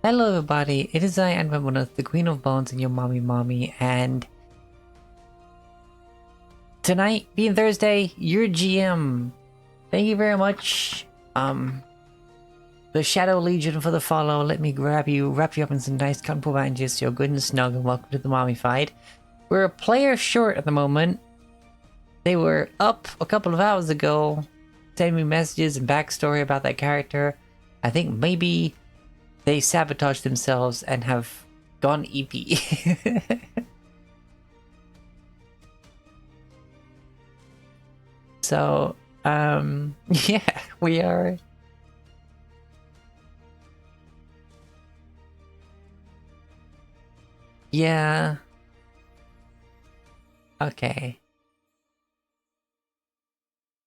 Hello everybody, it is I, Anvamunas, the Queen of Bones and your mommy, and tonight, being Thursday, your GM. Thank you very much, the Shadow Legion for the follow. Let me wrap you up in some nice comfortable bandages so you're good and snug, and welcome to the mommy fight. We're a player short at the moment. They were up a couple of hours ago, sending me messages and backstory about that character. I think maybe they sabotaged themselves and have gone EP. So, yeah, we are. Yeah. Okay.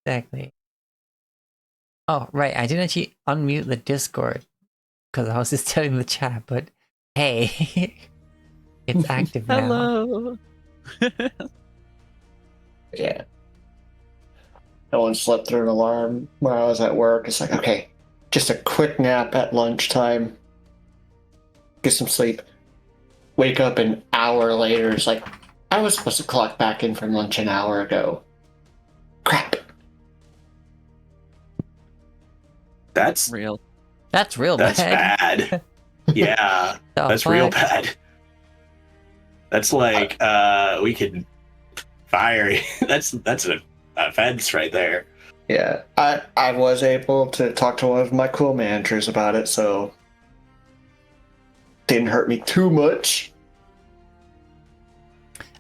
Exactly. Oh, right. I didn't actually unmute the Discord because I was just telling the chat, but hey, it's active now. Hello. Yeah. No one slept through an alarm while I was at work. It's like, okay, just a quick nap at lunchtime. Get some sleep. Wake up an hour later. It's like, I was supposed to clock back in from lunch an hour ago. Crap. That's Real. That's real that's bad. bad. Yeah, that's real bad. That's like we could fire. that's an offense right there. Yeah. I was able to talk to one of my cool managers about it, so didn't hurt me too much.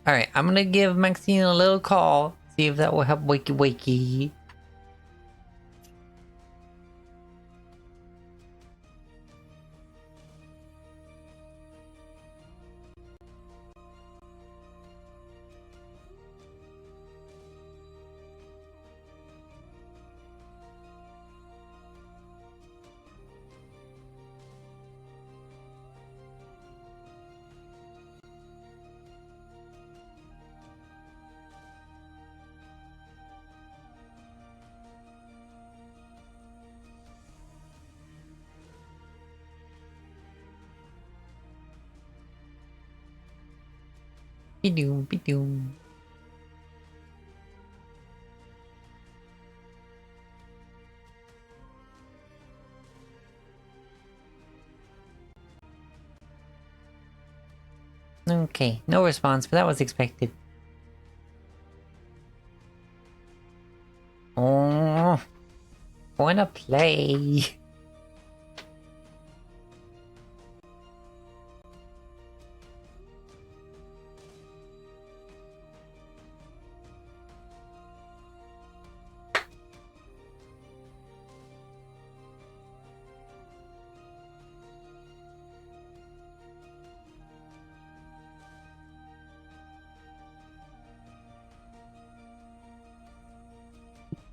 Alright, I'm gonna give Maxine a little call, see if that will help wakey. Be-doom. Okay, no response, but that was expected. Oh, wanna play.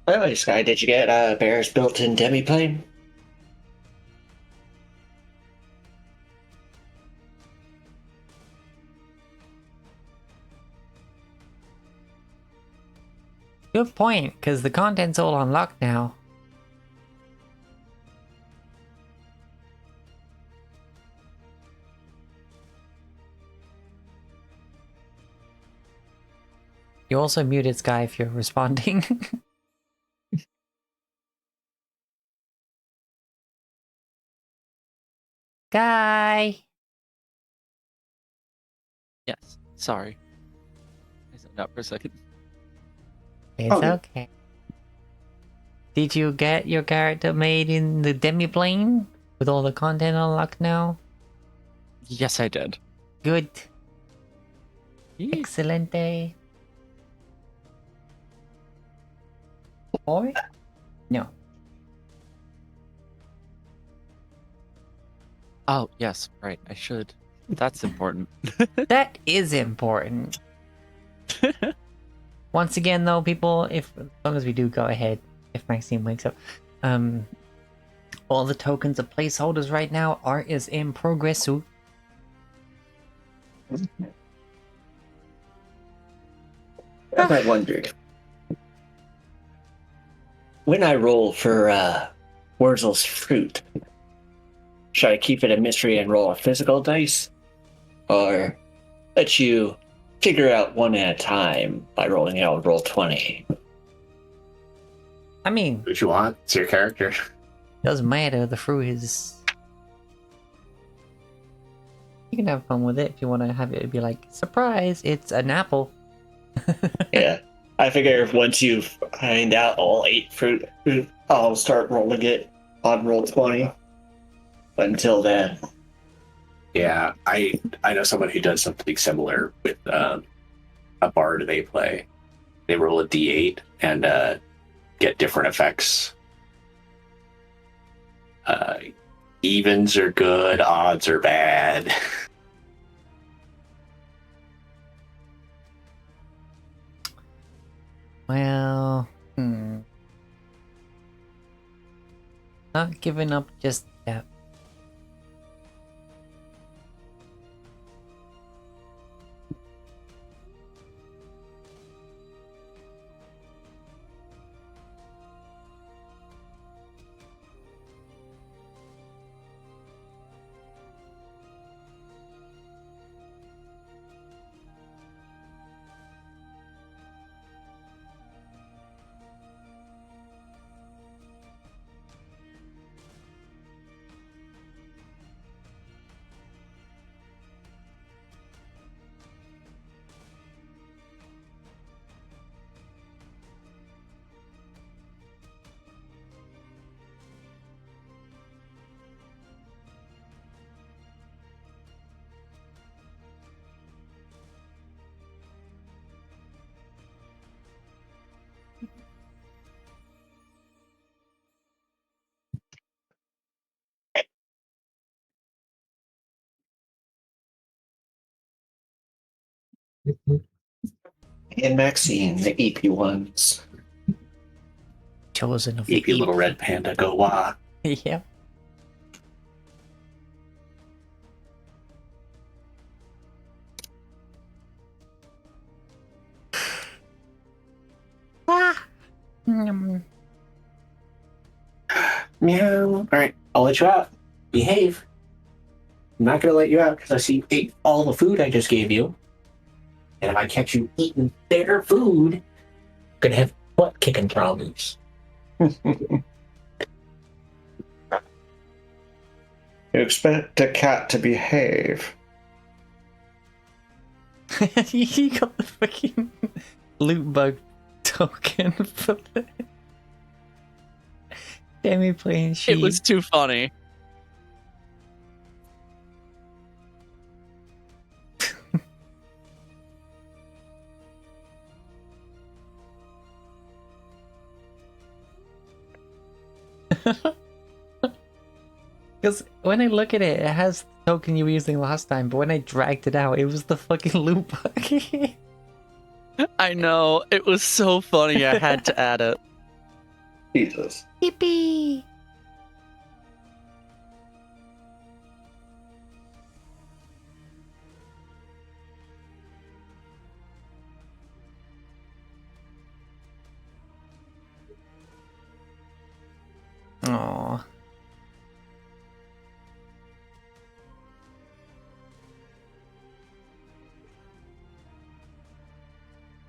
Anyway, Sky, did you get Bear's built-in demi-plane? Good point, because the content's all unlocked now. You also muted Sky if you're responding. Sky! Yes. Sorry. I zoned out for a second. It's Okay. okay. Did you get your character made in the demi-plane? With all the content unlocked now? Yes, I did. Good. Yee. Excelente. Or? No. Oh, yes. Right. I should. That's important. That is important. Once again, though, people, as long as we do go ahead, if Maxine wakes up, all the tokens are placeholders right now. Art is in progress. I wondered. When I roll for Wurzel's fruit, Should I keep it a mystery and roll a physical dice? Or let you figure out one at a time by rolling out roll 20? I mean, What you want? It's your character. doesn't matter. The fruit is. You can have fun with it if you want to have it be like, surprise, it's an apple. Yeah. I figure once you find out all 8 fruit, I'll start rolling it on roll 20. But until then, Yeah, I know someone who does something similar with a bard they play. They roll a d8 and get different effects. Evens are good, odds are bad. Well, not giving up just yet. and Maxine, the EP ones. Chosen of the EP little red panda, go wah. Yeah. Ah. Meow. All right, I'll let you out. Behave. I'm not gonna let you out because I see you ate all the food I just gave you. And if I catch you eating their food, I'm gonna have butt kicking problems. You expect a cat to behave. You got the fucking loot bug token for the Demi playing sheep. It was too funny. Because when I look at it, it has the token you were using last time, but when I dragged it out, it was the fucking loot bug. I know. It was so funny. I had to add it. Jesus. Yippee! Aww.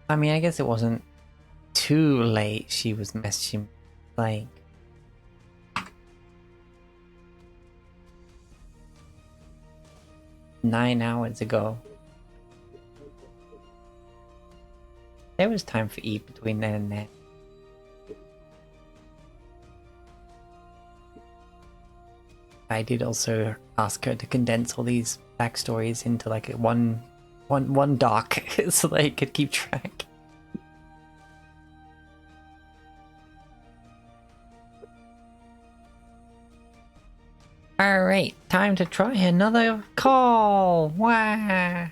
I mean, I guess it wasn't too late she was messaging, like... "9 hours ago. There was time for Eve between then and there. I did also ask her to condense all these backstories into like one doc so they could keep track. Alright, time to try another call! Wah!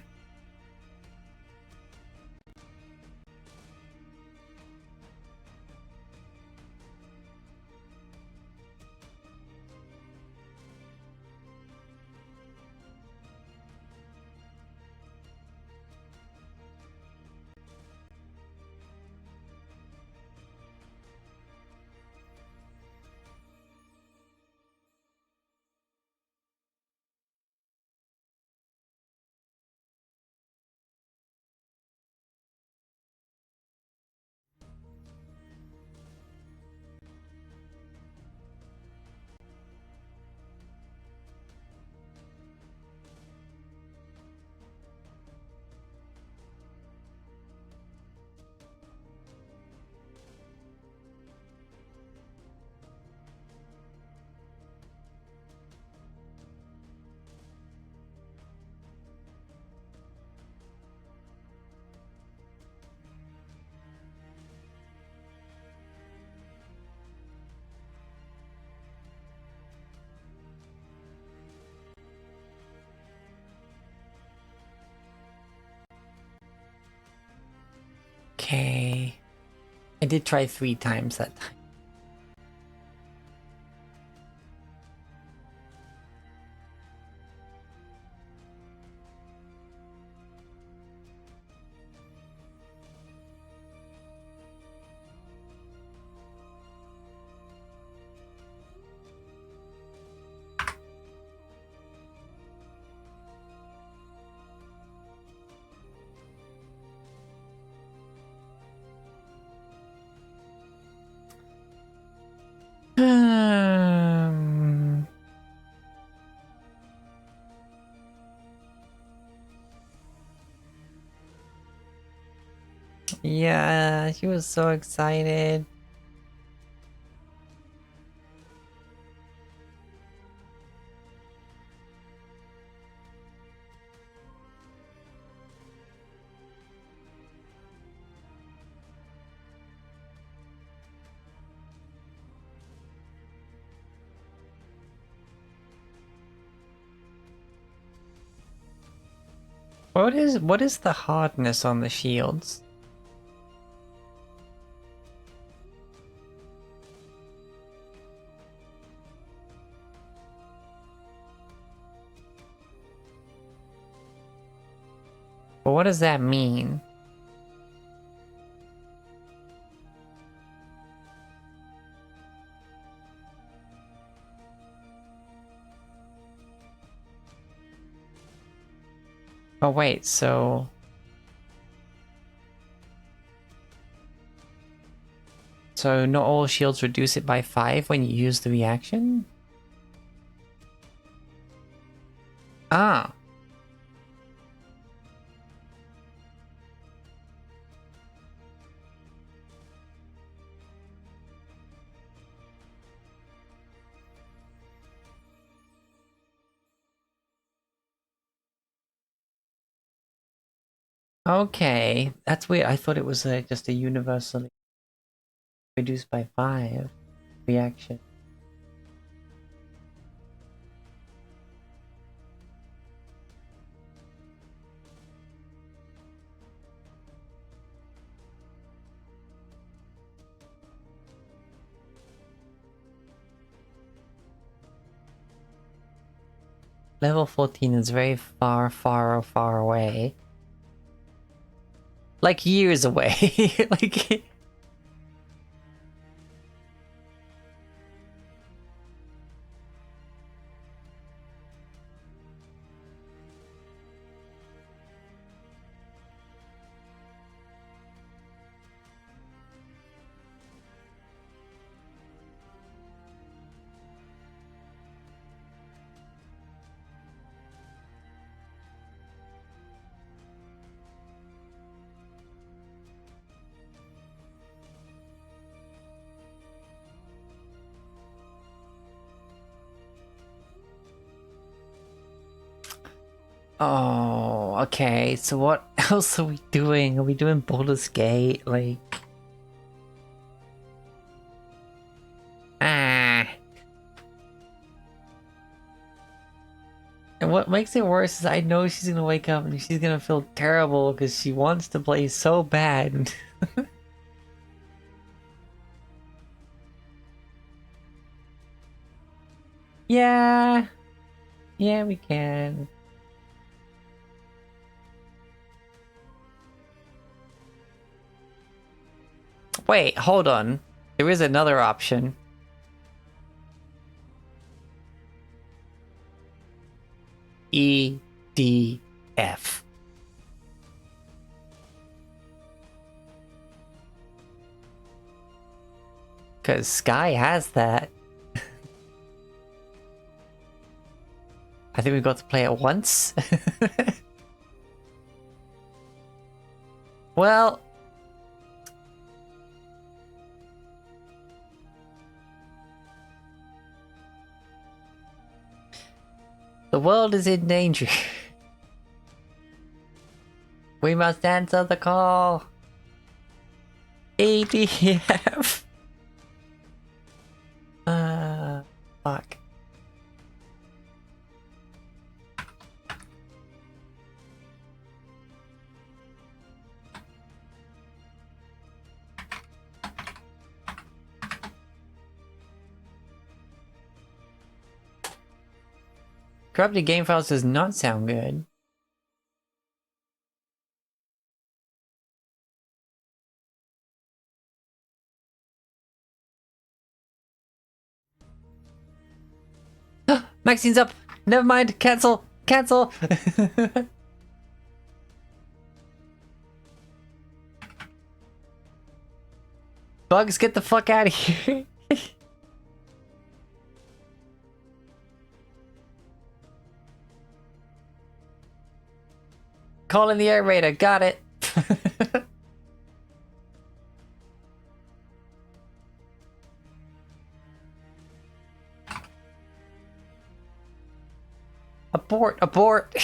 Okay. I did try 3 times that time. Um, yeah, she was so excited. What is the hardness on the shields? But what does that mean? Oh wait, so not all shields reduce it by 5 when you use the reaction? Ah. Okay, that's weird. I thought it was just a universally reduced by 5 reaction. Level 14 is very far, far, far away. Like years away. Like... Oh, okay. So what else are we doing? Are we doing Baldur's Gate? Like... Ah. And what makes it worse is I know she's gonna wake up and she's gonna feel terrible because she wants to play so bad. Yeah. Yeah, we can. Wait, hold on. There is another option. E, D, F. Because Sky has that. I think we got to play it once. Well... the world is in danger. We must answer the call. ADF. Fuck. Corrupted game files does not sound good. Maxine's up! Never mind! Cancel! Cancel! Bugs, get the fuck out of here! Call in the aerator, got it! Abort! Abort!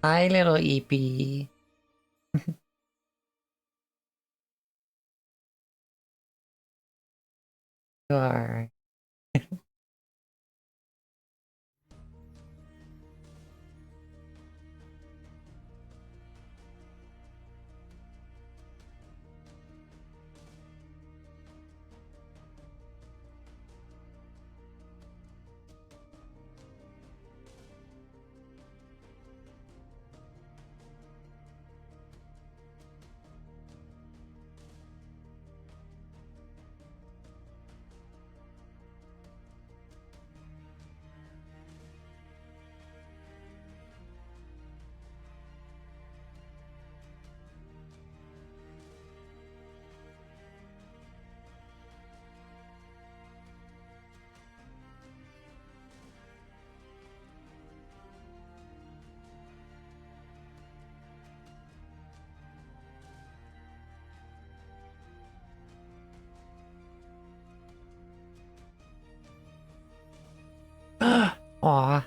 Hi, little EP. You are. Aw.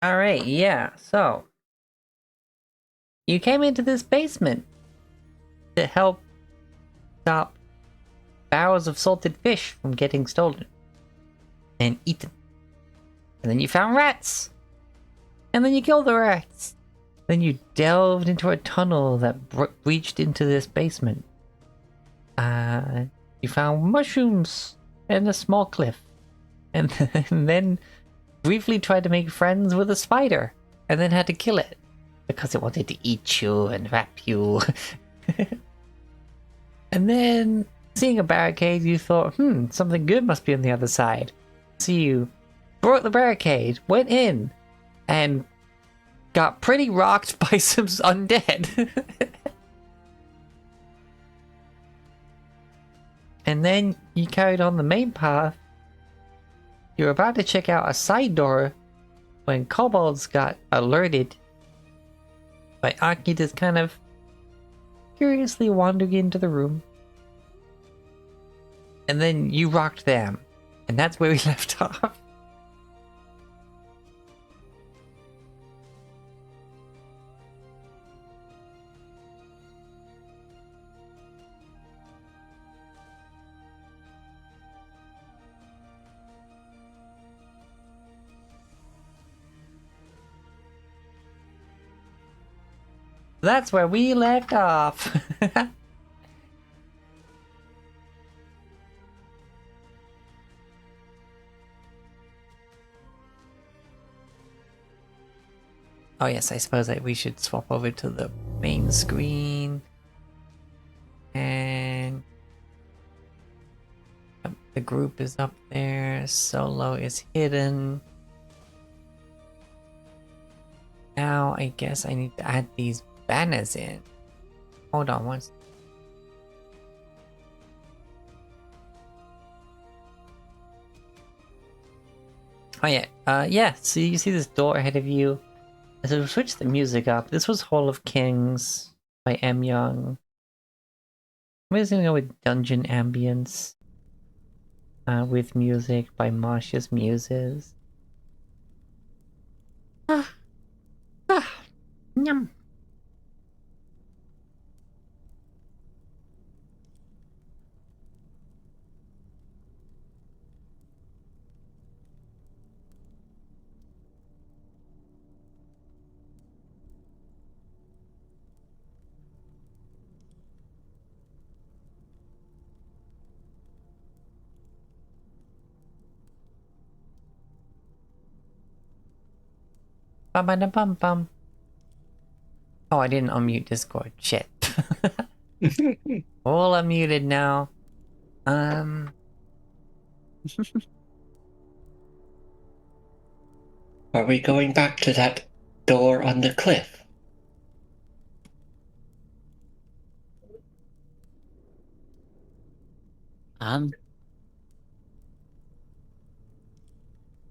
Alright, yeah, so. You came into this basement to help stop barrels of salted fish from getting stolen and eaten. And then you found rats. And then you killed the rats. Then you delved into a tunnel that breached into this basement. You found mushrooms and a small cliff. And then briefly tried to make friends with a spider. And then had to kill it. Because it wanted to eat you and wrap you. And then, seeing a barricade, you thought, something good must be on the other side. So you broke the barricade, went in, and got pretty rocked by some undead. And then you carried on the main path. You were about to check out a side door when kobolds got alerted by Aki just kind of curiously wandering into the room. And then you rocked them. And that's where we left off. That's where we left off. Oh yes, I suppose we should swap over to the main screen. And the group is up there. Solo is hidden. Now I guess I need to add these banners in. Hold on one second. Oh yeah, yeah, so you see this door ahead of you. So switch the music up. This was Hall of Kings by M. Young. I'm just gonna go with Dungeon Ambience with music by Marsha's Muses. Yum. Bum. Oh, I didn't unmute Discord. Shit. All unmuted now. Are we going back to that door on the cliff?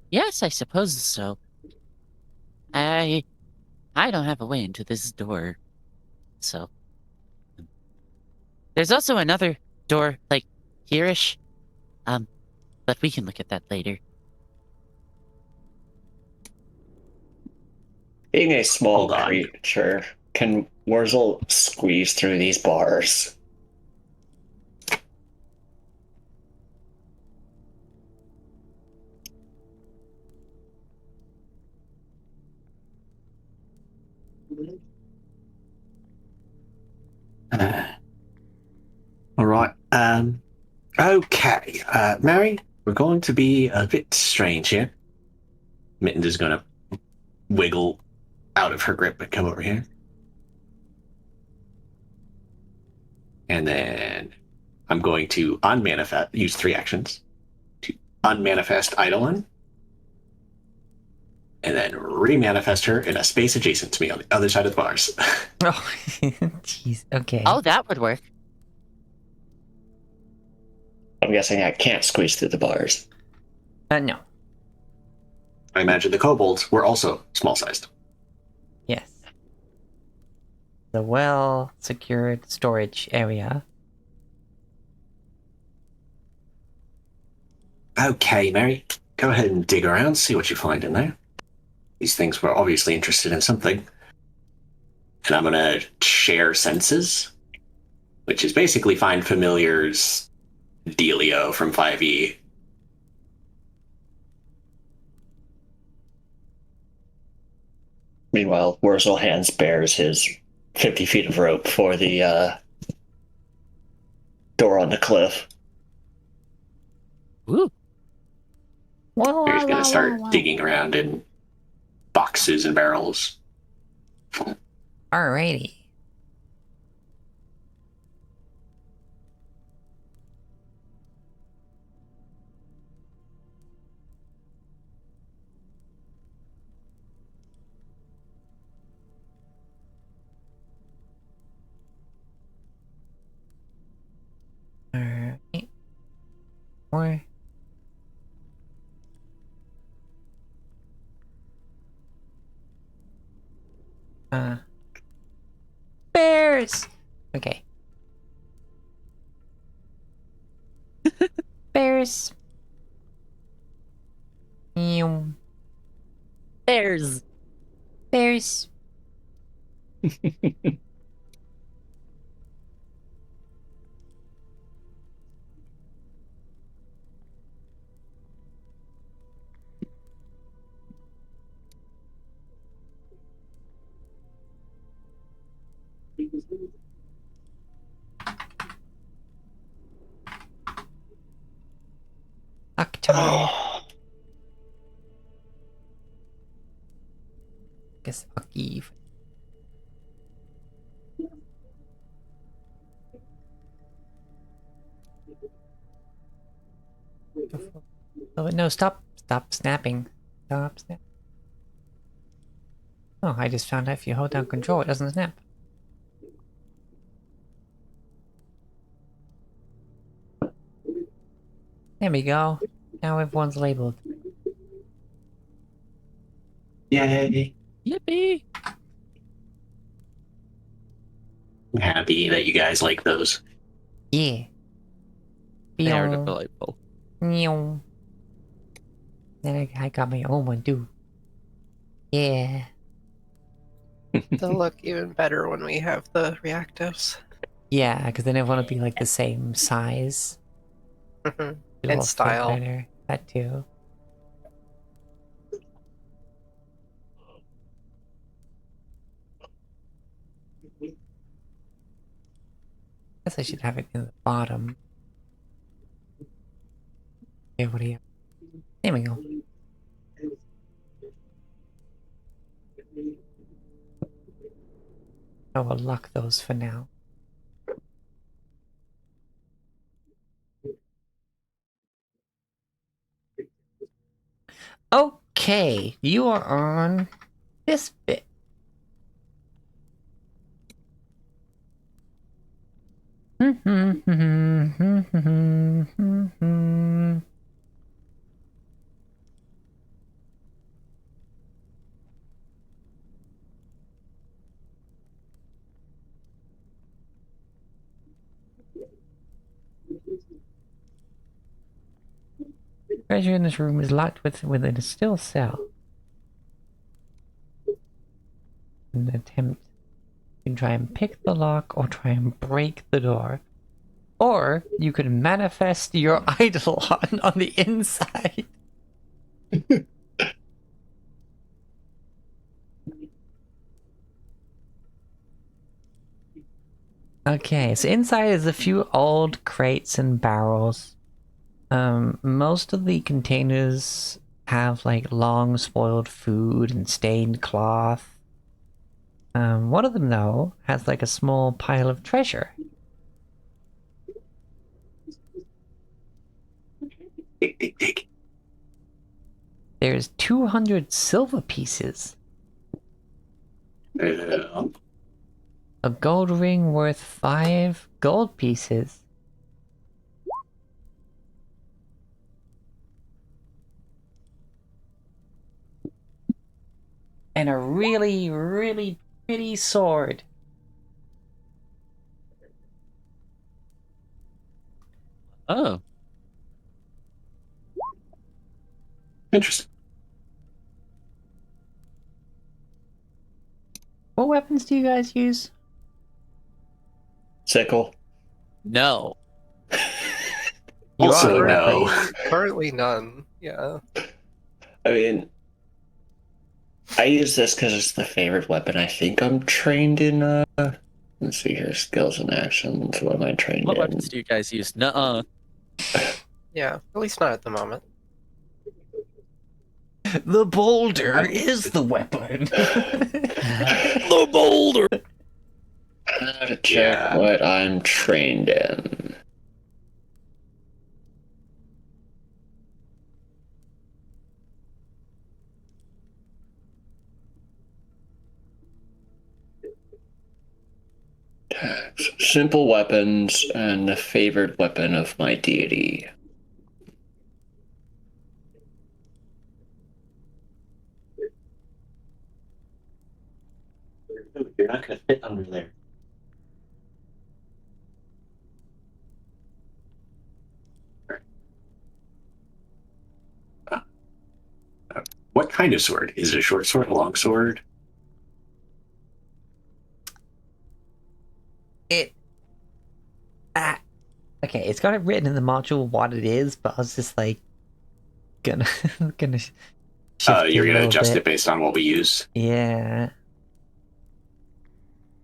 Yes, I suppose so. I don't have a way into this door. So there's also another door, like here-ish. But we can look at that later. Being a small Hold on. creature, can Wurzel squeeze through these bars? All right. Okay. Mary, we're going to be a bit strange here. Mitten is going to wiggle out of her grip and come over here. And then I'm going to unmanifest, use 3 actions to unmanifest Eidolon. And then remanifest her in a space adjacent to me on the other side of the bars. Oh, jeez. Okay. Oh, that would work. I'm guessing I can't squeeze through the bars. No. I imagine the kobolds were also small-sized. Yes. The well-secured storage area. Okay, Mary, go ahead and dig around, see what you find in there. These things were obviously interested in something. And I'm gonna share senses, which is basically find familiars dealio from 5e. Meanwhile, Wurzel hands bears his 50 feet of rope for the door on the cliff. Ooh. Whoa, He's gonna start whoa. digging around in boxes and barrels. Alrighty. Alright. More. Bears! Okay. Bears. Meow. Bears. Bears. October. Guess Eve. Oh, no, stop. Stop snapping. Stop snap. Oh, I just found out if you hold down control, it doesn't snap. There we go. Now everyone's labeled. Yay. Yippee. I'm happy that you guys like those. Yeah. They are Meow. delightful. Meow. Then I got my own one too. Yeah. They'll look even better when we have the reactives. Yeah, because then everyone will be like the same size. Mhm. It'll all And fit style. better. That too. Guess I should have it in the bottom. Okay, what do you? There we go. I will lock those for now. Okay, you are on this bit. Treasure in this room is locked within a still cell. An attempt. You can try and pick the lock or try and break the door. Or you could manifest your idol on the inside. Okay, so inside is a few old crates and barrels. Most of the containers have like long spoiled food and stained cloth. One of them though has like a small pile of treasure. Dig. There's 200 silver pieces. A gold ring worth 5 gold pieces. And a really, really pretty sword. Oh. Interesting. What weapons do you guys use? Sickle. No. You Also, are, no. Currently none. Yeah. I mean, I use this because it's the favorite weapon. I think I'm trained in. Let's see here, skills and actions. What am I trained What in? weapons do you guys use? Nuh-uh. Yeah. At least not at the moment. The boulder is the weapon. The boulder. How to check Yeah. what I'm trained in. Simple weapons and the favored weapon of my deity. You're not going to fit under there. What kind of sword? Is it a short sword, a long sword? It. Okay, it's got it written in the module what it is, but I was just like, gonna shift You're a going to little adjust bit. it based on what we use? Yeah.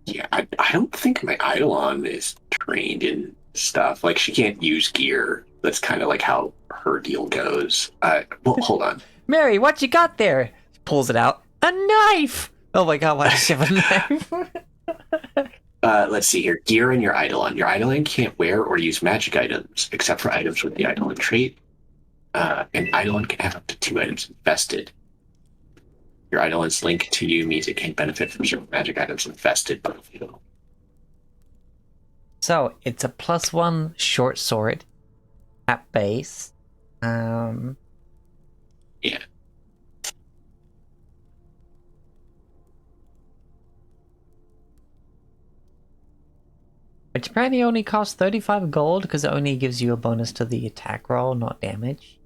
Yeah, I don't think my Eidolon is trained in stuff. Like, she can't use gear. That's kind of like how her deal goes. Well, hold on. Mary, what you got there? She pulls it out. A knife! Oh my god, why does she have a knife? Let's see here. Gear in your Eidolon. Your Eidolon can't wear or use magic items, except for items with the Eidolon trait. An Eidolon can have up to 2 items invested. Your Eidolon's link to you means it can benefit from certain magic items invested by you. So, it's a +1 short sword at base. Yeah. Which apparently only costs 35 gold because it only gives you a bonus to the attack roll, not damage.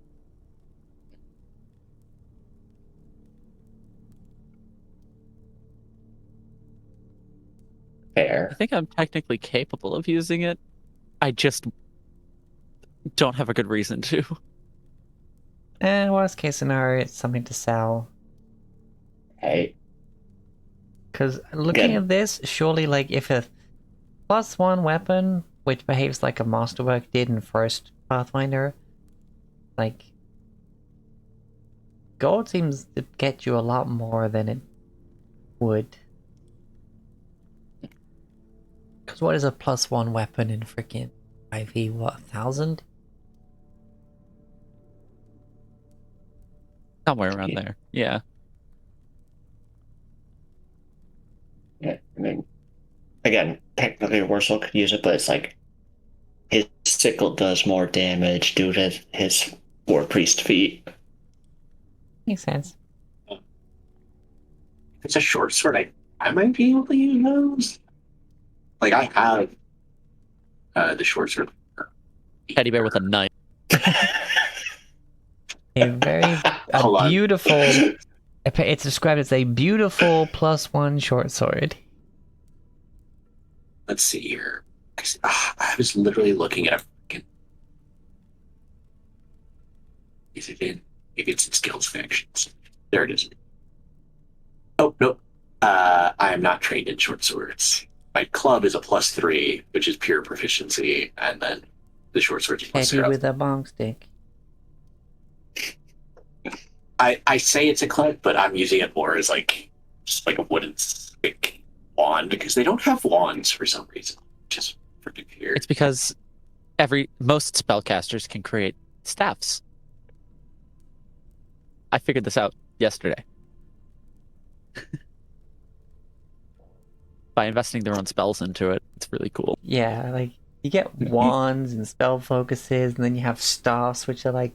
I Fair. think I'm technically capable of using it. I just don't have a good reason to. Worst case scenario, it's something to sell. Hey, Because looking Good. at this, surely like if a +1 weapon, which behaves like a masterwork did in first Pathfinder, like gold seems to get you a lot more than it would. Because what is a +1 weapon in freaking IV? What, 1,000? Somewhere around there. Yeah. yeah, I mean, again, technically Warsaw could use it, but it's like his sickle does more damage due to his war priest feat. Makes sense. If it's a short sword, I might be able to use those. Like, I have the short sword. Teddy bear with a knife. A Hold on. beautiful. It's described as a beautiful +1 short sword. Let's see here. I was literally looking at a freaking. Is it in? Maybe it's in skills factions. There it is. Oh, nope. I am not trained in short swords. My club is a +3, which is pure proficiency, and then the short sword's Teddy +0. with a bong stick. I say it's a club, but I'm using it more as like just like a wooden stick wand because they don't have wands for some reason. Just freaking weird. It's because most spellcasters can create staffs. I figured this out yesterday. By investing their own spells into it, it's really cool. Yeah, like you get wands and spell focuses, and then you have staffs which are like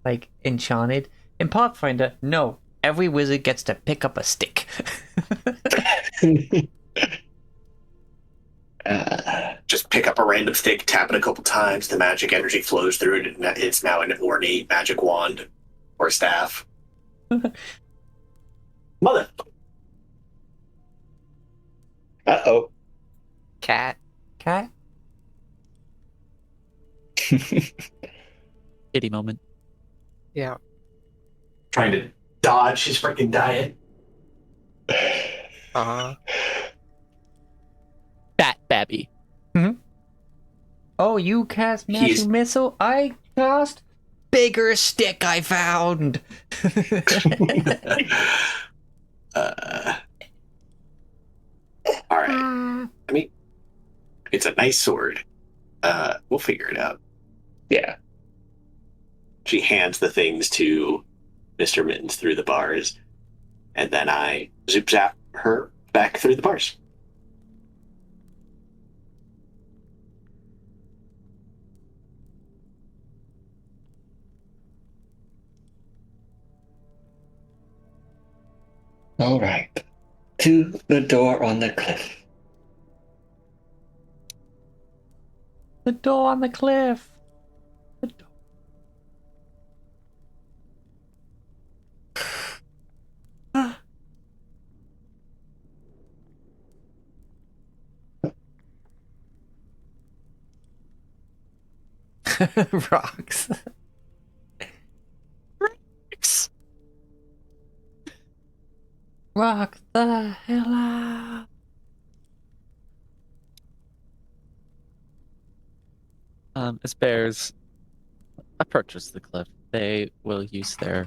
like enchanted. In Pathfinder, no, every wizard gets to pick up a stick. Just pick up a random stick, tap it a couple times, the magic energy flows through it, and it's now an ornate magic wand or staff. Mother. Cat. Cat? Kitty moment. Yeah. Trying to dodge his freaking diet. Bat Babby. Oh, you cast magic He's- missile? I cast bigger stick I found. All right. I mean, it's a nice sword. We'll figure it out. Yeah. She hands the things to Mr. Mittens through the bars, and then I zoop zap her back through the bars. All right. To the door on the cliff. The door on the cliff. The door. Rocks. Rock the hell out. As bears approaches the cliff, they will use their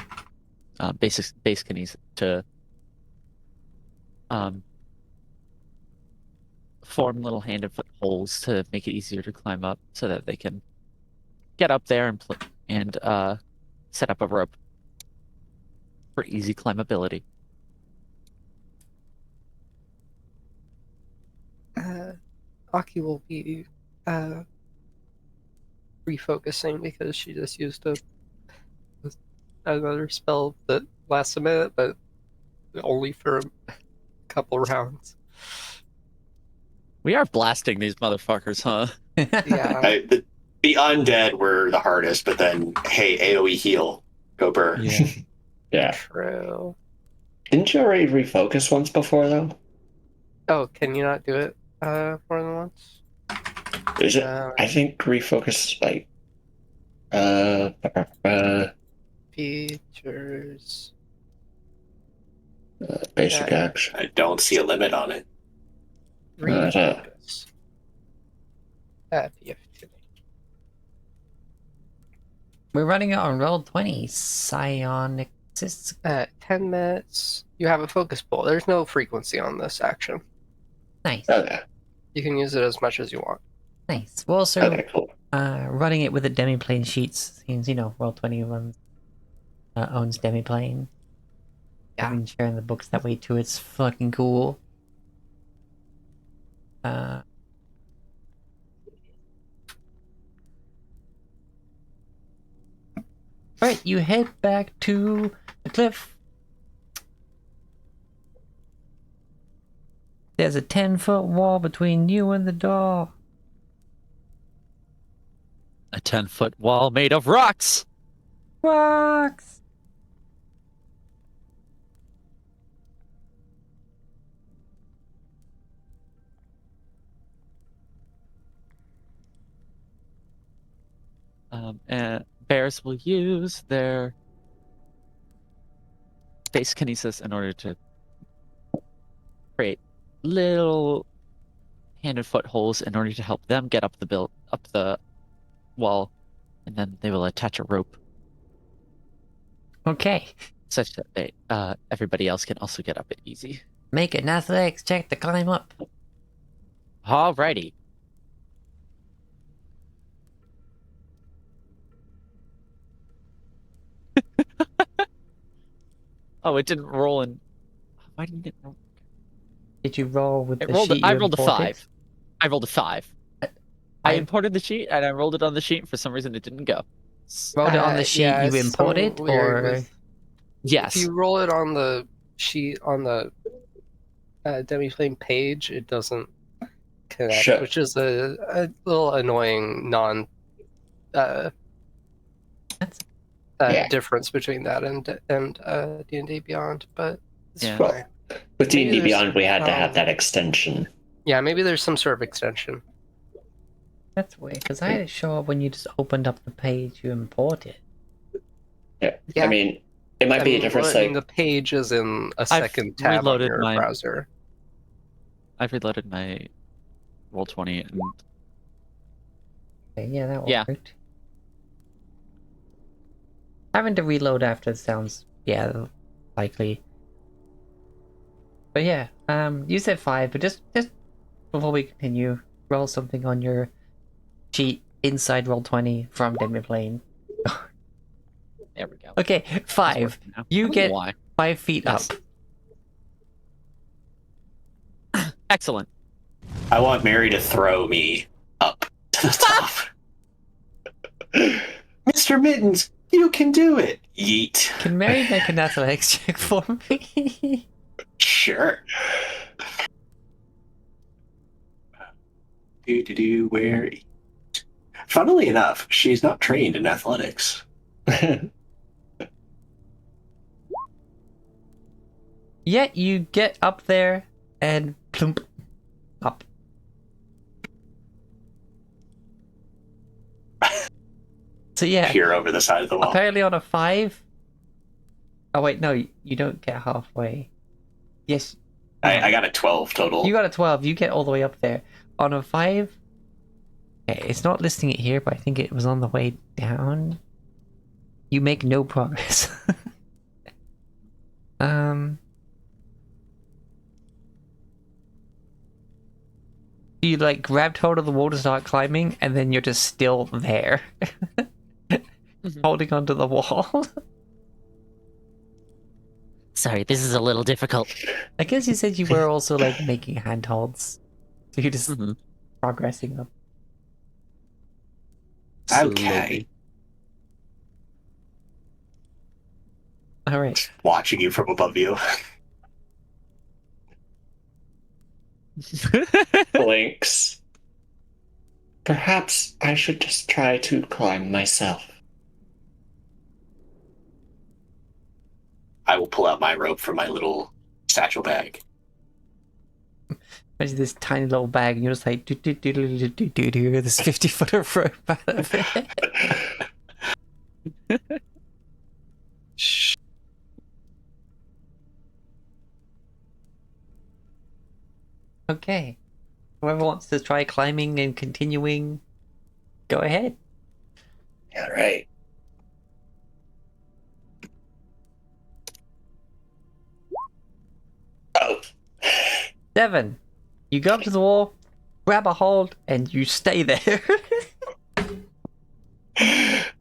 base kinesis to form little hand and foot holes to make it easier to climb up, so that they can get up there and set up a rope for easy climbability. Aki will be refocusing because she just used another spell that lasts a minute, but only for a couple rounds. We are blasting these motherfuckers, huh? Yeah. The undead were the hardest, but then, hey, AoE heal. Go burr. Yeah. Yeah. True. Didn't you already refocus once before, though? Oh, can you not do it more than once? Is it? I think refocus, like, Features. basic Yeah. action. I don't see a limit on it. Refocus. PF2. We're running it on roll 20. Psionic Assist. 10 minutes. You have a focus pull. There's no frequency on this action. Nice. Okay. You can use it as much as you want. Nice. We're also Okay, cool. running it with the demi-plane sheets. Seems, roll 20 runs, owns demi-plane. Yeah. I've been sharing the books that way too. It's fucking cool. Right, you head back to the cliff. There's a 10-foot wall between you and the door. A 10-foot wall made of rocks. Rocks! And bears will use their base kinesis in order to create little hand and foot holes in order to help them get up the wall, and then they will attach a rope Okay. such that everybody else can also get up it easy. Make an athletics check to climb up. Alrighty. Oh, it didn't roll in. Why didn't it roll? Did you roll with It the rolled. sheet I you rolled a imported? 5. I rolled a 5. I imported the sheet and I rolled it on the sheet, and for some reason it didn't go. Rolled it on the sheet yeah, you it's imported, something weird or with- Yes. If you roll it on the sheet on the demi-plane page, it doesn't connect, Sure. which is a little annoying That's- Yeah. difference between that and D&D Beyond, but it's Yeah. fine. With Maybe D&D there's Beyond, we had to have some- that extension. Yeah, maybe there's some sort of extension. That's weird, because I had it show up when you just opened up the page you imported. Yeah. Yeah. I mean, it might be a different I mean, site. the page is in a I've second tab on reloaded your my- browser. I've reloaded my Roll20 and Okay, yeah, that Yeah. worked. Having to reload after sounds, yeah, likely. But yeah, you said 5, but just before we continue, roll something on your sheet inside Roll20 from Demiplane. there we go. Okay, It's 5. working now. I You don't know get why. 5 feet Yes. up. Excellent. I want Mary to throw me up to the top. Mr. Mittens, you can do it. Yeet. Can Mary make an athletics check for me? Sure. Where? Funnily enough, she's not trained in athletics. Yet you get up there and plump up. So yeah, Peer over the side of the wall. apparently on a 5. Oh wait, no, you don't get halfway. Yes, I got a 12 total. you got a 12. You get all the way up there. On a 5. Okay, it's not listing it here, but I think it was on the way down. You make no progress. You like grabbed hold of the wall to start climbing, and then you're just still there, holding onto the wall. Sorry, this is a little difficult. I guess you said you were also like making handholds, so you're just Mhm. progressing up. Okay. All right. Watching you from above you. Blinks. Perhaps I should just try to climb myself. I will pull out my rope from my little satchel bag. Imagine this tiny little bag, and you're just like, do this 50-foot of rope out of it. Shh. Okay. Whoever wants to try climbing and continuing, go ahead. All right. Oh. 7. You go up to the wall, grab a hold, and you stay there.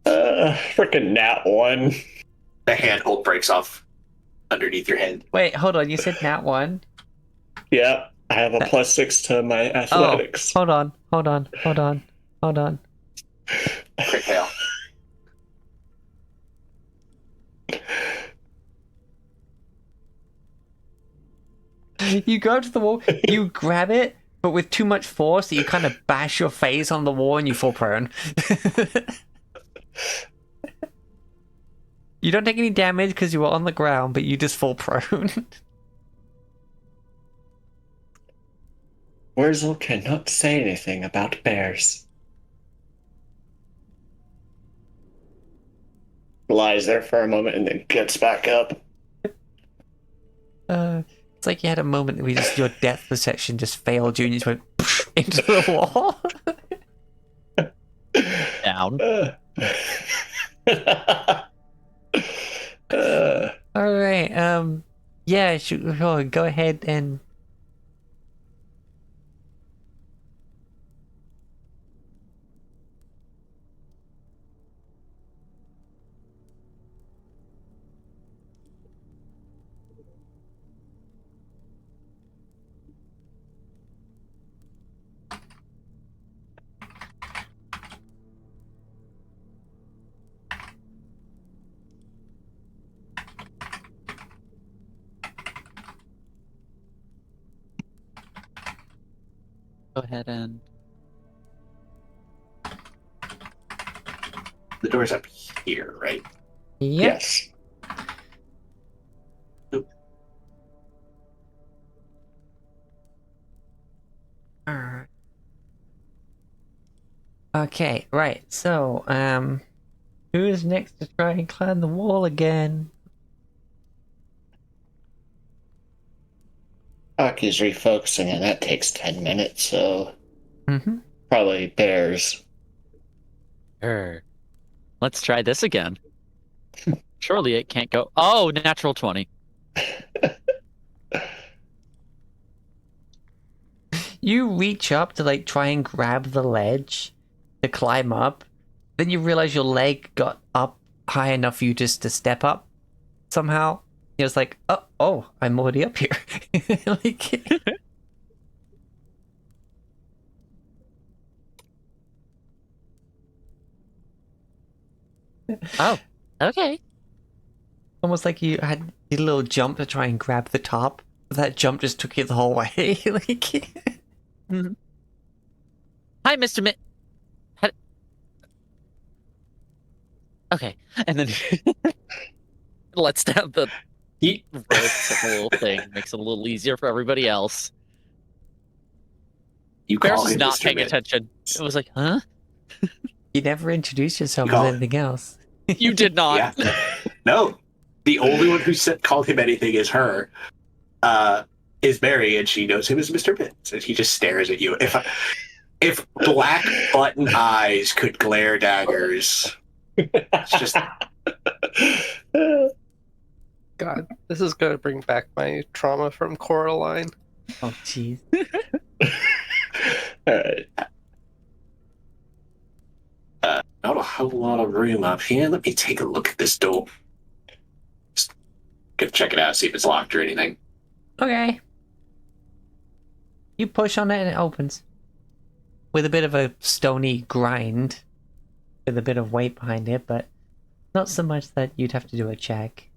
Freaking nat 1. The handhold breaks off underneath your head. Wait, hold on. You said nat 1? Yep. I have a +6 to my athletics. Hold on. Crit fail. You go up to the wall, you grab it, but with too much force that you kind of bash your face on the wall and you fall prone. You don't take any damage because you were on the ground, but you just fall prone. Wurzel cannot say anything about bears. Lies there for a moment and then gets back up. It's like you had a moment where your depth perception just failed you and you just went into the wall. Down. Alright, yeah, sure, go ahead and... Go ahead and The door's up here, right? Yep. Yes. Okay, right. So, who is next to try and climb the wall again? Aki's refocusing, and that takes 10 minutes, so Mm-hmm. probably bears. Sure. Let's try this again. Surely it can't go. Oh, natural 20. You reach up to like try and grab the ledge to climb up, then you realize your leg got up high enough for you just to step up somehow. You're just like, oh, I'm already up here. Like, Oh, okay. almost like you had a little jump to try and grab the top. That jump just took you the whole way. Like, Hi, Mr. Okay. And then lets down the He, ropes of the little thing. Makes it a little easier for everybody else. you Bears call is him not Mr. paying Mid. attention. It was like, huh? you never introduced yourself You as call it- anything else. You did not. Yeah. No. The only one who called him anything is her. Is Mary, and she knows him as Mr. Mid. So he just stares at you. If black button eyes could glare daggers, it's just God, this is gonna bring back my trauma from Coraline. Oh, jeez. Alright. not a whole lot of room up here. Let me take a look at this door. Just gonna check it out, see if it's locked or anything. Okay. You push on it and it opens. With a bit of a stony grind. With a bit of weight behind it, but not so much that you'd have to do a check.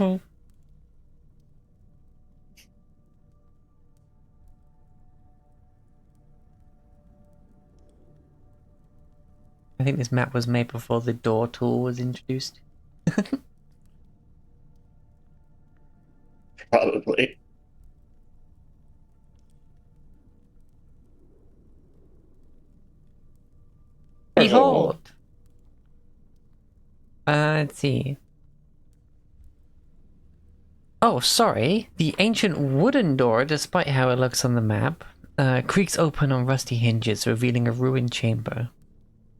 Oh. I think this map was made before the door tool was introduced. Probably. Behold! Let's see. Oh, sorry. The ancient wooden door, despite how it looks on the map, creaks open on rusty hinges, revealing a ruined chamber.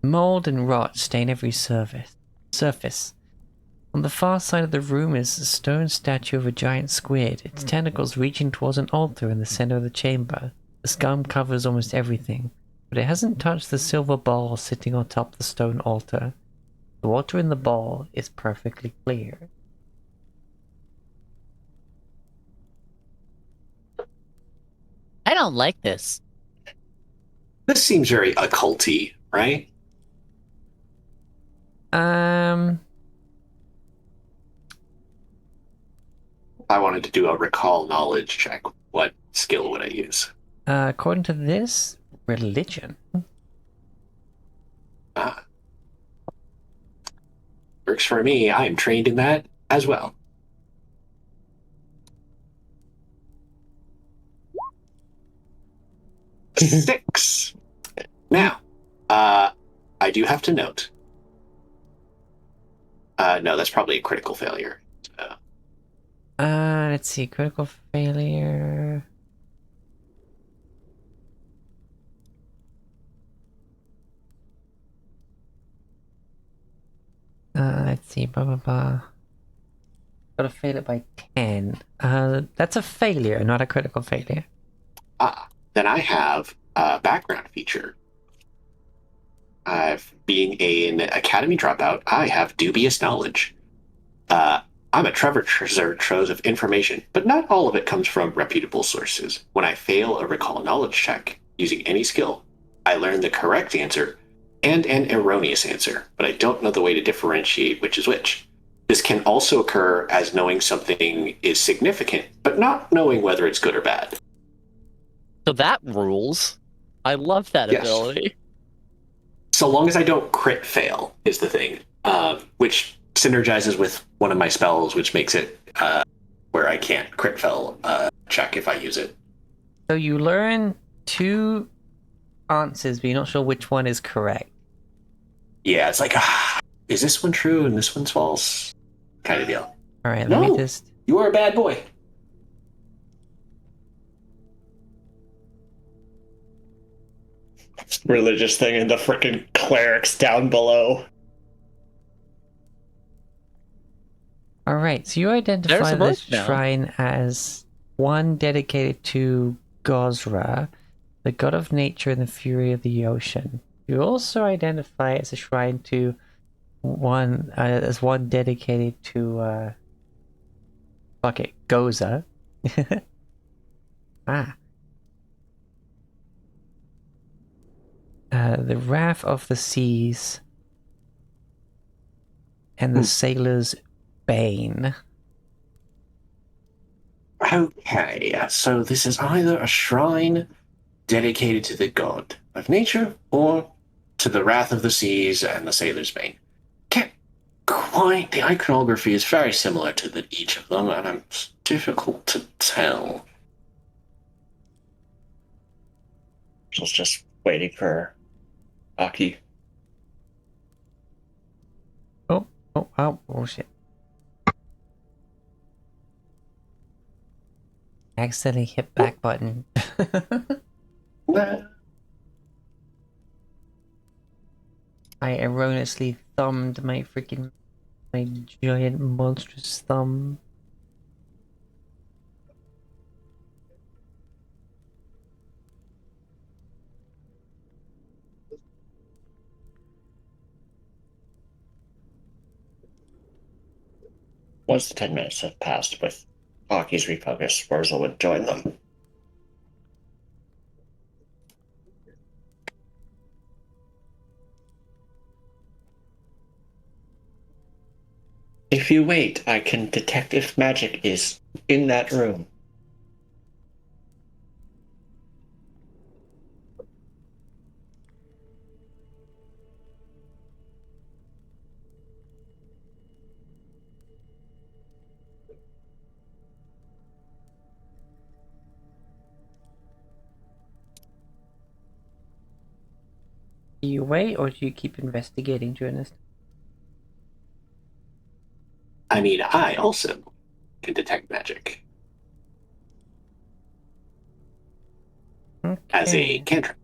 Mold and rot stain every surface. On the far side of the room is a stone statue of a giant squid, its tentacles reaching towards an altar in the center of the chamber. The scum covers almost everything, but it hasn't touched the silver ball sitting on top of the stone altar. The water in the ball is perfectly clear. I don't like this. This seems very occulty, right? Um, If I wanted to do a recall knowledge check, what skill would I use? according to this, religion. Ah. Works for me. I am trained in that as well. Six. Now, I do have to note. No, that's probably a critical failure. Let's see, critical failure. Let's see, blah blah blah. Gotta fail it by 10. That's a failure, not a critical failure. Then I have a background feature. Being an academy dropout, I have dubious knowledge. I'm a treasure trove of information, but not all of it comes from reputable sources. When I fail a recall knowledge check using any skill, I learn the correct answer and an erroneous answer, but I don't know the way to differentiate which is which. This can also occur as knowing something is significant, but not knowing whether it's good or bad. So that rules. I love that Yes. ability. So long as I don't crit fail is the thing, which synergizes with one of my spells, which makes it where I can't crit fail check if I use it. So you learn 2 answers, but you're not sure which one is correct. Yeah, it's like, is this one true and this one's false? Kind of deal. All right, let No. me just. You are a bad boy. Religious thing and the freaking clerics down below. All right, so you identify There's a this book now. shrine as one dedicated to Gozra, the god of nature and the fury of the ocean. You also identify it as a shrine to one dedicated to Goza. The wrath of the seas and the sailor's bane. Okay, so this is either a shrine dedicated to the god of nature or to the wrath of the seas and the sailor's bane. Can't quite. The iconography is very similar to each of them, and it's difficult to tell. I was just waiting for Aki. Oh shit. Accidentally hit back button. Nah. I erroneously thumbed my giant monstrous thumb. Once the 10 minutes have passed with Aki's refocus, Wurzel would join them. If you wait, I can detect if magic is in that room. Do you wait or do you keep investigating during this? I mean, I also can detect magic as a Okay. cantrip.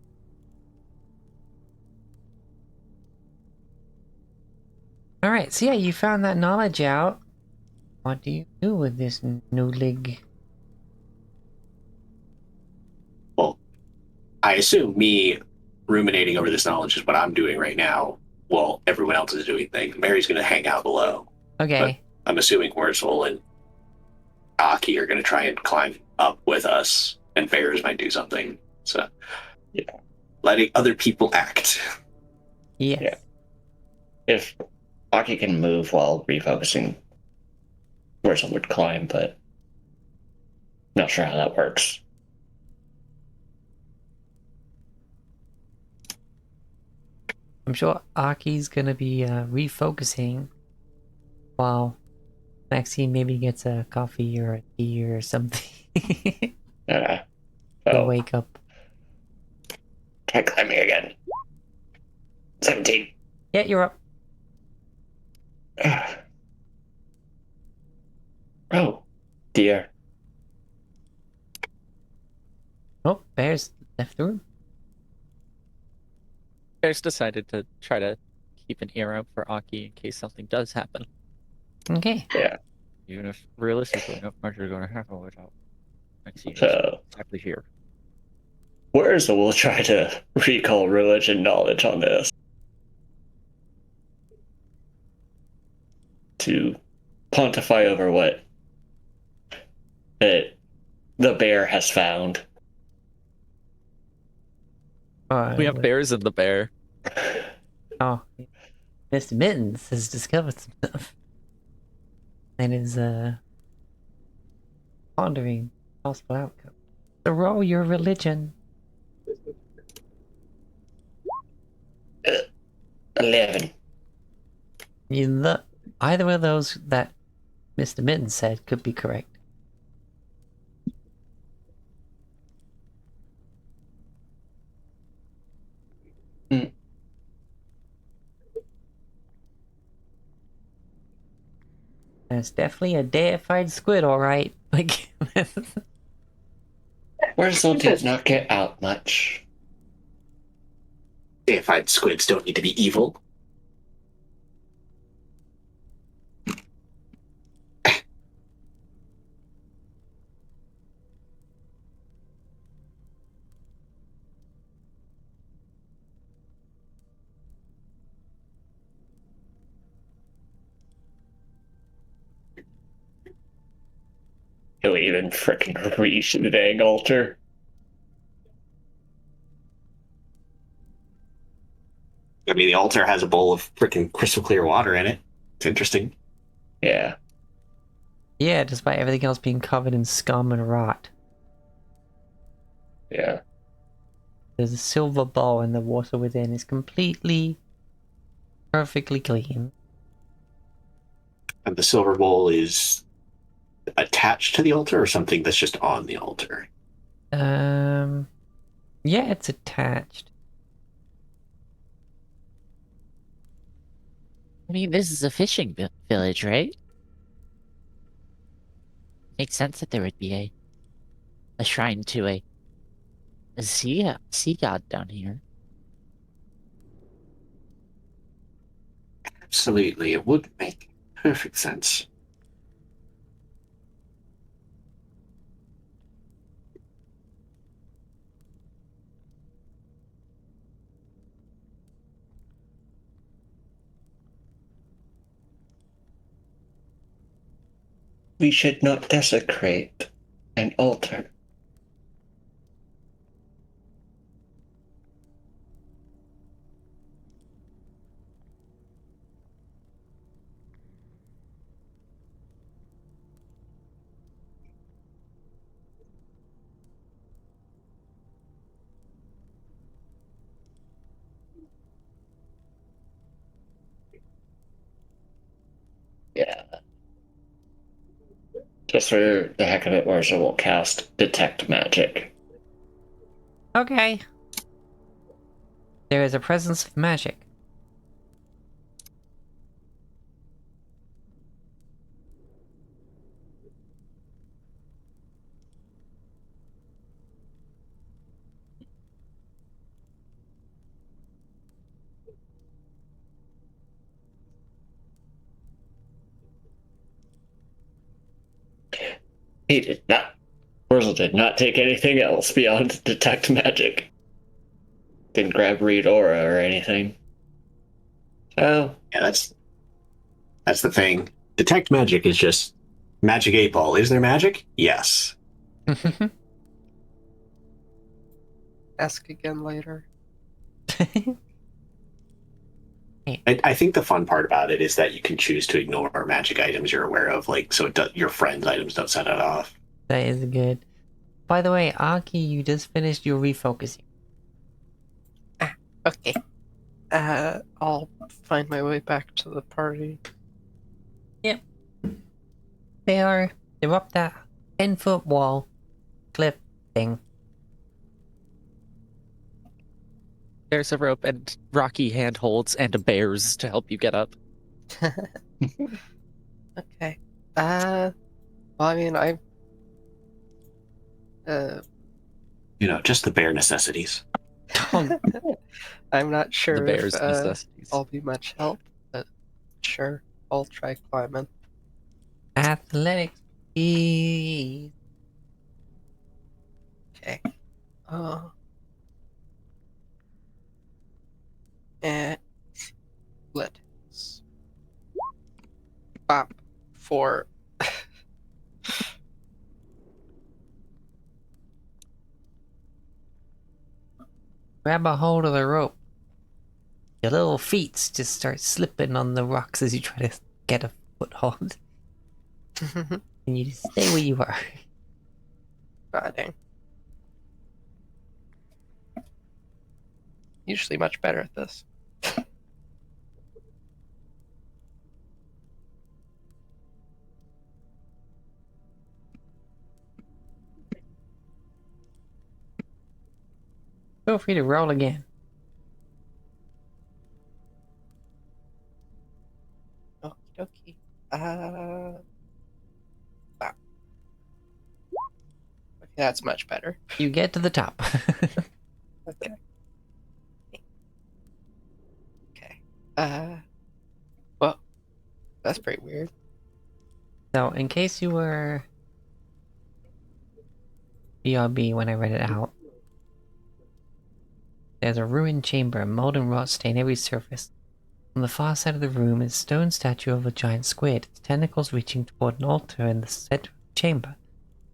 Alright, so yeah, you found that knowledge out. What do you do with this noodlig? Well, I assume me ruminating over this knowledge is what I'm doing right now. Well, everyone else is doing things. Mary's going to hang out below. Okay. I'm assuming Wurzel and Aki are going to try and climb up with us, and Bears might do something. So, yeah, letting other people act. Yes. Yeah. If Aki can move while refocusing, Wurzel would climb, but not sure how that works. I'm sure Aki's gonna be refocusing while Maxine maybe gets a coffee or a tea or something. to Oh, wake up. try climbing again. 17. Yeah, you're up. Oh, dear. Oh, Bear's left the room. Bears decided to try to keep an ear out for Aki in case something does happen. Okay. Yeah. Even if realistically not much is going to happen without Maxine So, exactly here. Wurzel will try to recall religion knowledge on this to pontify over what the bear has found. We have bears in the bear. Oh, Mr. Mittens has discovered some stuff. And is pondering possible outcome. So roll your religion. 11. Either of those that Mr. Mitten said could be correct. Hmm. That's definitely a deified squid, alright. Like, Wurzel did not get out much. Deified squids don't need to be evil. He'll even frickin' reach the dang altar. I mean, the altar has a bowl of freaking crystal clear water in it. It's interesting. Yeah. yeah, despite everything else being covered in scum and rot. Yeah. There's a silver bowl and the water within is completely, perfectly clean. And the silver bowl is attached to the altar or something that's just on the altar? Yeah, it's attached. I mean, this is a fishing village, right? Makes sense that there would be a shrine to a sea god down here. Absolutely. It would make perfect sense. We should not desecrate an altar. Yeah. Just for the heck of it, Marshall will cast Detect Magic. Okay. There is a presence of magic. He did not. Wurzel did not take anything else beyond Detect Magic. Didn't grab Read Aura or anything. So, Yeah, that's the thing. Detect magic is just magic 8 ball. Is there magic? Yes. Ask again later. I think the fun part about it is that you can choose to ignore magic items you're aware of, like so your friend's items don't set it off. That is good. By the way, Aki, you just finished your refocusing. Okay. I'll find my way back to the party. They're up that 10-foot wall cliff thing. There's a rope and rocky handholds and a bears to help you get up. Okay. Well, I mean, Just the bare necessities. I'm not The sure bears' if necessities. I'll be much help, but sure, I'll try climbing. Athletics, please. Okay. And let's bop for Grab a hold of the rope. Your little feet just start slipping on the rocks as you try to get a foothold. And you just stay where you are. dang. Usually much better at this. Feel free to roll again. Okie dokie. Wow. Okay, that's much better. You get to the top. Okay. Okay. Well, that's pretty weird. So, in case you were BRB when I read it out, there's a ruined chamber, mold and rot stain every surface. On the far side of the room is a stone statue of a giant squid, its tentacles reaching toward an altar in the center of the chamber.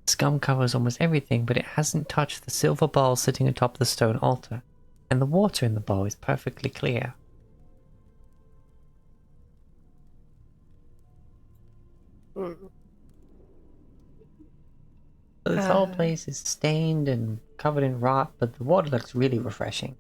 Scum covers almost everything, but it hasn't touched the silver bowl sitting atop the stone altar, and the water in the bowl is perfectly clear. Hmm. So this whole place is stained and covered in rot, but the water looks really refreshing.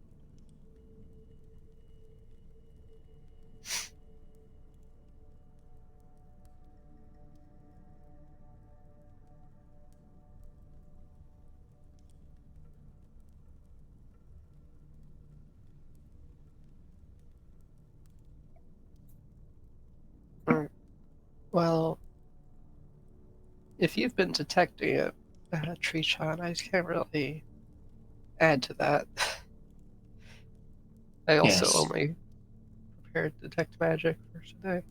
Well, if you've been detecting it, Tree-chan, I can't really add to that. I also Yes. only prepared detect magic for today.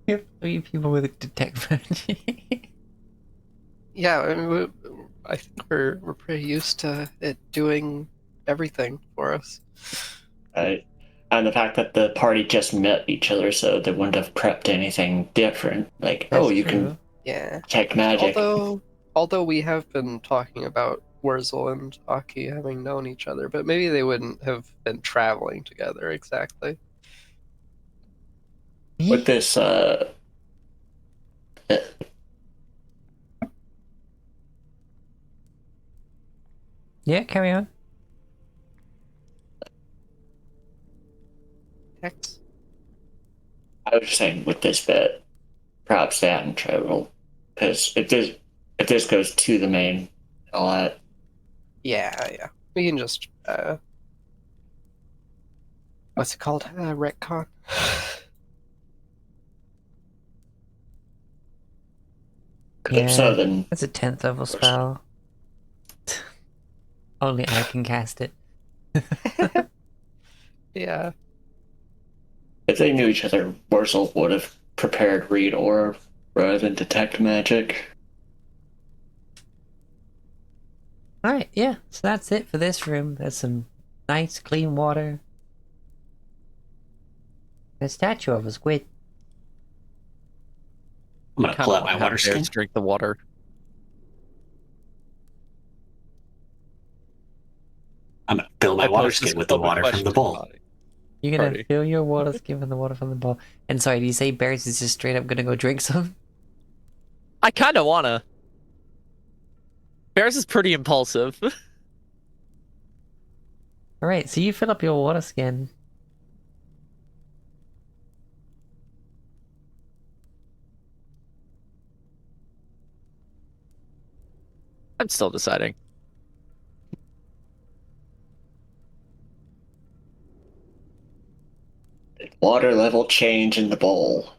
You have 3 people with detect magic. Yeah, I mean, I think we're pretty used to it doing everything for us. Right. And the fact that the party just met each other, so they wouldn't have prepped anything different. Like, That's oh, you true. can Yeah. detect magic. Although we have been talking about Wurzel and Aki having known each other, but maybe they wouldn't have been traveling together exactly. With this, Yeah, carry on. Hex. I was just saying, with this bit, perhaps they hadn't traveled. Because if this goes to the main, all that, Yeah. We can just what's it called? Retcon. if so, Yeah, then that's a 10th level spell. Only I can cast it. Yeah. if they knew each other, Wurzel would have prepared Read Orb rather than detect magic. Alright, yeah, so that's it for this room. There's some nice clean water. A statue of a squid. I'm gonna Kind pull of out want my to water have bears skin. drink the water. I'm gonna fill my I water pose this skin with the open water from the question bowl. body. You're gonna Party. fill your water skin with the water from the bowl. And sorry, do you say Bears is just straight up gonna go drink some? I kind of wanna. Bears is pretty impulsive. Alright, so you fill up your water skin. I'm still deciding. Water level change in the bowl.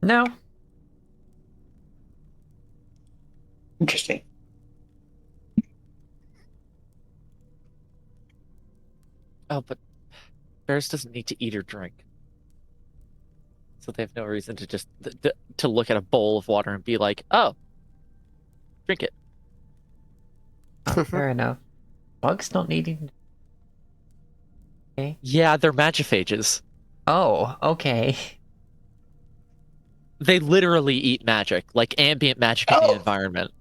No. Interesting. Oh, but Bears doesn't need to eat or drink, so they have no reason to just to look at a bowl of water and be like, "Oh, drink it." Oh, fair enough. Bugs not needing. Okay. Yeah, they're magiphages. Oh, okay. They literally eat magic, like ambient magic in the Oh! environment.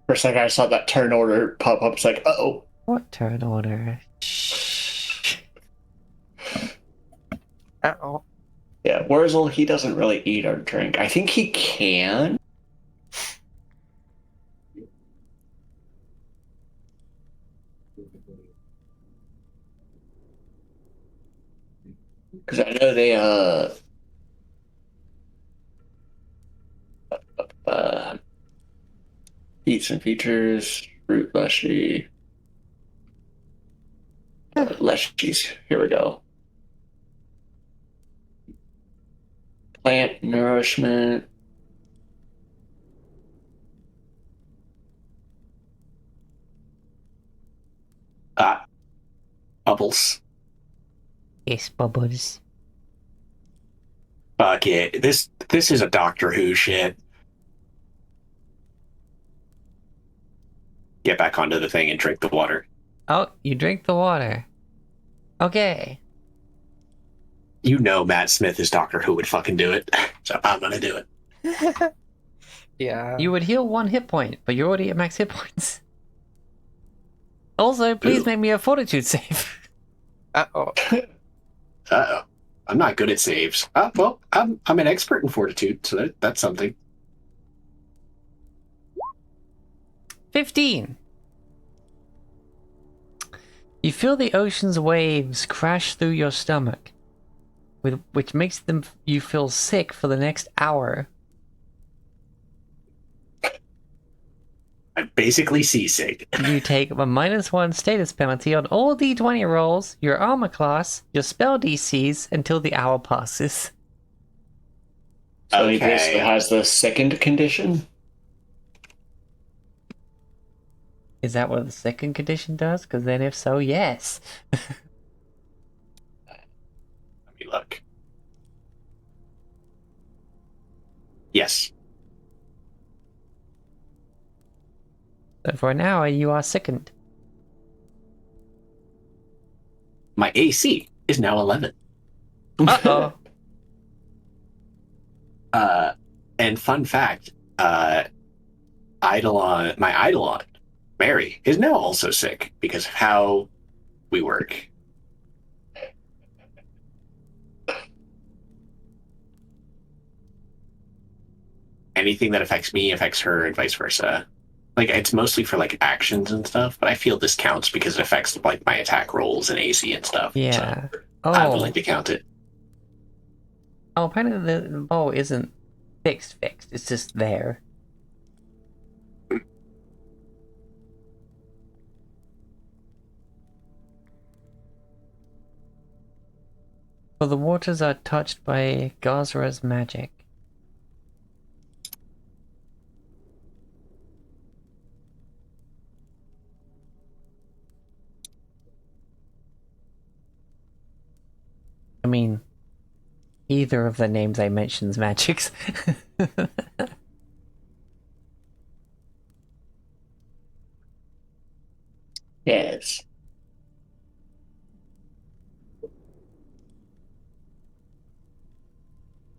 For a second, I saw that turn order pop up. It's like, oh, What turn order? Shh. Uh-oh. yeah. Wurzel, he doesn't really eat or drink. I think he can. Because I know they feats and features. Root leshy. Leshies. Here we go. Plant nourishment. Bubbles. Yes, bubbles. Fuck it. This is a Doctor Who shit. Get back onto the thing and drink the water. Oh, you drink the water. Okay. You know Matt Smith as Doctor Who would fucking do it. So I'm gonna do it. Yeah. You would heal 1 hit point, but you're already at max hit points. Also, please Ooh. make me a fortitude save. Uh-oh. Uh-oh. I'm not good at saves. Well, I'm an expert in fortitude, so that's something. 15. You feel the ocean's waves crash through your stomach, which makes you feel sick for the next hour. I'm basically seasick. You take a -1 status penalty on all d20 rolls, your armor class, your spell DCs until the hour passes. So he Okay. basically has the second condition. Is that what the second condition does? Because then if so, yes. Let me look. Yes. So for an hour, you are sickened. My AC is now 11. Uh-oh. And fun fact, my Eidolon, Mary, is now also sick because of how we work. Anything that affects me affects her and vice versa. Like, it's mostly for, like, actions and stuff, but I feel this counts because it affects, like, my attack rolls and AC and stuff. Yeah. So Oh. I'm willing to count it. Oh, apparently the bow isn't fixed. It's just there. For the waters are touched by Gazra's magic. I mean, either of the names I mention's magics. Yes.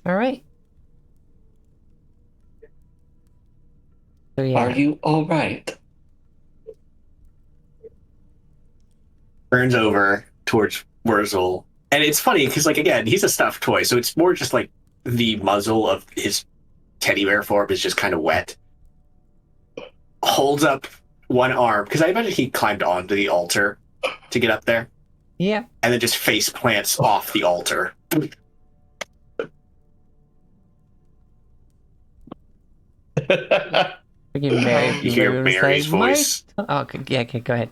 All right. So yeah. Are you all right? Turns over towards Wurzel. And it's funny because, like, again, he's a stuffed toy, so it's more just like the muzzle of his teddy bear form is just kind of wet. Holds up one arm, because I imagine he climbed onto the altar to get up there, Yeah. and then just face plants off the altar. Forgive me, Mary. if You hear were to say, Mary's voice. Oh, okay, yeah, okay, go ahead.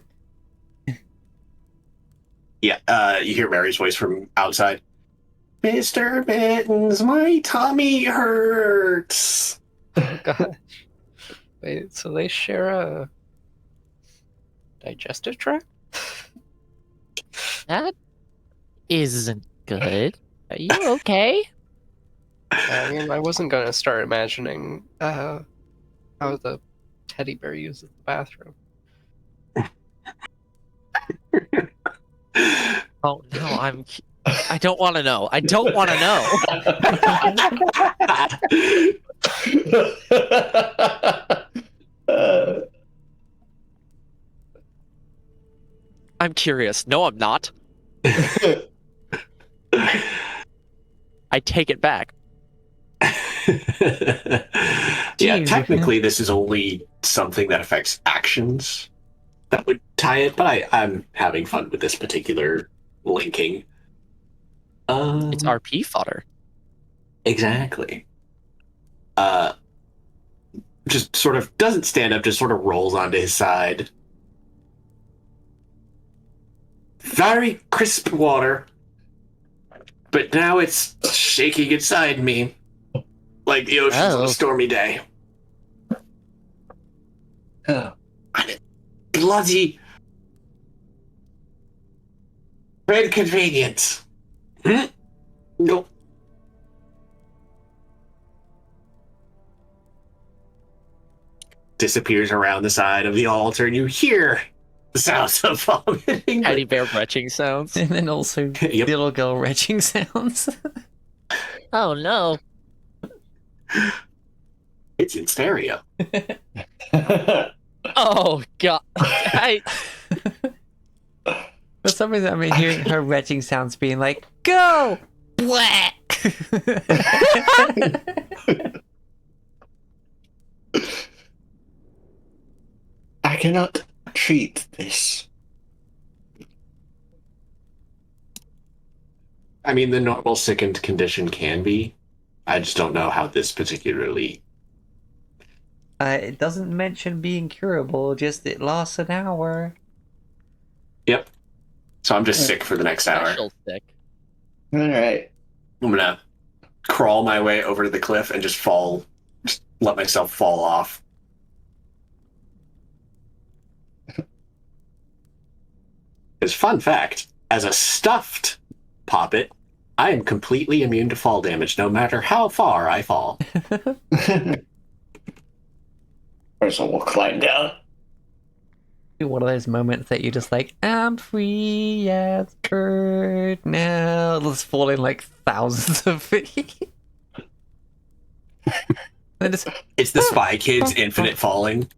Yeah, you hear Mary's voice from outside. Mr. Mittens, my tummy hurts. Oh, gosh. Wait, so they share a digestive tract? That isn't good. Are you okay? I mean, I wasn't going to start imagining how the teddy bear uses the bathroom. Oh no, I don't want to know. I don't want to know. I'm curious. No, I'm not. I take it back. Yeah, Jeez. technically this is only something that affects actions that would tie it, but I'm having fun with this particular linking. It's RP fodder. Exactly. just sort of doesn't stand up, just sort of rolls onto his side. Very crisp water, but now it's shaking inside me like the oceans on Oh. a stormy day. Oh. Bloody inconvenience. Nope. Disappears around the side of the altar, and you hear the sounds of vomiting. Teddy bear retching sounds. And then also Yep. the little girl retching sounds. Oh no. It's in stereo. Oh god. For some reason, I've been hearing her retching sounds being like, go! Blah! I cannot treat this. I mean, the normal sickened condition can be. I just don't know how this particularly. It doesn't mention being curable, just it lasts an hour. Yep. So I'm just sick for the next hour. Special sick. All right. I'm gonna crawl my way over to the cliff and just let myself fall off. Because fun fact, as a stuffed poppet, I am completely immune to fall damage, no matter how far I fall. First we'll climb down. One of those moments that you're just like, I'm free as a bird now. Just falling like thousands of feet. Then just, It's the Spy Kids infinite falling.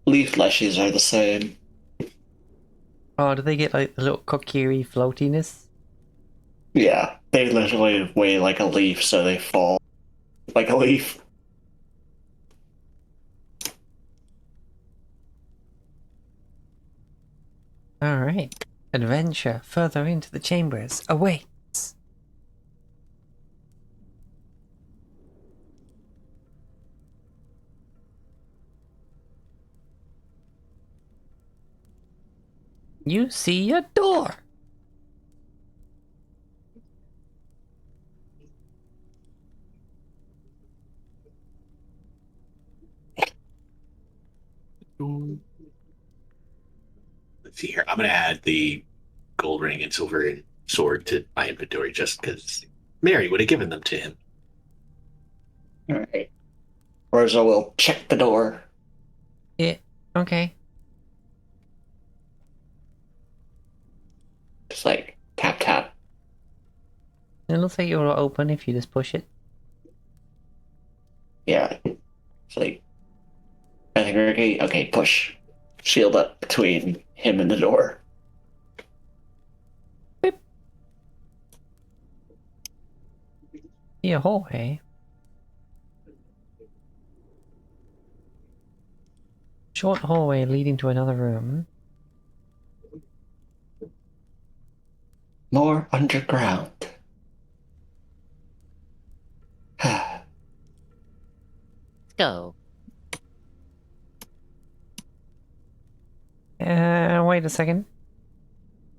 Leaf fleshies are the same. oh, do they get like the little kokiri floatiness? Yeah, they literally weigh like a leaf, so they fall like a leaf. Alright. Adventure further into the chambers awaits. You see a door. Let's see here. I'm going to add the gold ring and silver sword to my inventory just because Mary would have given them to him. Alright. Rosa will check the door. Yeah, okay. Just like tap tap. It looks like it will open if you just push it. Yeah. It's like I think we're okay. Okay, push. Shield up between him and the door. See a hallway. Short hallway leading to another room. More underground. Let's go. Wait a second.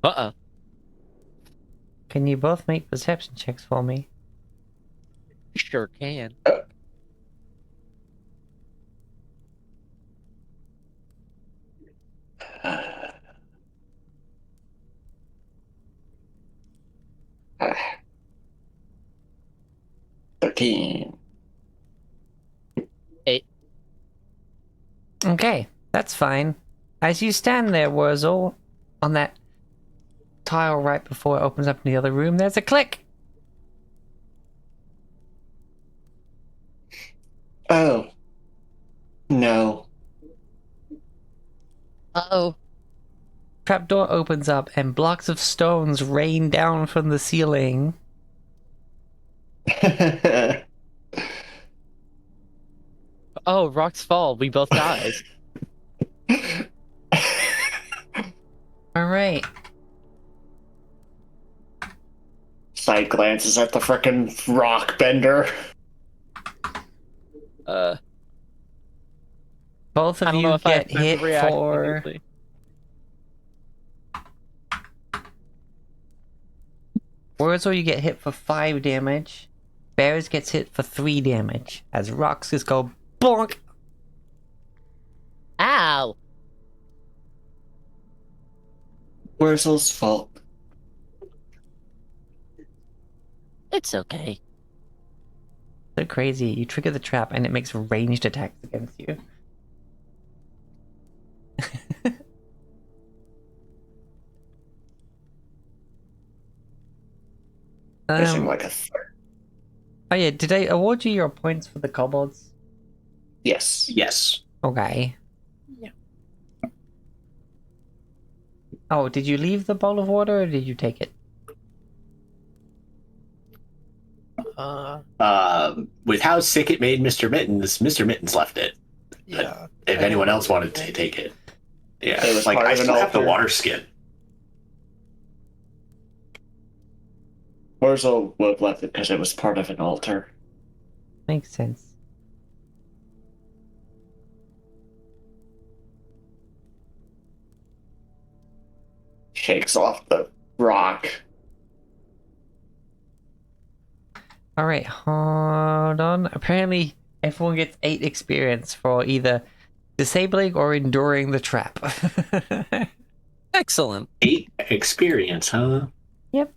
Uh-oh. Can you both make perception checks for me? Sure can. Uh, 13. 8. Okay, that's fine. As you stand there, Wurzel, on that tile right before it opens up in the other room, there's a click. Oh. No. Uh-oh. Trapdoor opens up and blocks of stones rain down from the ceiling. Oh, rocks fall. We both dies. Alright. Side glances at the frickin' rock bender. Both I of don't know you if I have get time to hit react for. immediately. Wurzel, you get hit for 5 damage. Bears gets hit for 3 damage. As rocks just go bonk. Ow! Wurzel's fault. It's okay. So crazy. You trigger the trap and it makes ranged attacks against you. Missing like a third. Oh yeah, did I award you your points for the kobolds? Yes. Yes. Okay. Yeah. Oh, did you leave the bowl of water or did you take it? With how sick it made Mr. Mittens left it. Yeah. If I anyone didn't else really wanted to know. take it. Yeah. It was Like, part I of an still have the altar. water skin. Wurzel would have left it because it was part of an altar. Makes sense. Shakes off the rock. Alright, hold on. Apparently, everyone gets 8 experience for either disabling or enduring the trap. Excellent. 8 experience, huh? Yep.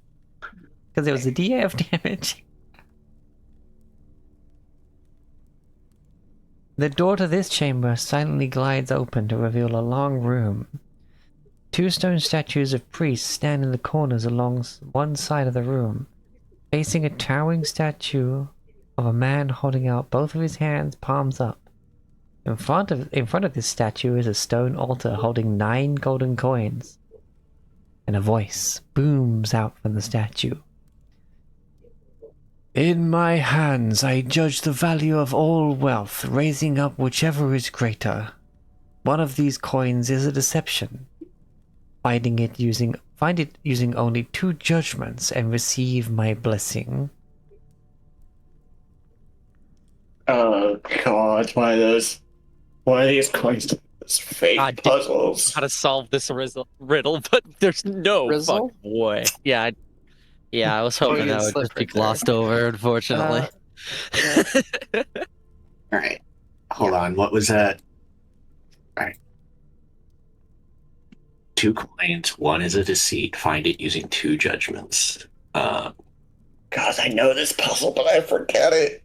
Because it was a DA of damage. The door to this chamber silently glides open to reveal a long room. 2 stone statues of priests stand in the corners along one side of the room, facing a towering statue of a man holding out both of his hands, palms up. In front of this statue is a stone altar holding 9 golden coins. And a voice booms out from the statue. In my hands I judge the value of all wealth, raising up whichever is greater. One of these coins is a deception. Find it using only 2 judgments and receive my blessing. Oh god, one of these coins is fake God damn. puzzles. How to solve this riddle, but there's no Rizzle? fucking way. Yeah, I was hoping you that would slip just be right there. glossed over, unfortunately. Yeah. All right. Hold on. What was that? All right. 2 coins. One is a deceit. Find it using 2 judgments. God, I know this puzzle, but I forget it.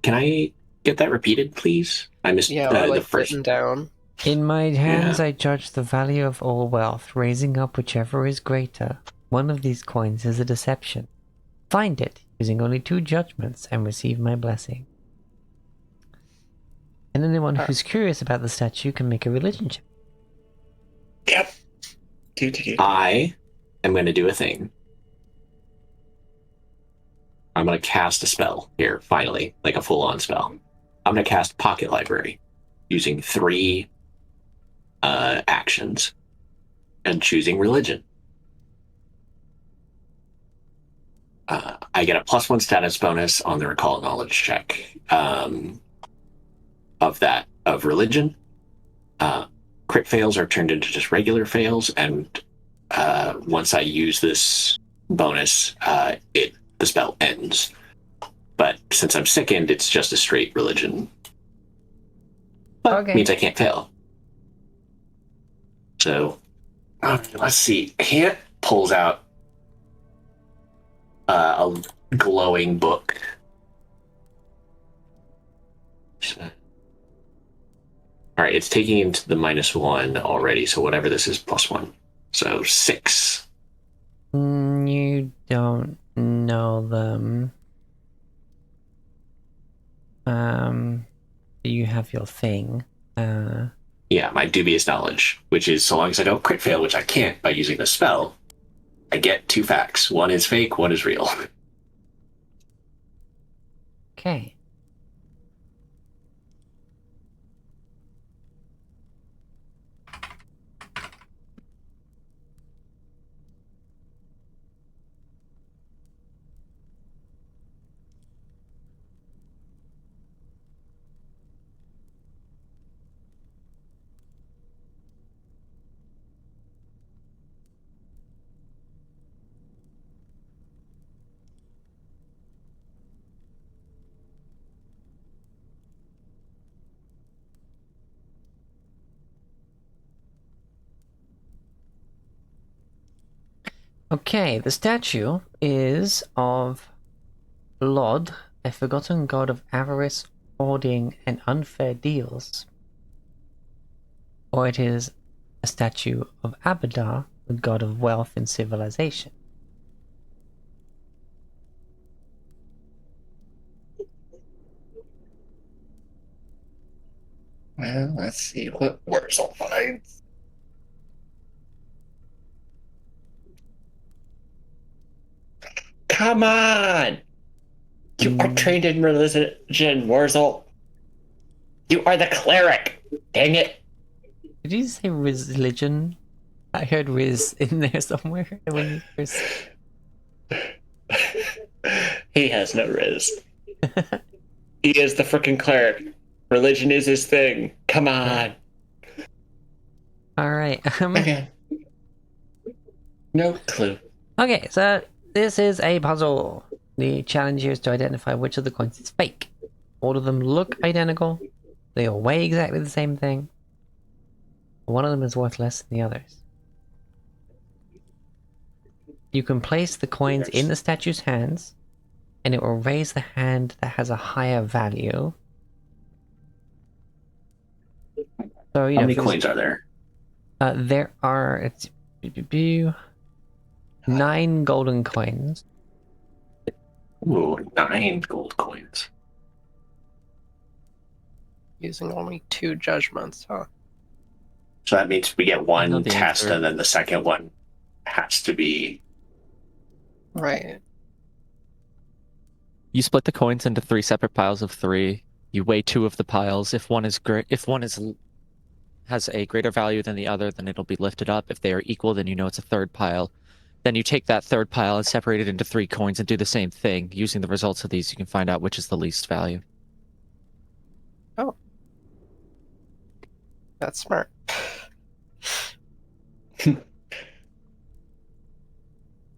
Can I get that repeated, please? I missed Yeah, or the like first. written down. In my hands I judge the value of all wealth, raising up whichever is greater. One of these coins is a deception. Find it, using only 2 judgments, and receive my blessing. And anyone who's curious about the statue can make a religion check. Yep. Do. I am going to do a thing. I'm going to cast a spell here, finally, like a full-on spell. I'm going to cast Pocket Library using 3 actions and choosing religion. I get a +1 status bonus on the Recall Knowledge check of religion. Crit fails are turned into just regular fails, and once I use this bonus, the spell ends. But since I'm sickened, it's just a straight religion. But Okay. means I can't fail. So, let's see. Hant pulls out a glowing book. All right, it's taking into the -1 already, so whatever this is, +1. So 6. You don't know them. You have your thing. Yeah, my dubious knowledge, which is so long as I don't crit fail, which I can't by using the spell, I get 2 facts. One is fake, one is real. Okay. Okay, the statue is of Lod, a forgotten god of avarice, hoarding, and unfair deals. Or it is a statue of Abadar, the god of wealth and civilization. Well, let's see what Wurzel finds. Come on! You are trained in religion, Wurzel. You are the cleric. Dang it. Did you say religion? I heard Riz in there somewhere when you first. He has no riz. He is the freaking cleric. Religion is his thing. Come on. Alright. Okay. No clue. Okay, so this is a puzzle. The challenge here is to identify which of the coins is fake. All of them look identical. They all weigh exactly the same thing. One of them is worth less than the others. You can place the coins in the statue's hands, and it will raise the hand that has a higher value. So, How many coins are there? There are 9 golden coins. Ooh, 9 gold coins. Using only 2 judgments, huh? So that means we get I know one the test, answer. and then the second one has to be. Right. You split the coins into 3 separate piles of 3. You weigh 2 of the piles. If one is has a greater value than the other, then it'll be lifted up. If they are equal, then you know it's a third pile. Then you take that third pile and separate it into 3 coins and do the same thing. Using the results of these, you can find out which is the least value. Oh. That's smart.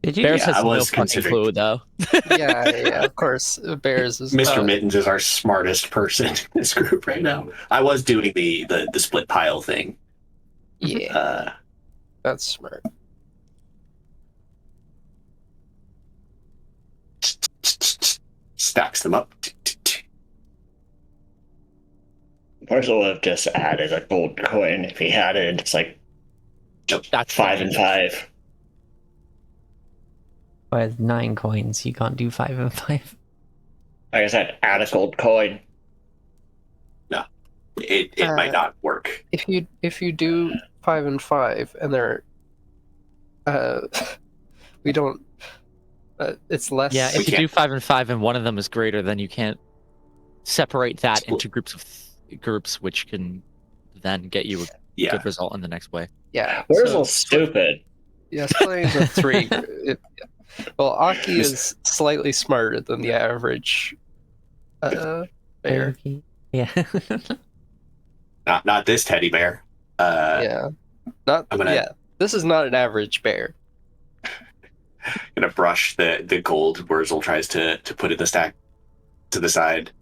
Did you? Bears Yeah, has I no was fucking considering- clue, though. Yeah, of course. Bears is Mr. Mittens is our smartest person in this group right now. I was doing the split pile thing. Yeah, that's smart. Stacks them up. Wurzel would have just added a gold coin if he had it. It's like That's 5 and 5. Whereas 9 coins, you can't do 5 and 5. Like I said, add a gold coin. It might not work. If you do 5 and 5, and they're, we don't. It's less. Yeah, We if you can't- do 5 and 5 and one of them is greater, then you can't separate that into groups which can then get you a Yeah. good result in the next way. Yeah. Wurzel's so- stupid. Yeah, splitting into 3. Well, Aki is slightly smarter than the average bear. Okay. Yeah. Not this teddy bear. Yeah. Not. I'm gonna- Yeah. This is not an average bear. Gonna brush the gold Wurzel tries to put in the stack to the side.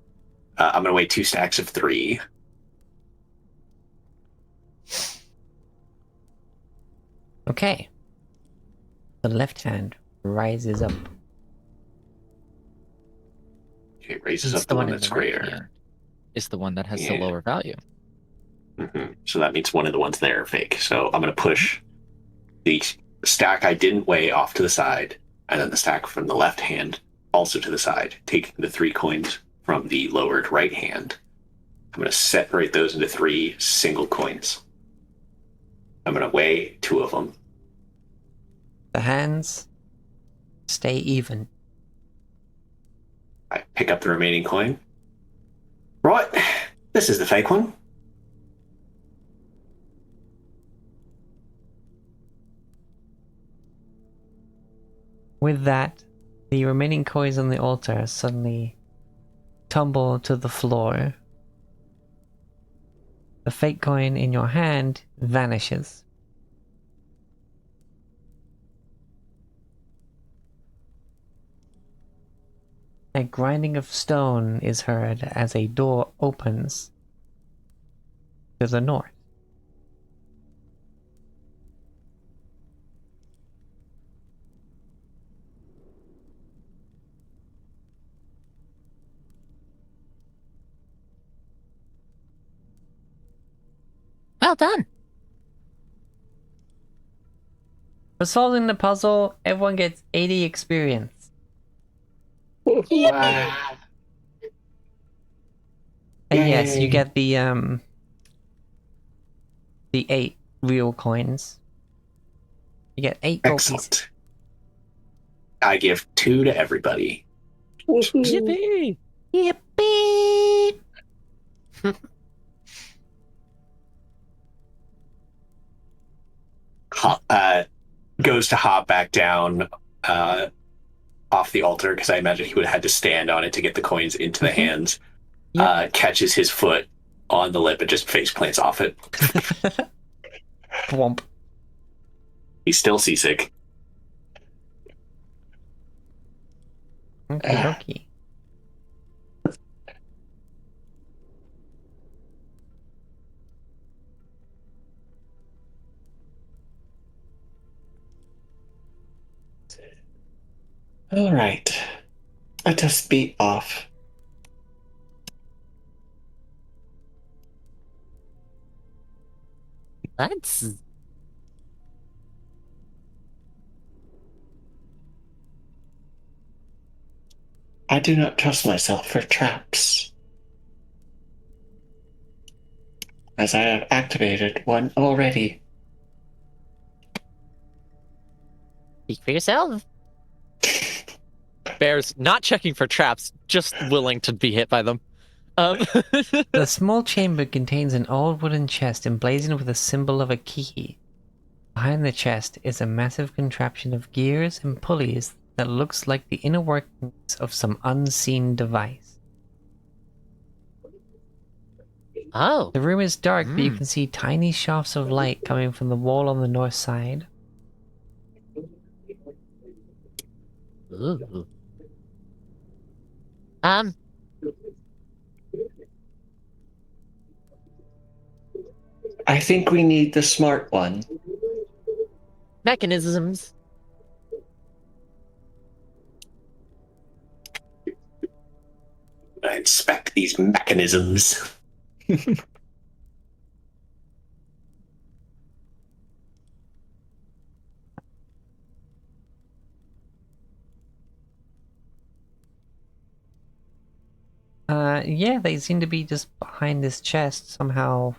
I'm gonna weigh 2 stacks of 3. Okay. The left hand rises up. It raises It's up the one in that's the right greater. hand is the one that has the Yeah. lower value. So that means one of the ones there are fake. So I'm gonna push the stack I didn't weigh off to the side, and then the stack from the left hand also to the side, taking the 3 coins from the lowered right hand. I'm going to separate those into 3 single coins. I'm going to weigh 2 of them. The hands stay even. I pick up the remaining coin. Right, this is the fake one. With that, the remaining coins on the altar suddenly tumble to the floor. The fake coin in your hand vanishes. A grinding of stone is heard as a door opens to the north. Well done. For solving the puzzle, everyone gets 80 experience. Wow. And yes, you Yay. get the 8 real coins. You get 8 gold pieces. Excellent. I give 2 to everybody. Yippee! Yippee! Goes to hop back down off the altar because I imagine he would have had to stand on it to get the coins into the hands. Yep. Catches his foot on the lip and just face plants off it. Womp. He's still seasick. Okay, dokie. All right. Let us be off. That's I do not trust myself for traps, as I have activated one already. speak for yourself. Bear's not checking for traps, just willing to be hit by them. The small chamber contains an old wooden chest emblazoned with a symbol of a key. Behind the chest is a massive contraption of gears and pulleys that looks like the inner workings of some unseen device. Oh. The room is dark, but you can see tiny shafts of light coming from the wall on the north side. Ooh. I think we need the smart one. Mechanisms. I inspect these mechanisms. Yeah, they seem to be just behind this chest somehow.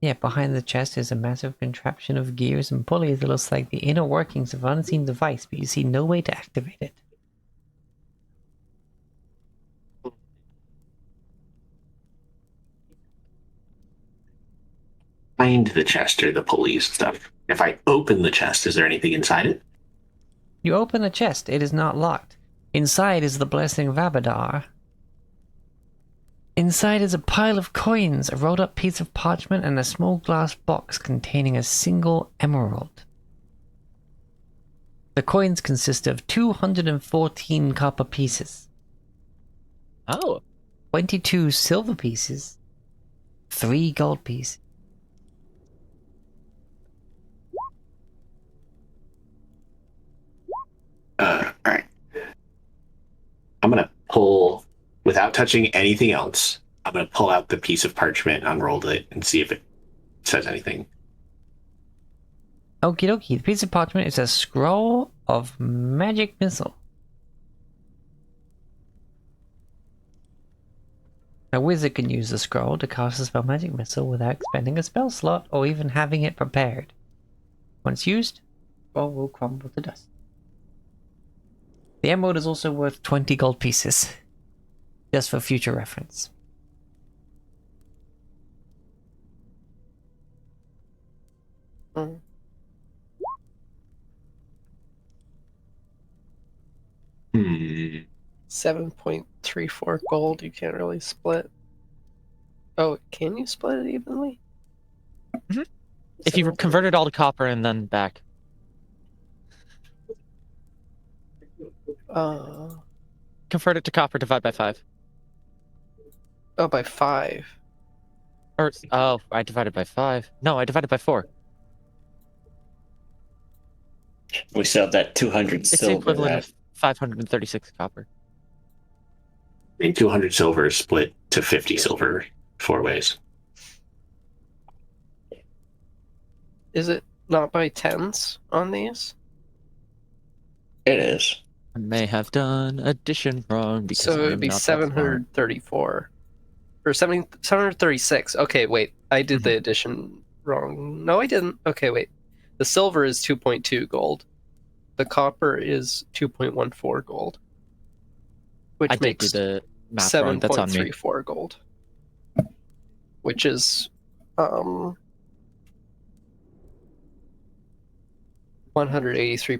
Yeah, behind the chest is a massive contraption of gears and pulleys that looks like the inner workings of an unseen device, but you see no way to activate it. Behind the chest are the pulleys and stuff. If I open the chest, is there anything inside it? You open the chest, it is not locked. Inside is the Blessing of Abadar. Inside is a pile of coins, a rolled up piece of parchment, and a small glass box containing a single emerald. The coins consist of 214 copper pieces, Oh. 22 silver pieces, 3 gold pieces. All right. I'm going to pull, without touching anything else, I'm going to pull out the piece of parchment, unroll it, and see if it says anything. Okie dokie, the piece of parchment is a scroll of magic missile. A wizard can use the scroll to cast a spell magic missile without expending a spell slot or even having it prepared. Once used, the scroll will crumble to dust. The emerald is also worth 20 gold pieces, just for future reference. Mm. 7.34 gold. You can't really split. Oh, can you split it evenly? Mhm. If you convert it all to copper and then back. Convert it to copper, divide by 5. Oh, by 5. Or, oh, I divided by 5. No, I divided by 4. We still have that 200 It's the silver equivalent left. of 536 copper. I mean, 200 silver is split to 50 silver 4 ways. Is it not by tens on these? It is. I may have done addition wrong because So I it would am be not that smart. 734. Or 736. Okay, wait. I did the Mhm. addition wrong. No, I didn't. Okay, wait. The silver is 2.2 gold. The copper is 2.14 gold. Which I did do makes the math wrong. That's on me. 7.34 gold. Which is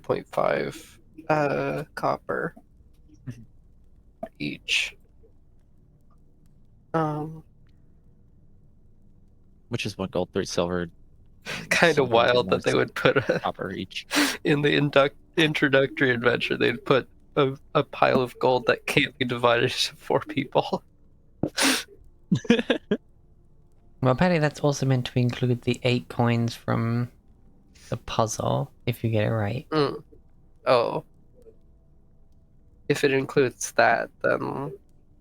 183.5 copper Mhm. each. Which is 1 gold, 3 silver, Kind some of 100 wild more that they would put copper each. in the introductory adventure, they'd put a pile of gold that can't be divided into 4 people. Well, apparently that's also meant to include the 8 coins from the puzzle, if you get it right. Mm. Oh. If it includes that, then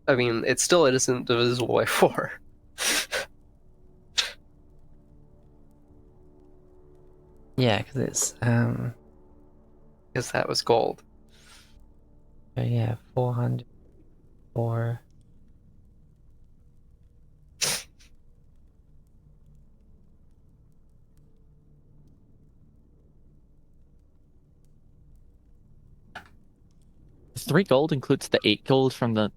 I mean, it still isn't divisible by 4. Yeah, because it's, Because that was gold. so yeah, 404. The 3 gold includes the 8 gold from the.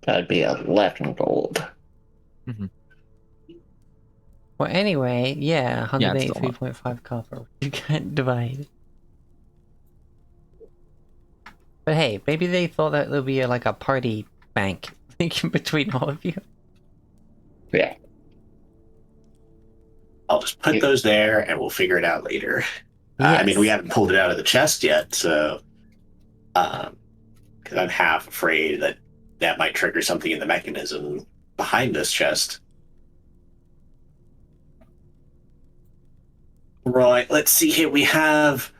That'd be 11 gold. Well, anyway, yeah, Yeah, it's still not. 183.5 copper. You can't divide. But hey, maybe they thought that there'll be like a party bank between all of you. Yeah. I'll just put those there and we'll figure it out later. I mean, we Yes. haven't pulled it out of the chest yet, so. Because I'm half afraid that that might trigger something in the mechanism behind this chest. Right, let's see here. We have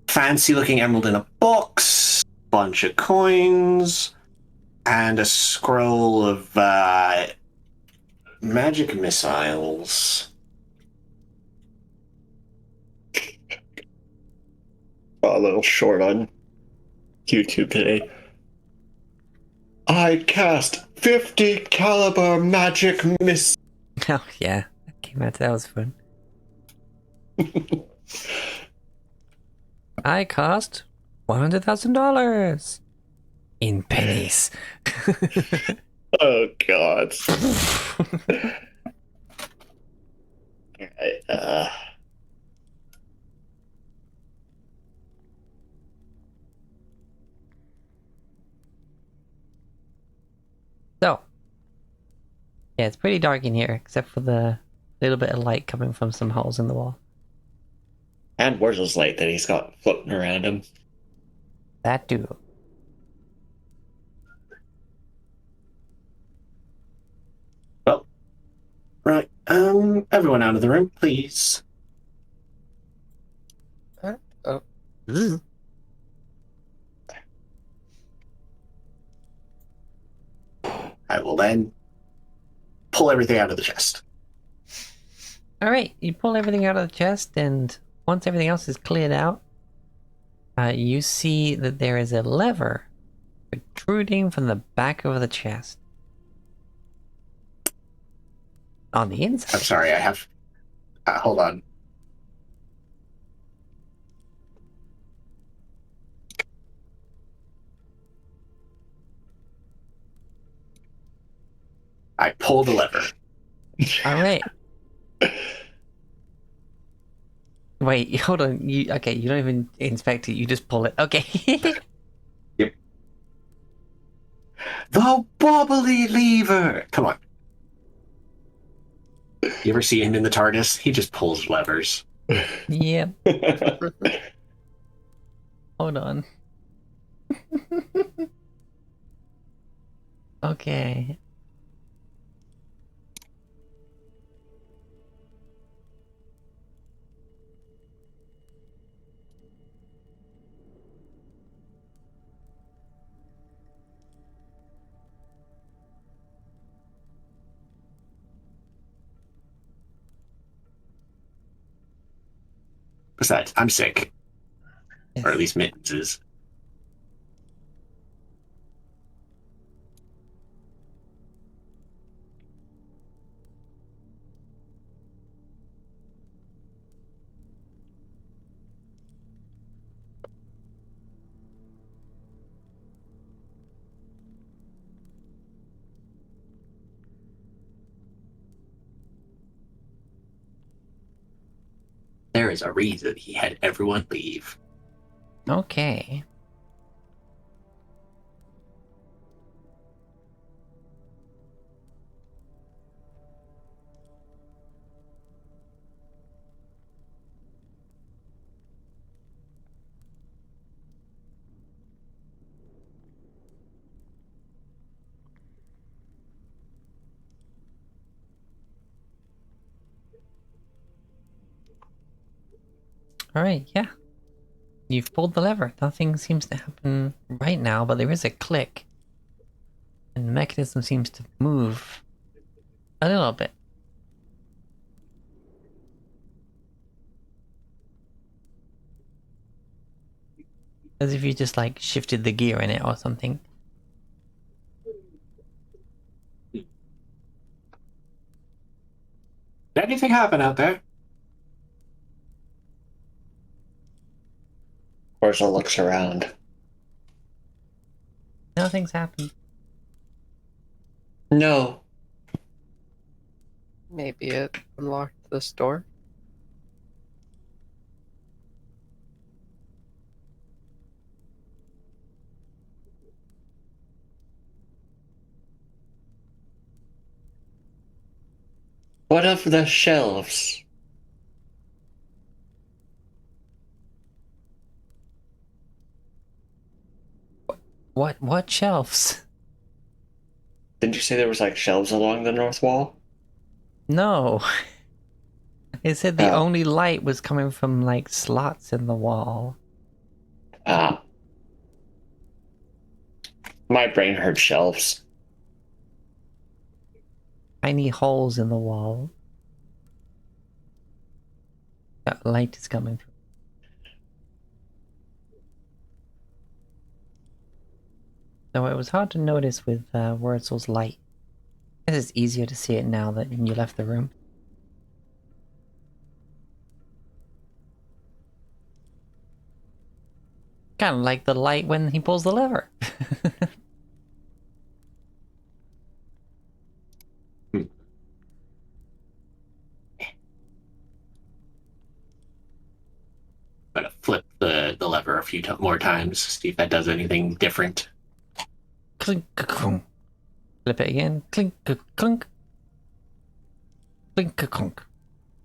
fancy looking emerald in a box, bunch of coins, and a scroll of magic missiles. A little short on YouTube today. I cast 50 caliber magic miss. Oh yeah, that was fun. I cost $100,000 in pennies. Oh god. Alright, So, yeah, it's pretty dark in here, except for the little bit of light coming from some holes in the wall. and where's his light that he's got floating around him? That do. Well, right. Everyone out of the room, please. Oh. I will then pull everything out of the chest. Alright, you pull everything out of the chest, and once everything else is cleared out, you see that there is a lever protruding from the back of the chest. On the inside. I'm sorry, I have. Hold on. I pull the lever. Alright. Wait, hold on. You don't even inspect it, you just pull it. Okay. Yep. The wobbly lever! Come on. You ever see him in the TARDIS? He just pulls levers. Yep. Hold on. Okay. Besides, I'm sick. Yes. Or at least Mittens is. There is a reason he had everyone leave. Okay. Alright, yeah. You've pulled the lever. Nothing seems to happen right now, but there is a click. And the mechanism seems to move a little bit. As if you just like shifted the gear in it or something. Did anything happen out there? Wurzel looks around. Nothing's happened. No. Maybe it unlocked this door. What of the shelves? What shelves? Didn't you say there was like shelves along the north wall? No. It said the Oh. only light was coming from like slots in the wall. Ah. My brain heard shelves. Tiny holes in the wall. That light is coming through. So it was hard to notice with Wurzel's light. I guess it's easier to see it now that you left the room. Kind of like the light when he pulls the lever. I'm gonna flip the lever a few more times, see if that does anything different. Clink, clunk. Flip it again. Clink, clunk. Clink, clunk.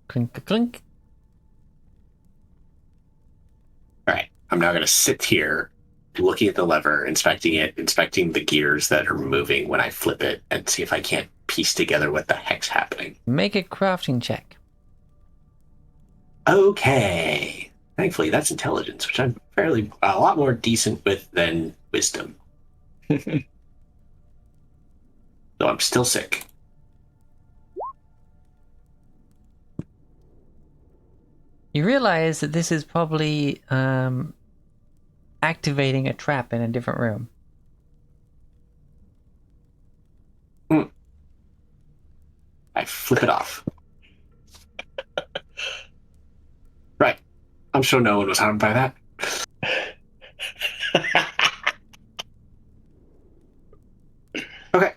Clink, clink. All right, I'm now gonna sit here, looking at the lever, inspecting it, inspecting the gears that are moving when I flip it, and see if I can't piece together what the heck's happening. Make a crafting check. Okay. Thankfully, that's intelligence, which I'm fairly a lot more decent with than wisdom. Though I'm still sick. You realize that this is probably activating a trap in a different room. I flip it off. Right. I'm sure no one was harmed by that. Okay.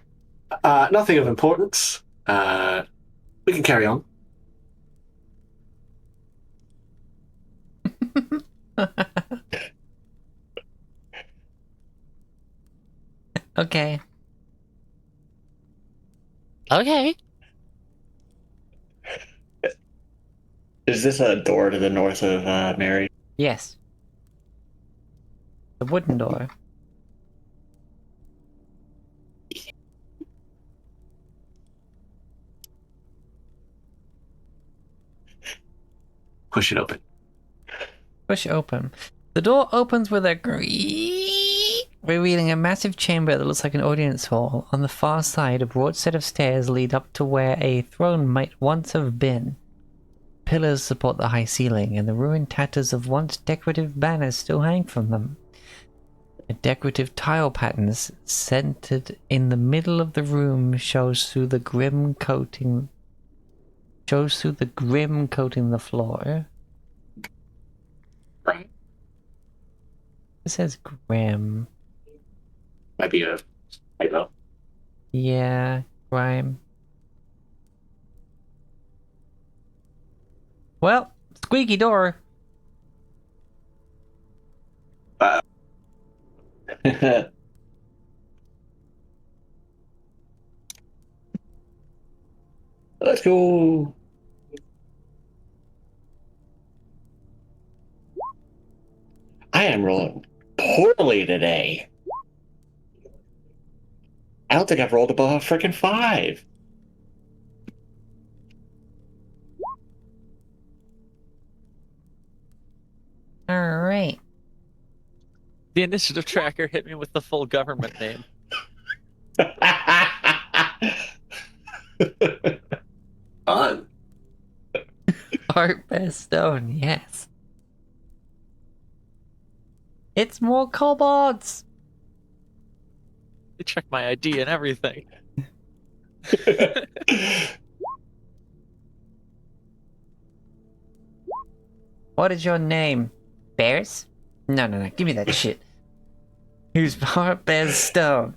Nothing of importance. We can carry on. Okay. Okay. Is this a door to the north of Mary? Yes. The wooden door. Push it open. Push it open. The door opens with a creak, revealing a massive chamber that looks like an audience hall. On the far side, a broad set of stairs lead up to where a throne might once have been. pillars support the high ceiling, and the ruined tatters of once decorative banners still hang from them. A decorative tile pattern centered in the middle of the room shows through the grim coating the floor. Right. It says grim. Might be a typo. Yeah, grime. Well, squeaky door. Let's go. I am rolling poorly today. I don't think I've rolled above a freaking 5. All right. The initiative tracker hit me with the full government name. Fun. Art best stone, yes. It's more kobolds. They checked my ID and everything. What is your name? Bears? No, give me that shit. Who's art best stone?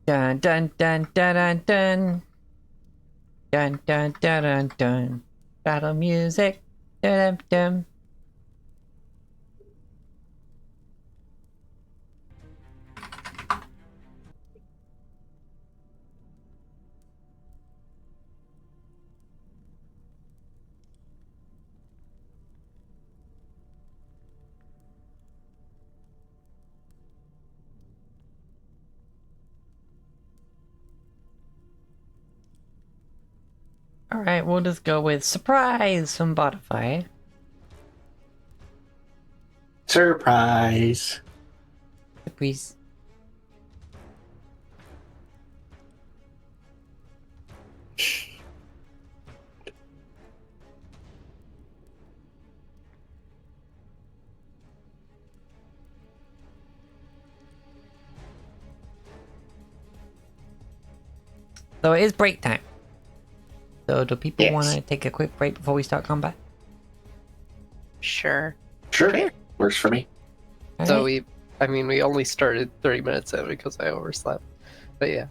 Dun dun dun dun dun dun. Dun dun dun dun dun. Battle music. Dun dun dun. Alright, we'll just go with surprise from Spotify. Surprise. Surprise. So it is break time. So do people Yes. want to take a quick break before we start combat? Sure. Sure. Works for me. So Alright. we only started 30 minutes in because I overslept. But yeah.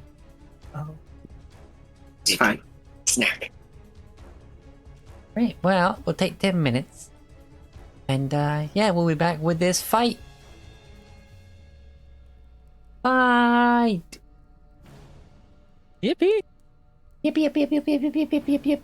It's fine. Snack. Right, well, we'll take 10 minutes. And yeah, we'll be back with this fight. Fight! Yippee! Yip yip yip yip yip yip yip yip yip yip.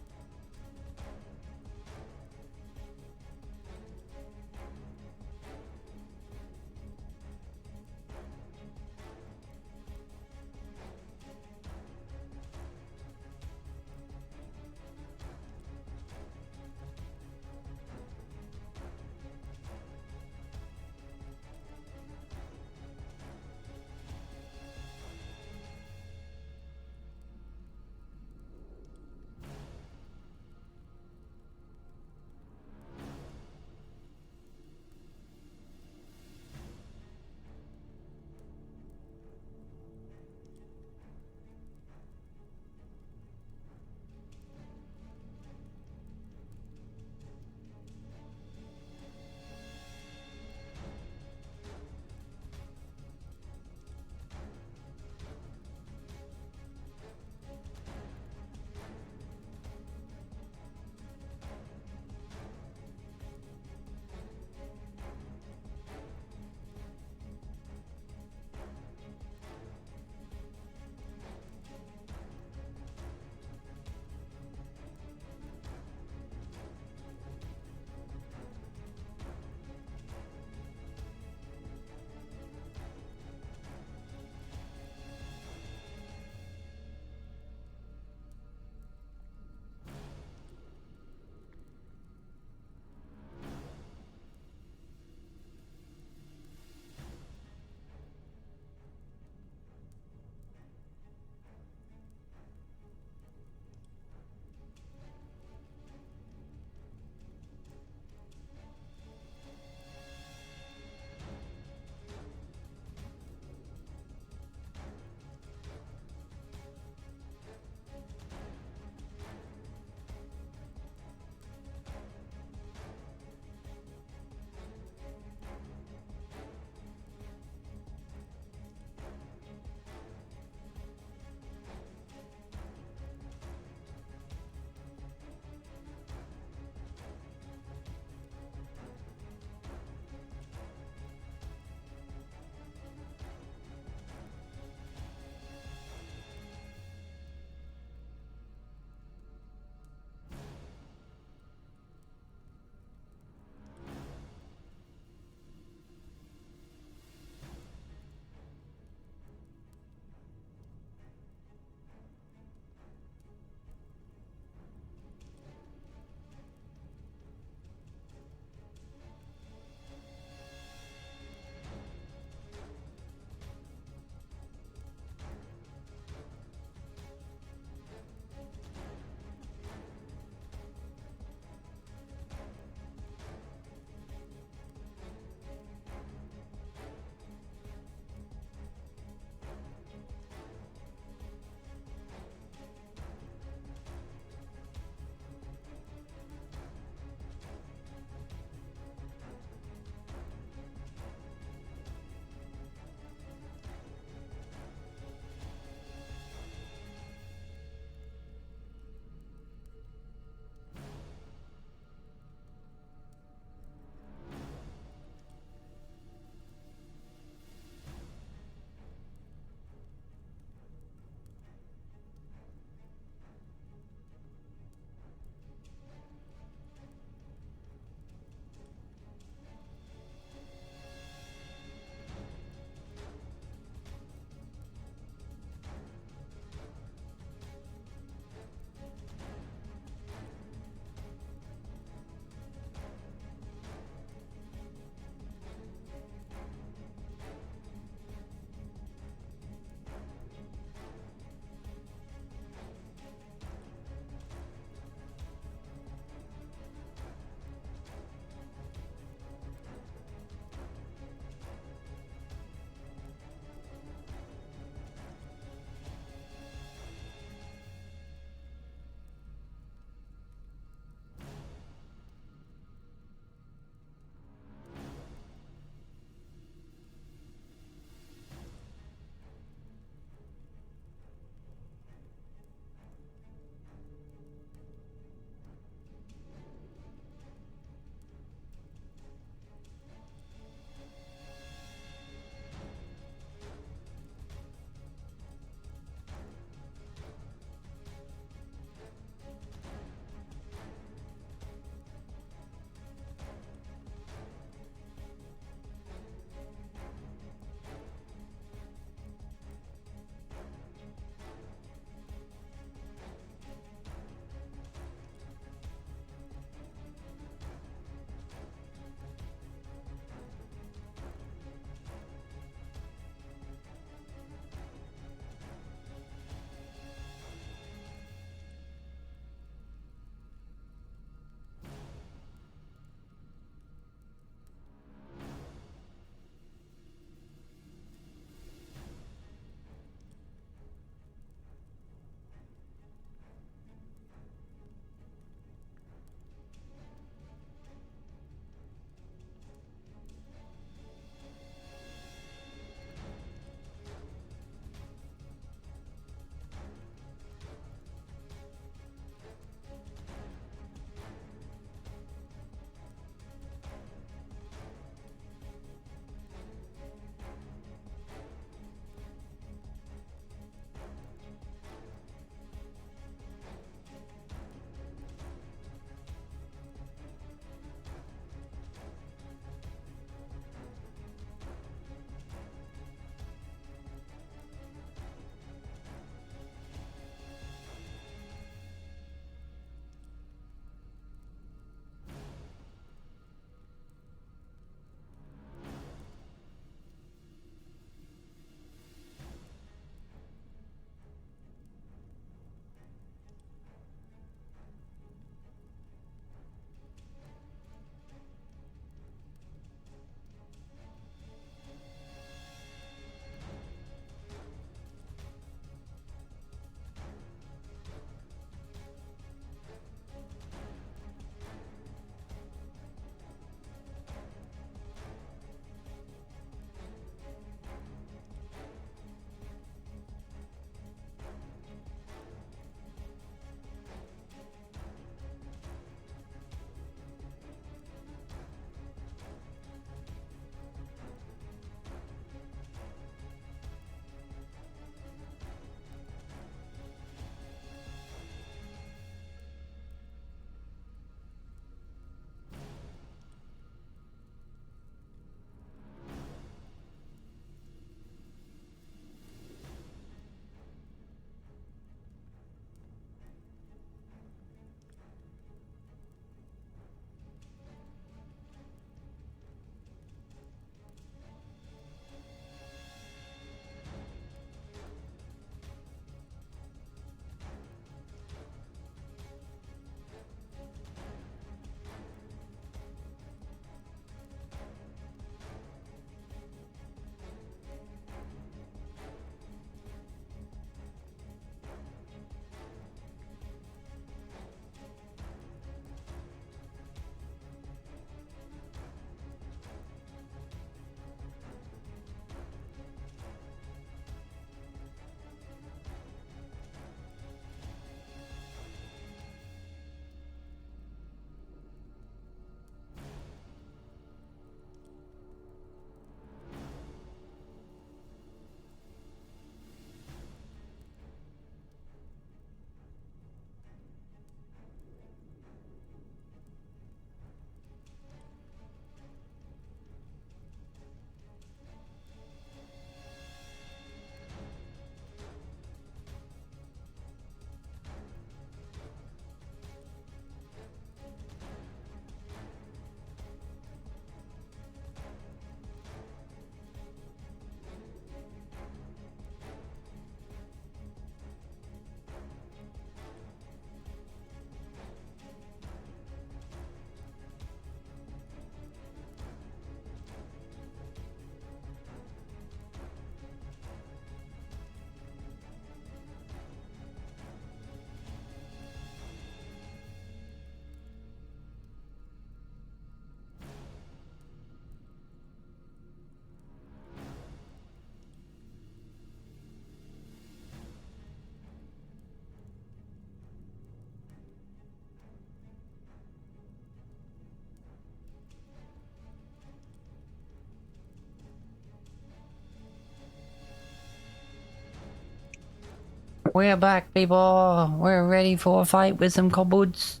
We're back, people. We're ready for a fight with some kobolds.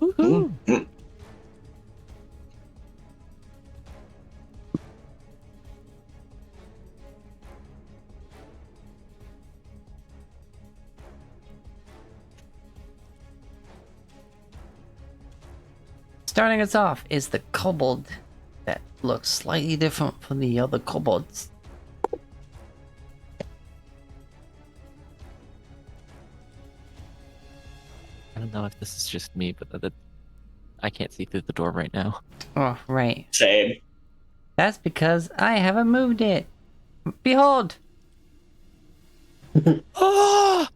Woohoo! Starting us off is the kobold that looks slightly different from the other kobolds. I don't know if this is just me, but I can't see through the door right now. Oh, right. Same. That's because I haven't moved it. Behold! Ah!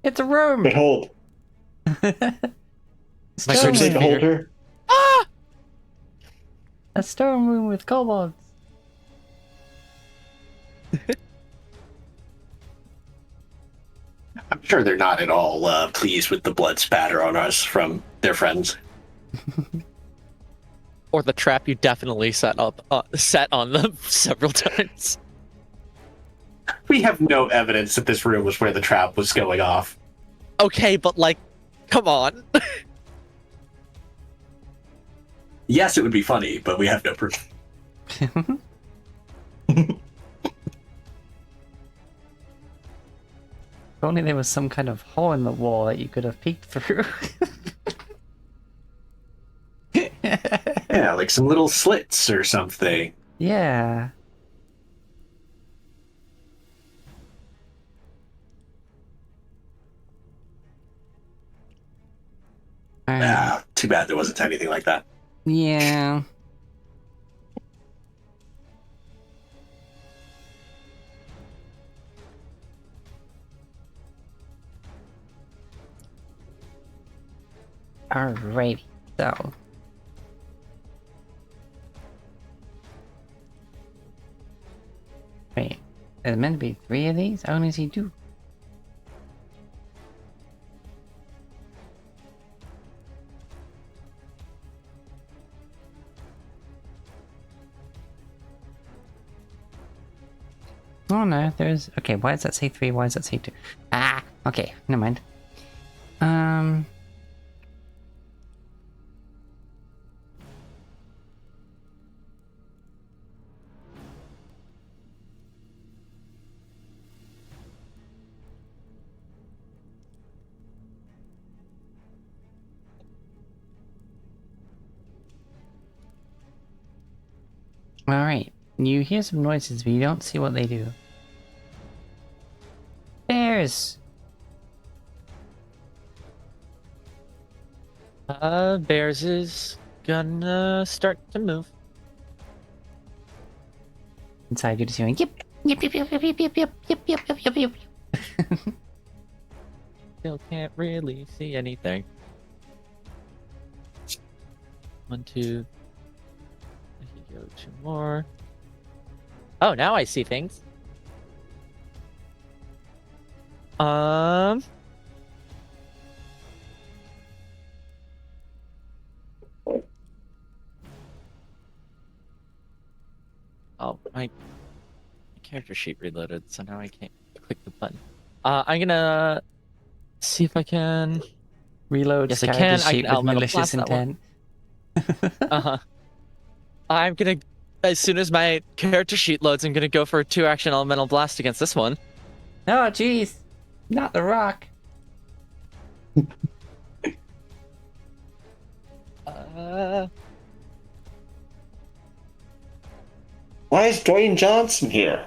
It's a room! Behold. My Stone goodness, room. Behold her. Ah! A stone room with kobolds. I'm sure they're not at all pleased with the blood spatter on us from their friends. Or the trap you definitely set on them several times. We have no evidence that this room was where the trap was going off. Okay, but like, come on. Yes, it would be funny, but we have no proof. If only there was some kind of hole in the wall that you could have peeked through. Yeah, like some little slits or something. Yeah. Ah, too bad there wasn't anything like that. Yeah. Alrighty, so. Wait, there's meant to be 3 of these? I only see 2. Oh no, there's... Okay, why does that say 3? Why does that say 2? Ah! Okay, never mind. Alright, you hear some noises, but you don't see what they do. Bears! Bears is gonna start to move. Inside, you're just hearing yip, yip, yip, yip, yip, yip, yip, yip, yip, yip, yip, yip, yip. Still can't really see anything. 1, 2. I can go 2 more. Oh, now I see things. Oh, my character sheet reloaded, so now I can't click the button. I'm gonna see if I can. Reload Yes, I character can. I sheet can with elemental malicious blast that one. intent. I'm gonna, as soon as my character sheet loads, I'm gonna go for a 2-action elemental blast against this one. Oh, jeez. Not the rock. Why is Dwayne Johnson here?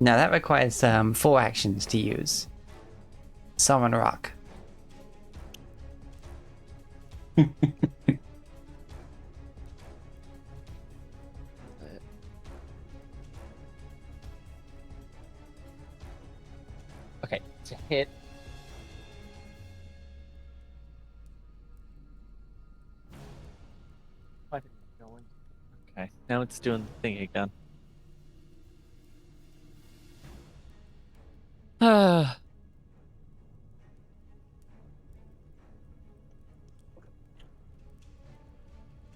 Now that requires 4 actions to use. Summon rock. Okay, to hit. Why did it go in? Okay, now it's doing the thing again.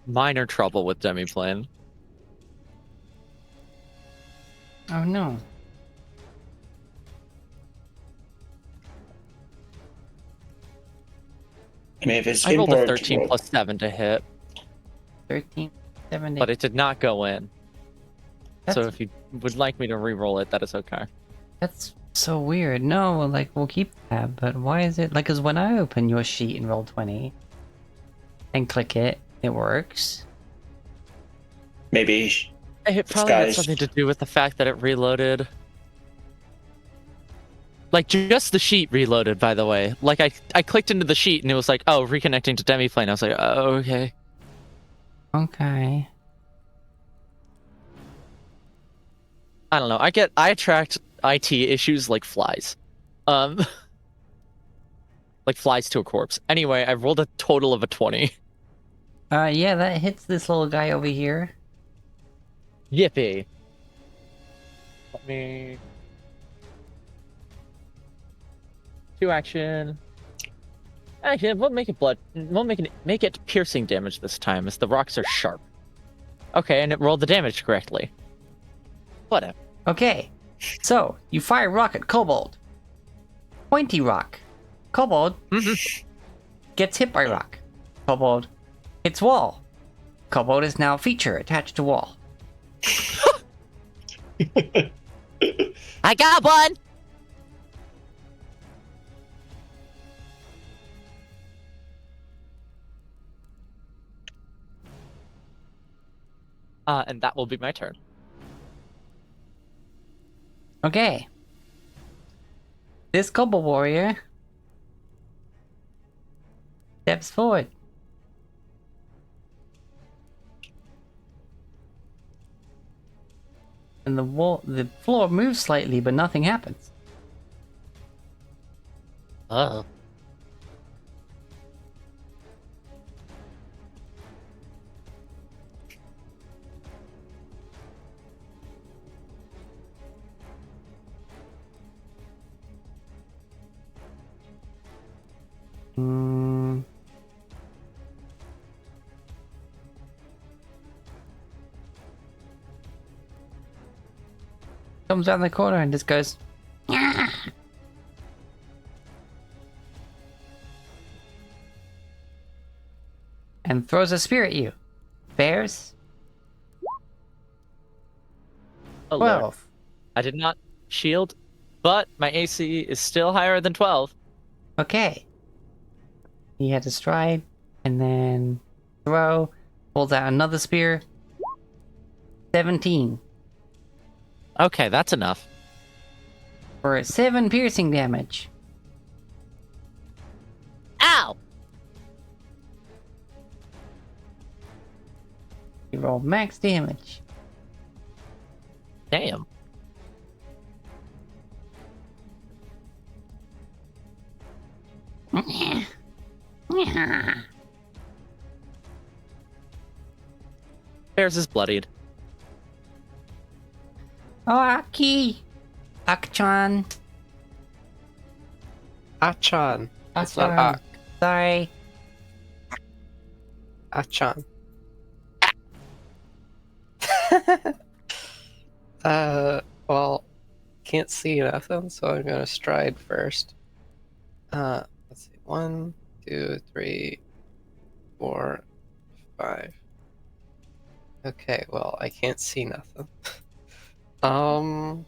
Minor trouble with Demiplane. Oh no. I mean, if it's I rolled a inboard, 13 plus 7 to hit, 13, 7, 8. but it did not go in. So That's, if you would like me to re-roll it, that is okay. that's so weird. No, like, we'll keep that, but why is it... Like, because when I open your sheet in Roll20 and click it, it works. maybe It probably had Disguised. something to do with the fact that it reloaded. Like, just the sheet reloaded, by the way. Like, I clicked into the sheet and it was like, oh, reconnecting to Demiplane. I was like, oh, okay. Okay. I don't know. I attract IT issues like flies. Like flies to a corpse. Anyway, I rolled a total of a 20. Yeah, that hits this little guy over here. Yippee. Let me... 2 action. Actually, we'll make it blood. We'll make it piercing damage this time, as the rocks are sharp. Okay, and it rolled the damage correctly. Whatever. Okay. So, you fire rock at Kobold. Pointy rock. Kobold gets hit by rock. Kobold hits wall. Kobold is now a feature attached to wall. I got one. And that will be my turn. Okay. This Kobold warrior steps forward. And the floor moves slightly, but nothing happens. Oh. Hmm. Comes around the corner and just goes. "Nyah." And throws a spear at you. Bears? Oh, Lord. 12. I did not shield, but my AC is still higher than 12. Okay. He had to stride, and then throw, pulls out another spear. 17. Okay, that's enough. For 7 piercing damage. Ow! You roll max damage. Damn. Bears is bloodied. Oh, Aki! Akchan. Achan. It's not Achan. Ak. Sorry. Achan. Well, can't see nothing, so I'm gonna stride first. Let's see. 1, 2, 3, 4, 5. Okay, well, I can't see nothing. I'll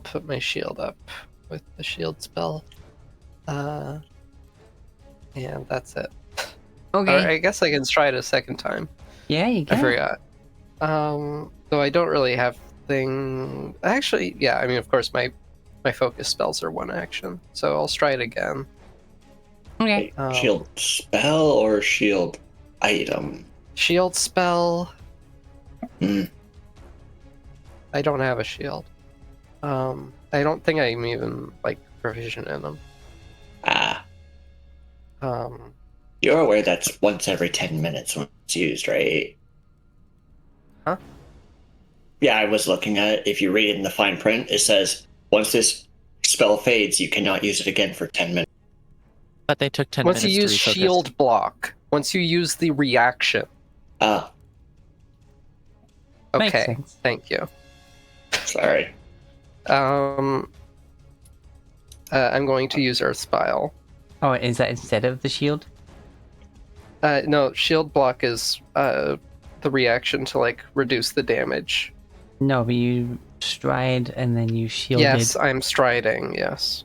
put my shield up with the shield spell. And that's it. Okay. Or I guess I can stride a second time. Yeah, you I can. forgot. Though I don't really have thing. Actually, yeah. I mean, of course, my focus spells are 1 action, so I'll stride again. Okay. Shield spell or shield item? Shield spell. Hmm. I don't have a shield. I don't think I'm even like proficient in them. Ah, Um, you're aware that's once every 10 minutes when it's used, right? Huh? Yeah, I was looking at it. If you read it in the fine print, it says once this spell fades, you cannot use it again for 10 minutes. But they took 10 once minutes you use to refocus. shield block, once you use the reaction, Ah, Makes Okay, sense. thank you. Sorry. I'm going to use Earth Spile. Oh, is that instead of the shield? No, shield block is the reaction to like reduce the damage. No, but you stride and then you shielded. Yes, I'm striding. Yes.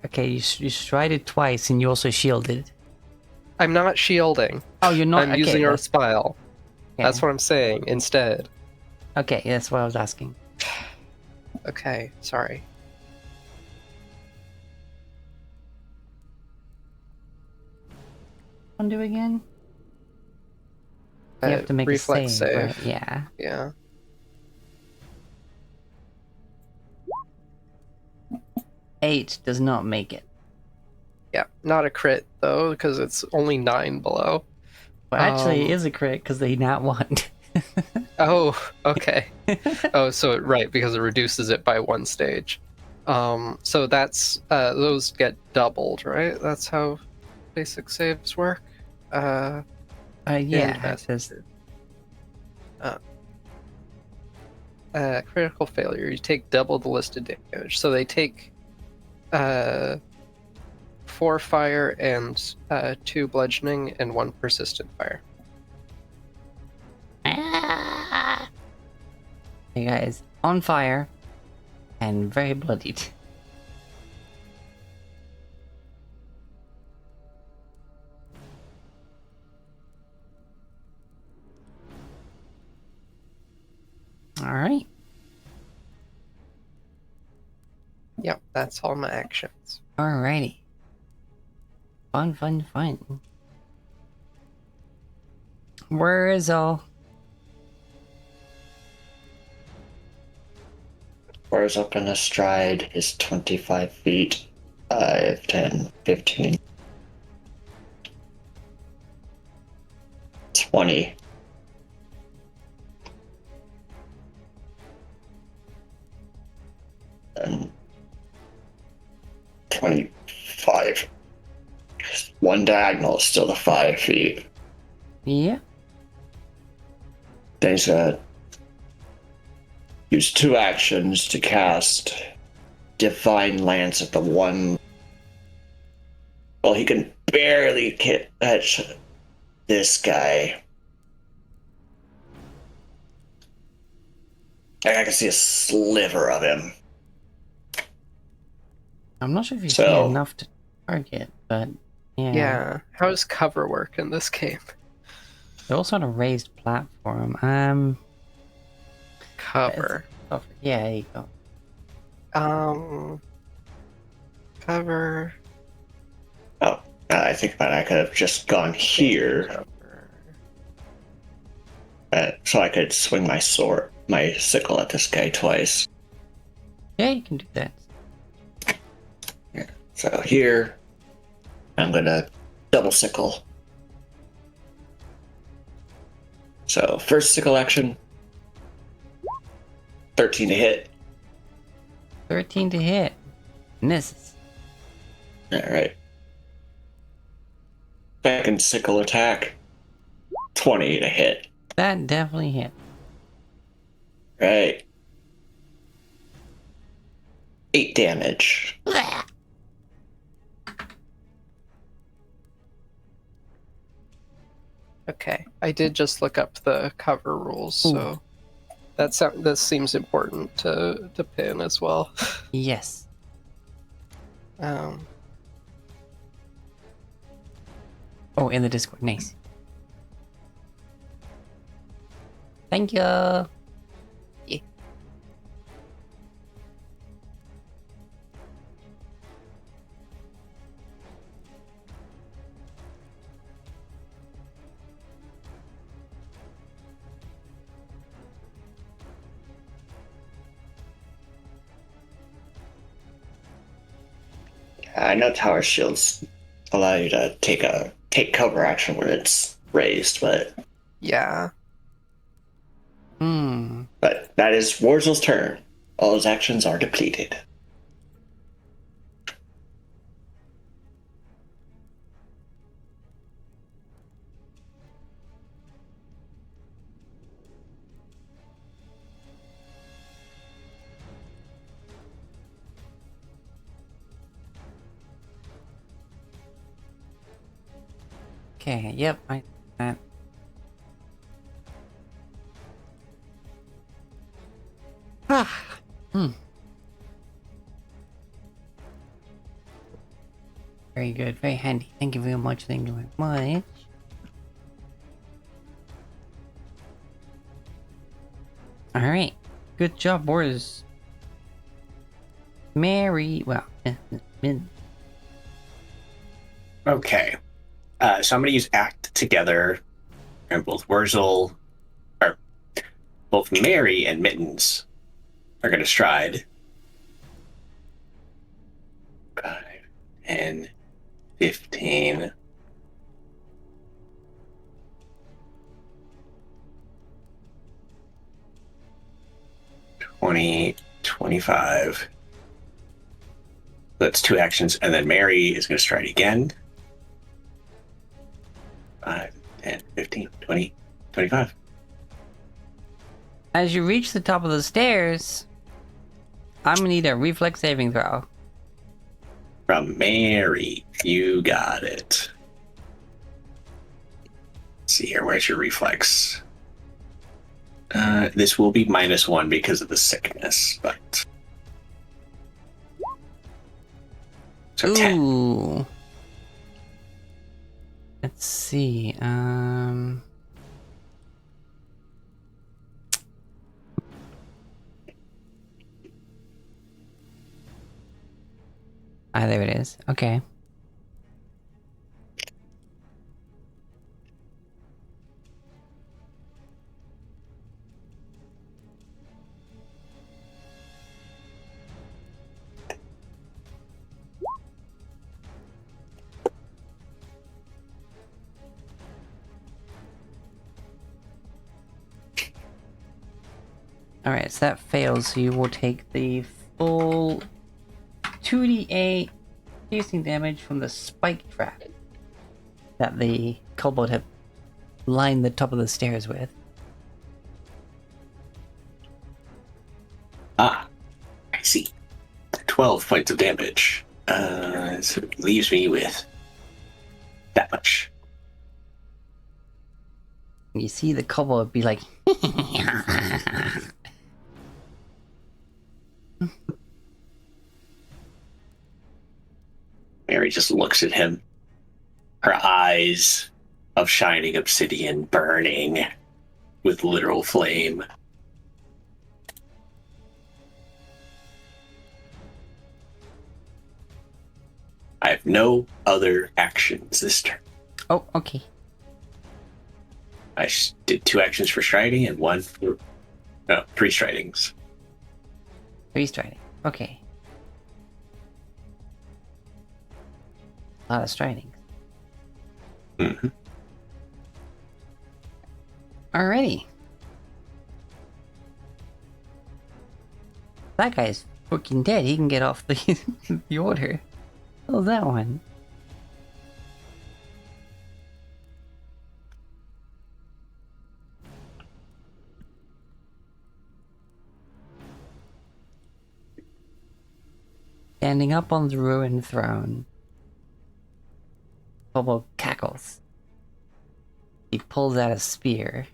Okay, you strided twice and you also shielded. I'm not shielding. Oh, you're not. I'm Okay, using Earth that's, Spile. yeah. That's what I'm saying instead. Okay, that's what I was asking. Okay, sorry. Undo again. You have to make reflex a save, right? save. Yeah. Yeah. 8 does not make it. Yeah. Not a crit though, because it's only 9 below. Well, actually, it is a crit because they not won. Oh, okay. Oh, so right, because it reduces it by 1 stage. So that's those get doubled, right? That's how basic saves work. Yeah. Invest. Critical failure. You take double the listed damage. So they take 4 fire and 2 bludgeoning and 1 persistent fire. Hey guys, on fire and very bloodied. Alright. Yep, that's all my actions. Alrighty. Fun. Where is all? Whereas up in a stride is 25 feet. 5, 10, 15, 20. And 25. One diagonal is still the 5 feet. Yeah. Then he's gonna use 2 actions to cast Divine Lance at the one. Well, he can barely catch this guy. I can see a sliver of him. I'm not sure if you see So- enough to target, but yeah. Yeah. How does cover work in this game? They're also on a raised platform. Cover. Yeah, there you go. Cover. Oh, I think about it, I could have just gone here, Cover. so I could swing my sickle at this guy twice. Yeah, you can do that. So here, I'm gonna double sickle. So first sickle action, 13 to hit. 13 to hit. Misses. All right. Second sickle attack, 20 to hit. That definitely hit. Right. 8 damage. Okay. I did just look up the cover rules, so that seems important to pin as well. Yes. Oh, in the Discord. Nice. Thank you. Yeah. I know tower shields allow you to take cover action when it's raised, but Yeah. that is Warzel's turn. All his actions are depleted. Okay, yep, I that. Ah. Very good, very handy. Thank you very much, thank you very much. Alright. Good job, boys. Mary, well, Min. Okay. So I'm going to use Act Together, and both Wurzel, or both Mary and Mittens are going to stride. 5, 10, 15. $20, $25. That's 2 actions, and then Mary is going to stride again. 5, 10, 15, 20, 25. As you reach the top of the stairs, I'm gonna need a reflex saving throw. From Mary, you got it. Let's see here, where's your reflex? This will be -1 because of the sickness, but... So 10. Ooh. Let's see, Ah, there it is. Okay. Alright, so that fails, so you will take the full 2d8 piercing damage from the spike trap that the kobold had lined the top of the stairs with. Ah, I see. 12 points of damage. So it leaves me with that much. You see the kobold be like, Mary just looks at him. Her eyes of shining obsidian burning with literal flame. I have no other actions this turn. oh, okay. I did 2 actions for striding and 1 for... No, 3 stridings. 3 striding. Okay. A lot of striding. Mm-hmm. Alrighty. That guy's fucking dead. He can get off the the order. Oh, that one. Standing up on the ruined throne, Bobo cackles. He pulls out a spear.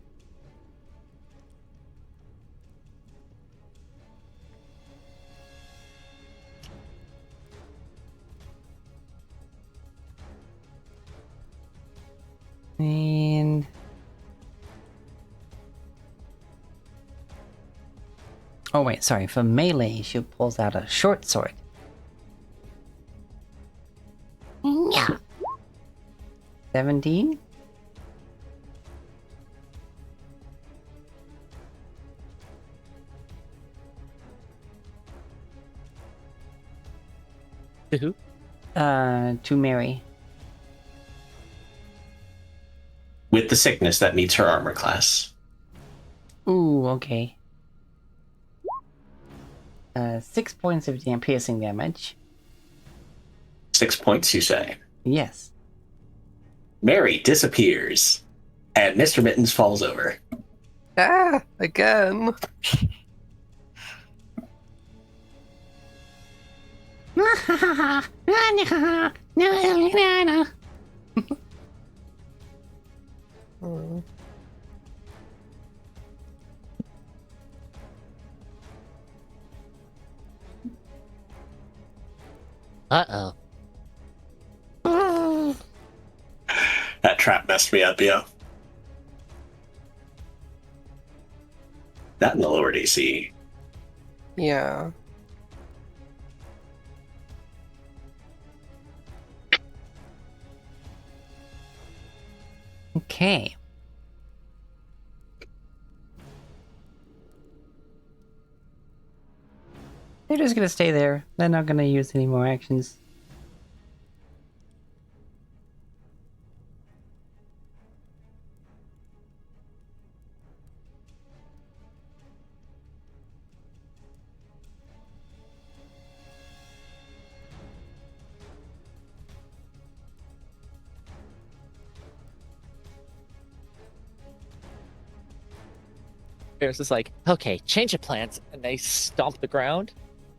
And... oh wait, sorry, for melee she pulls out a short sword. Yeah. 17? To who? To Mary. With the sickness, that meets her armor class. Ooh, okay. 6 points of piercing damage. 6 points, you say? Yes. Mary disappears, and Mr. Mittens falls over. Ah, again. Uh-oh. That trap messed me up, yeah. That in the lower DC. Yeah. Okay. They're just gonna stay there. They're not gonna use any more actions. Bear's just like, okay, change of plans. And they stomp the ground,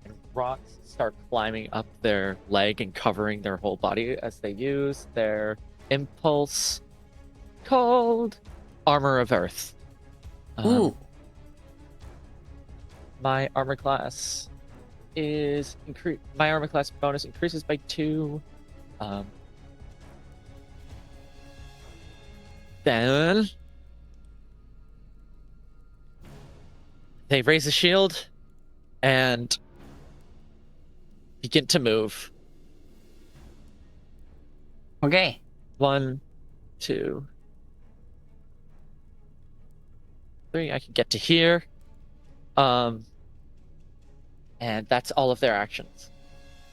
and rocks start climbing up their leg and covering their whole body as they use their impulse called Armor of Earth. Ooh. My armor class is my armor class bonus increases by 2. Then they raise a shield and begin to move. Okay. 1, 2, 3. I can get to here. And that's all of their actions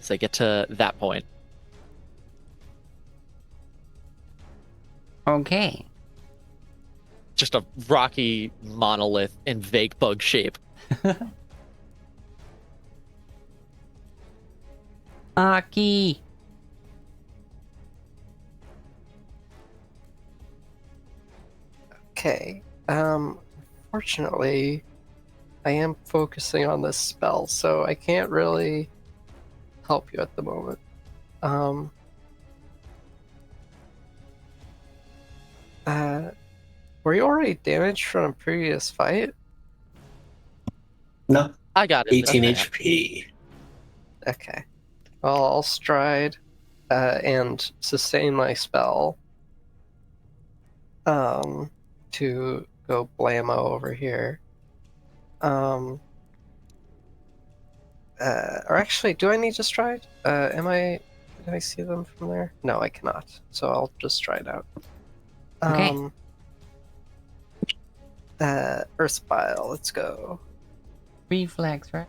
as they get to that point. Okay. Just a rocky monolith in vague bug shape. Aki. Okay. Fortunately, I am focusing on this spell, so I can't really help you at the moment. Were you already damaged from a previous fight? No, I got it. 18 Okay. HP. Okay. Well, I'll stride and sustain my spell to go blammo over here. Or actually, do I need to stride? Can I see them from there? No, I cannot. So I'll just stride out. Okay. Earthbile, let's go. Reflex, right?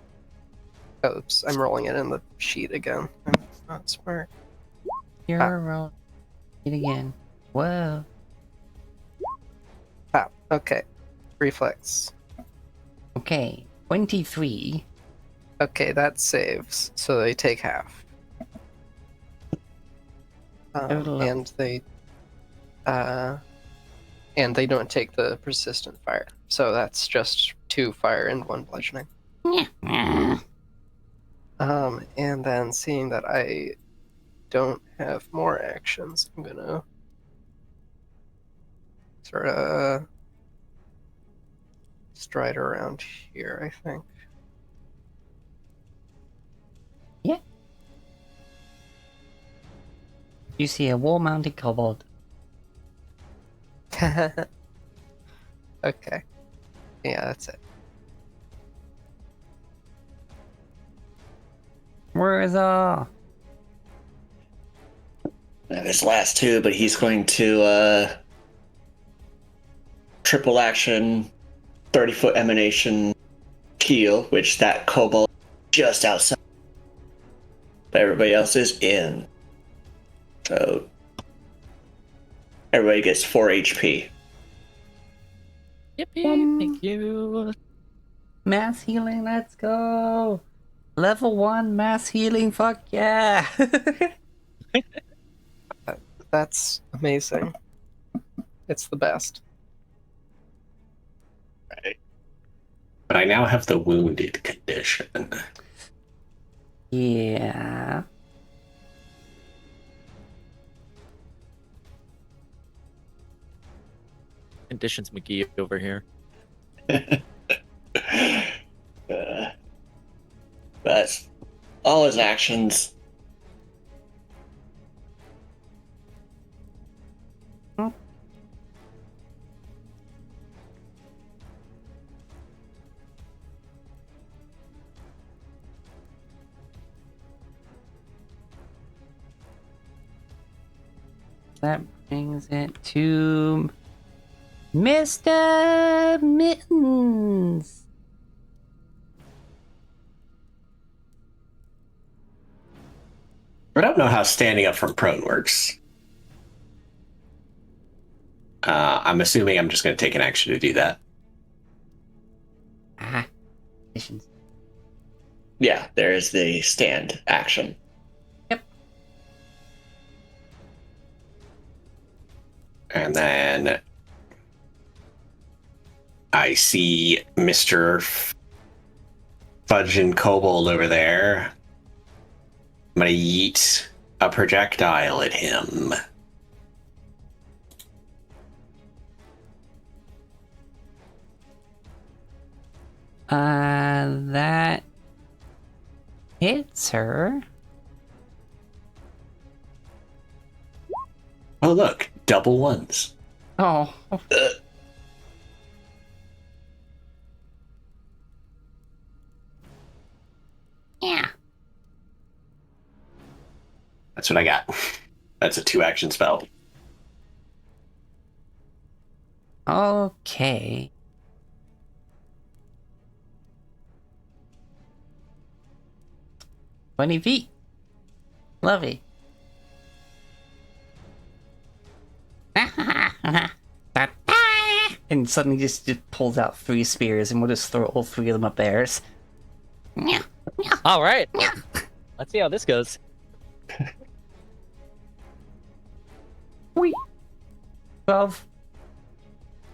Oops, I'm rolling it in the sheet again. I'm not smart. You're rolling it again. Whoa. Okay. Reflex. Okay. 23. Okay, that saves, so they take half. Total. And they don't take the persistent fire. So that's just 2 fire and 1 bludgeoning. And then seeing that I don't have more actions, I'm gonna sort of stride around here, I think. You see a wall-mounted kobold. Okay. Yeah, that's it. Where is His last 2, but he's going to triple action, 30-foot emanation heal, which that kobold just outside. But everybody else is in. So everybody gets 4 HP. Yippee! Thank you. mass healing? Let's go. Level 1 mass healing. Fuck yeah. That's amazing. It's the best. Right. But I now have the wounded condition. Yeah. Conditions McGee over here. But all his actions, That brings it to Mr. Mittens. I don't know how standing up from prone works. I'm assuming I'm just going to take an action to do that. Ah, missions. Yeah, there is the stand action. And then I see Mr. Fudge and Kobold over there. I'm going to yeet a projectile at him. That hits her. Oh, look, double ones. Oh. Yeah. That's what I got. That's a 2-action spell. Okay. "20 feet. Lovely. And suddenly just pulls out 3 spears and we'll just throw all 3 of them up theirs. All right. Let's see how this goes. Whee. 12.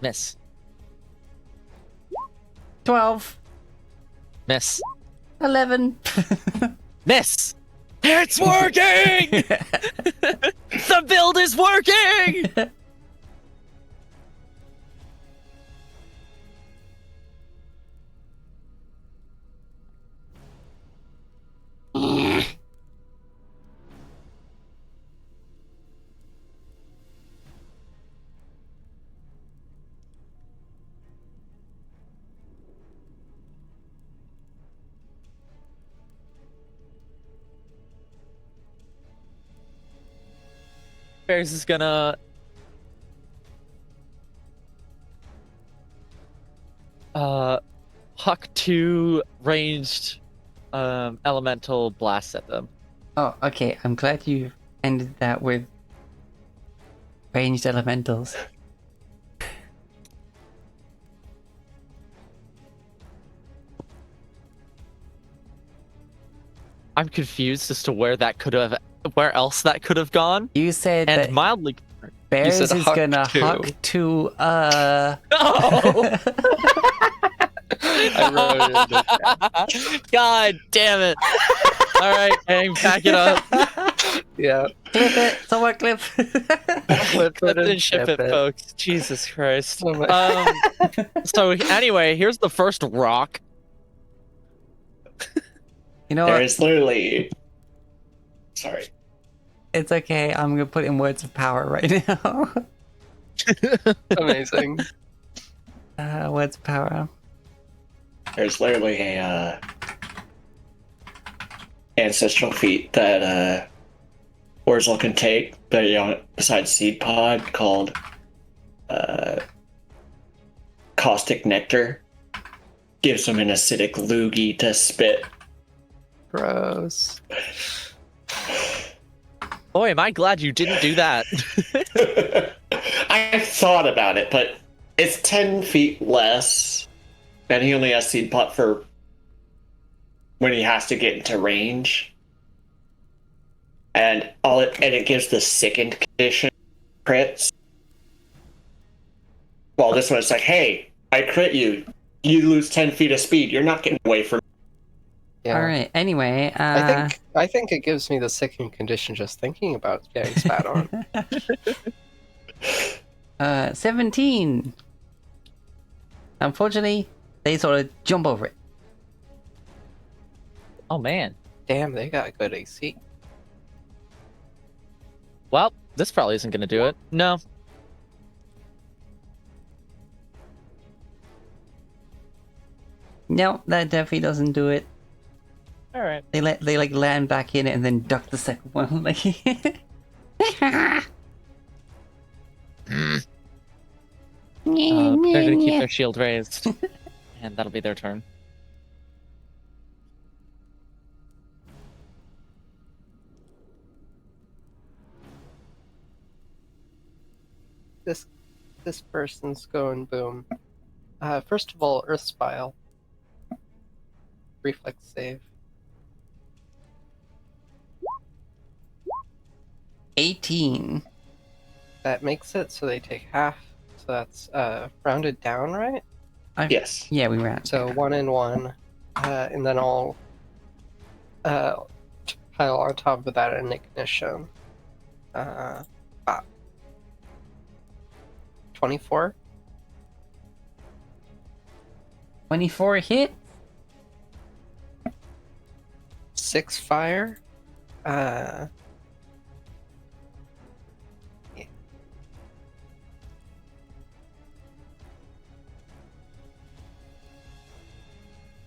Miss. 12. Miss. 11. Miss. It's working! The build is working! Bears is gonna huck 2 ranged elemental blasts at them. Oh, okay. I'm glad you ended that with ranged elementals. I'm confused as to where else that could have gone. You said And that mildly Bears said is huck gonna to. huck to No! I wrote it in the chat. God damn it. Alright, hang, pack it up. Yeah. clip it. Someone clip. Clip Clip it and and ship it, it. folks. Jesus Christ. Oh my- So anyway, here's the first rock. You know There what? is literally. Sorry. It's okay. I'm gonna put in words of power right now. Amazing. Words of power. There's literally a ancestral feat that Orzel can take, but besides Seed Pod, called Caustic Nectar. Gives him an acidic loogie to spit. Gross. Boy, am I glad you didn't do that. I thought about it, but it's 10 feet less, and he only has Seed Pot for when he has to get into range. And it gives the sickened condition crits. Well, this one's like, hey, I crit you. You lose 10 feet of speed. You're not getting away from me. Yeah. All right. Anyway, I think it gives me the sickening condition just thinking about getting spat on. 17. Unfortunately, they sort of jump over it. Oh man. Damn, they got good AC. Well, this probably isn't gonna do it. No. No, that definitely doesn't do it. Alright. They like land back in it and then duck the second one. Like They're going to keep their shield raised, and that'll be their turn. This person's going boom. First of all, Earth Spile. Reflex save. 18. That makes it so they take half. So that's rounded down, right? Yes. Yeah, we ran. So 1 and 1, and then I'll pile on top of that an ignition. 24. 24 hit. 6 fire.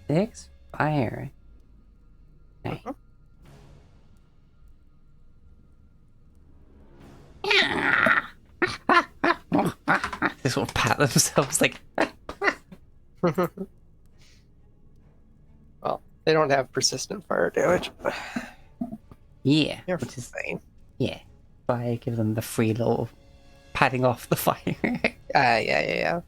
Six fire. Okay. This will pat themselves like. Well, they don't have persistent fire damage. But Yeah, you're which is fine. yeah. Fire, give them the free little patting off the fire. Yeah.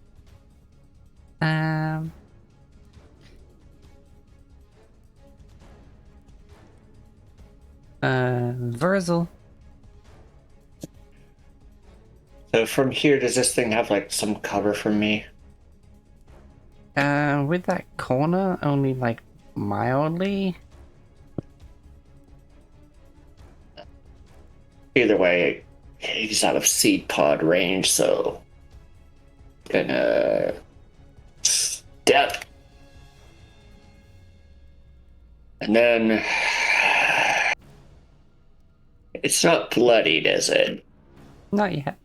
Verzel. So from here, does this thing have like some cover for me? With that corner, only like mildly. Either way, he's out of seed pod range, so gonna step, and then it's not bloodied, is it? Not yet.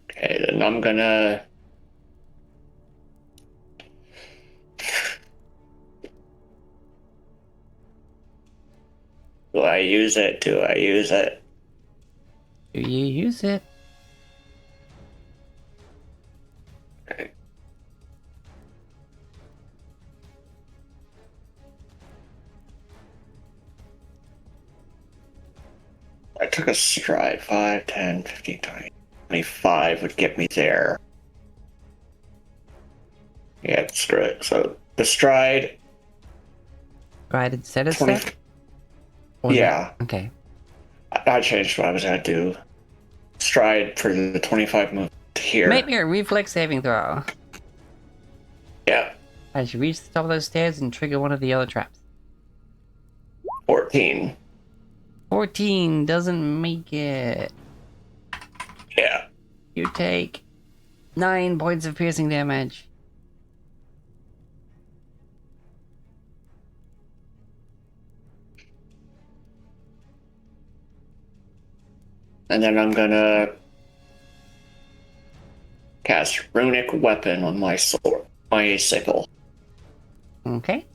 Okay, then I'm gonna. Do I use it? Do I use it? Do you use it? Okay. I took a stride. 5, 10, 15, 20, 25 would get me there. Yeah, screw it. So the stride. Right instead of 20, step? Or yeah. Okay. I changed what I was gonna do. Stride for the 25 move here. Make me a reflex saving throw. Yeah, As you reach the top of those stairs and trigger one of the other traps. 14. 14 doesn't make it. Yeah. You take 9 points of piercing damage. And then I'm gonna cast Runic Weapon on my sword, my sickle. Okay.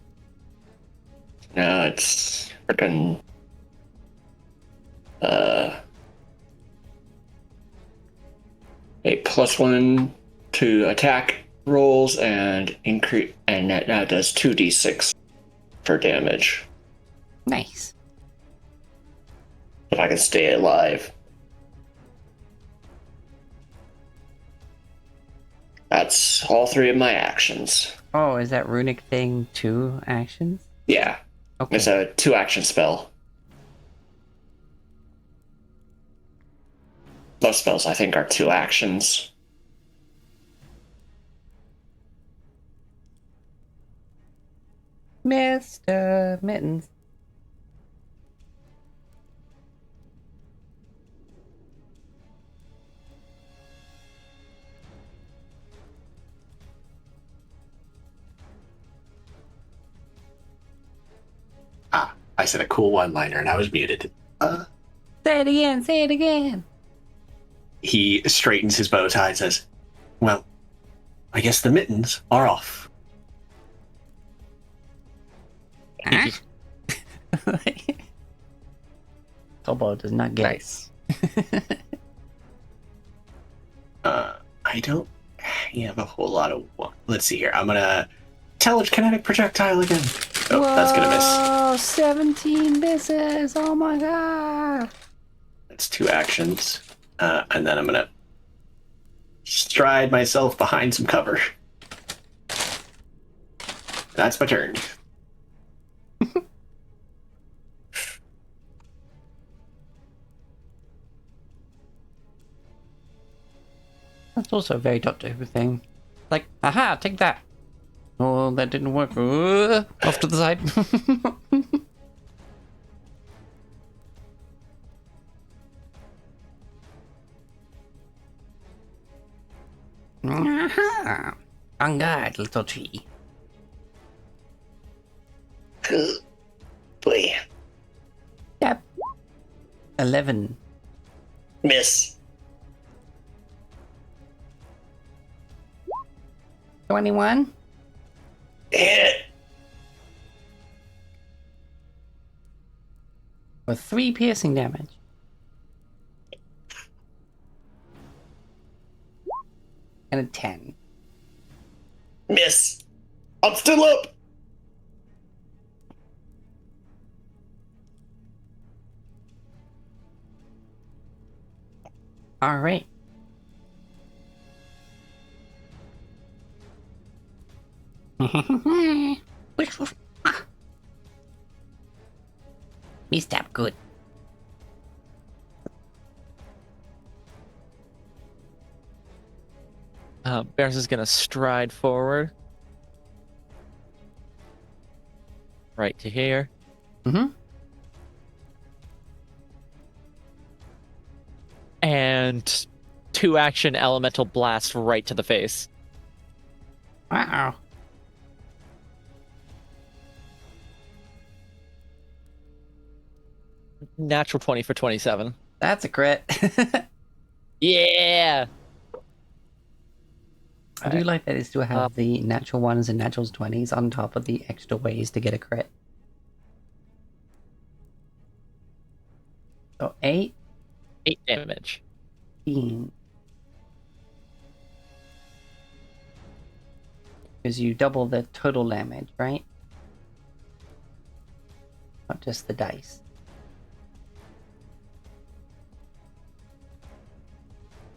Now it's freaking a +1 to attack rolls and increase, and that now does 2d6 for damage. Nice. If I can stay alive. That's all 3 of my actions. Oh, is that runic thing 2 actions? Yeah, Okay. it's a 2-action spell. Most spells, I think, are 2 actions. Mr. Mittens. I said a cool one-liner and I was muted. Say it again, say it again. He straightens his bow tie and says, well, I guess the mittens are off. Huh? Kobo does not get Nice. I don't have a whole lot of. Let's see here. I'm gonna telekinetic projectile again. Oh, that's gonna miss. Whoa, 17 misses. Oh my god. That's 2 actions, and then I'm gonna stride myself behind some cover. That's my turn. That's also a very Doctor Who thing. Like, aha, take that. Oh, that didn't work. Off to the side. Aha. On guard, little tree. Boy. Yep. 11. Miss. 21. Hit. For 3 piercing damage. And a 10. Miss. I'm still up. Alright. Me stab good. Bears is gonna stride forward. Right to here. Mm-hmm. And 2 action elemental blast right to the face. Uh-oh. Natural 20 for 27. That's a crit. Yeah! I do like that it still have the natural ones and natural 20s on top of the extra ways to get a crit. So 8, 8 damage. 15. Because you double the total damage, right? Not just the dice.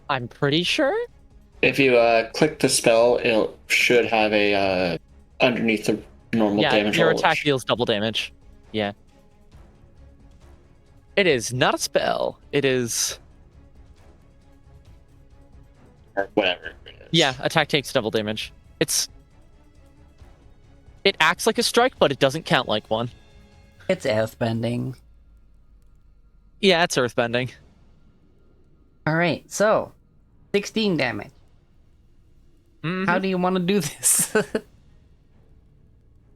I'm pretty sure? If you click the spell, it should have a underneath the normal damage your roll. attack deals double damage. Yeah. It is not a spell. It is... Or whatever it is. Yeah, attack takes double damage. It acts like a strike, but it doesn't count like one. It's earthbending. Yeah, it's earthbending. Alright, so 16 damage. Mhm. How do you want to do this?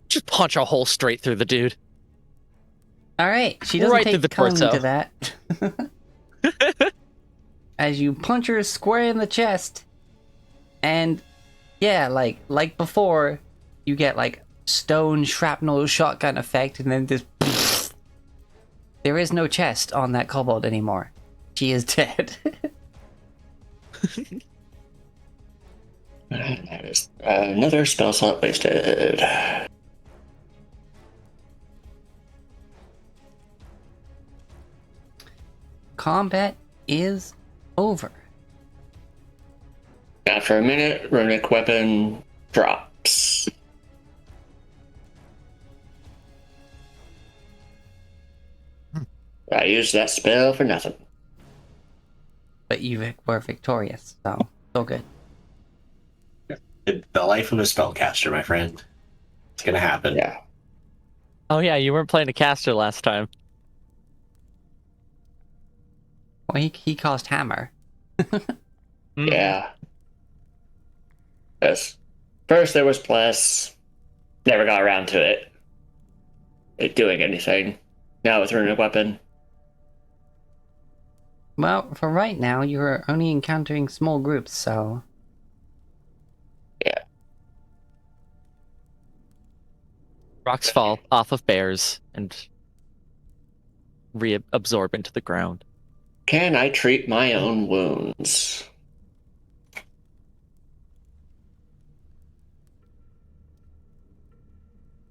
Just punch a hole straight through the dude. Alright, she doesn't Right through take the tongue torso. to that. As you punch her square in the chest. And yeah, like before, you get like stone shrapnel shotgun effect, and then this. There is no chest on that kobold anymore. She is dead. That is another spell slot wasted. Combat is over. After a minute, runic weapon drops. I used that spell for nothing. But you were victorious, so so good. The life of a spellcaster, my friend. It's gonna happen. Yeah. Oh yeah, you weren't playing a caster last time. Well, he caused hammer. Yeah. Yes. First there was Bless. Never got around to it doing anything. Now with runic weapon. Well, for right now, you're only encountering small groups, so... Yeah. Rocks fall off of bears and reabsorb into the ground. Can I treat my own wounds?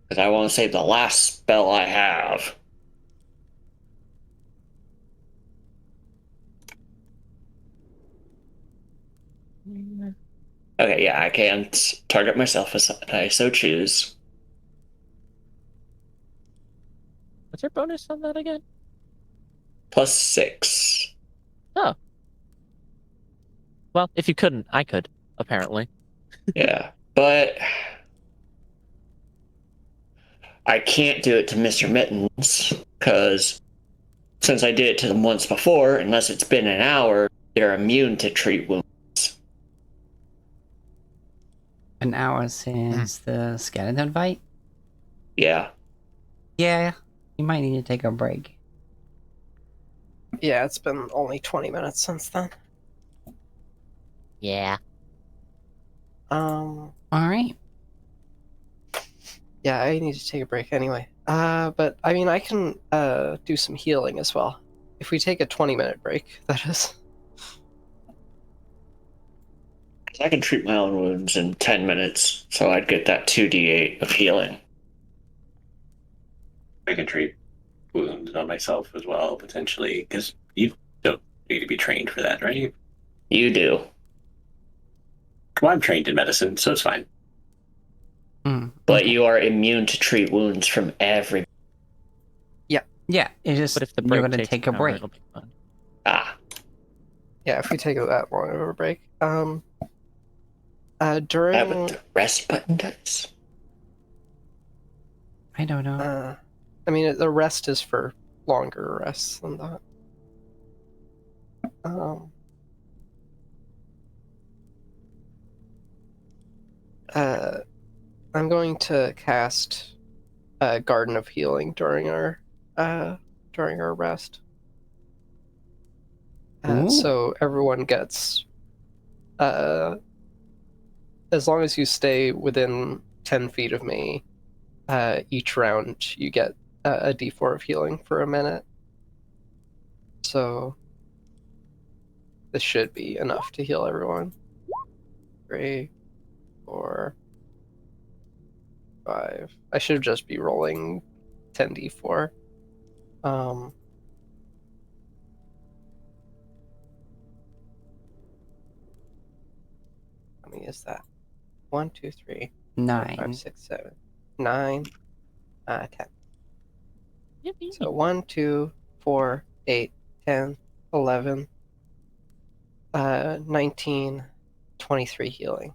Because I want to save the last spell I have. Okay, yeah, I can't target myself as I so choose. What's your bonus on that again? +6. Oh. Well, if you couldn't, I could, apparently. Yeah, but I can't do it to Mr. Mittens because since I did it to them once before, unless it's been an hour, they're immune to treat wounds. An hour since the skeleton fight? Yeah. Yeah, you might need to take a break. Yeah, it's been only 20 minutes since then. Yeah. Alright. Yeah, I need to take a break anyway. But I mean, I can do some healing as well. If we take a 20-minute break, that is. I can treat my own wounds in 10 minutes, so I'd get that 2d8 of healing. I can treat wounds on myself as well, potentially, because you don't need to be trained for that, right? You do. Well, I'm trained in medicine, so it's fine. But you are immune to treat wounds from every. Yeah, it's just But if the you're break gonna takes take a an hour, break. it'll be fun. Ah. Yeah, if we take that long of a break. Yeah, During. but the rest button does. I don't know. I mean, the rest is for longer rests than that. I'm going to cast Garden of Healing during our rest. Ooh. So everyone gets, as long as you stay within 10 feet of me, each round you get a d4 of healing for a minute. So this should be enough to heal everyone. 3, 4, 5. I should just be rolling 10d4. How many is that? 1, 2, 3, 4, 9. 5, 6, 7, 9, 10. Yippee. So 1, 2, 4, 8, 10, 11, 19, 23 healing.